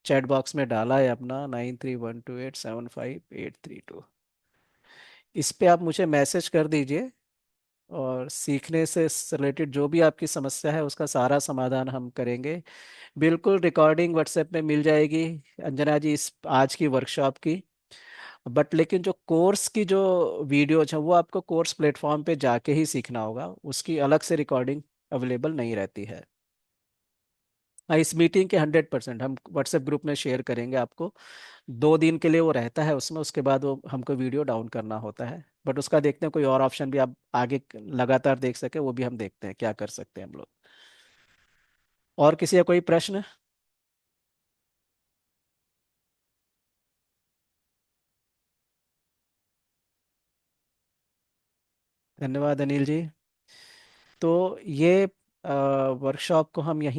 A: चैट बॉक्स में डाला है अपना, 9312875832। इस पे आप मुझे मैसेज कर दीजिए, और सीखने से रिलेटेड जो भी आपकी समस्या है उसका सारा समाधान हम करेंगे। बिल्कुल, रिकॉर्डिंग व्हाट्सएप में मिल जाएगी अंजना जी इस आज की वर्कशॉप की। बट लेकिन जो कोर्स की जो वीडियोज है वो आपको कोर्स प्लेटफॉर्म पे जाके ही सीखना होगा, उसकी अलग से रिकॉर्डिंग अवेलेबल नहीं रहती है। हाँ, इस मीटिंग के 100% हम व्हाट्सएप ग्रुप में शेयर करेंगे आपको। 2 दिन के लिए वो रहता है उसमें, उसके बाद वो हमको वीडियो डाउन करना होता है। बट उसका देखते हैं कोई और ऑप्शन भी आप आगे लगातार देख सके, वो भी हम देखते हैं क्या कर सकते हैं हम लोग। और किसी का कोई प्रश्न? धन्यवाद अनिल जी। तो ये वर्कशॉप को हम यहीं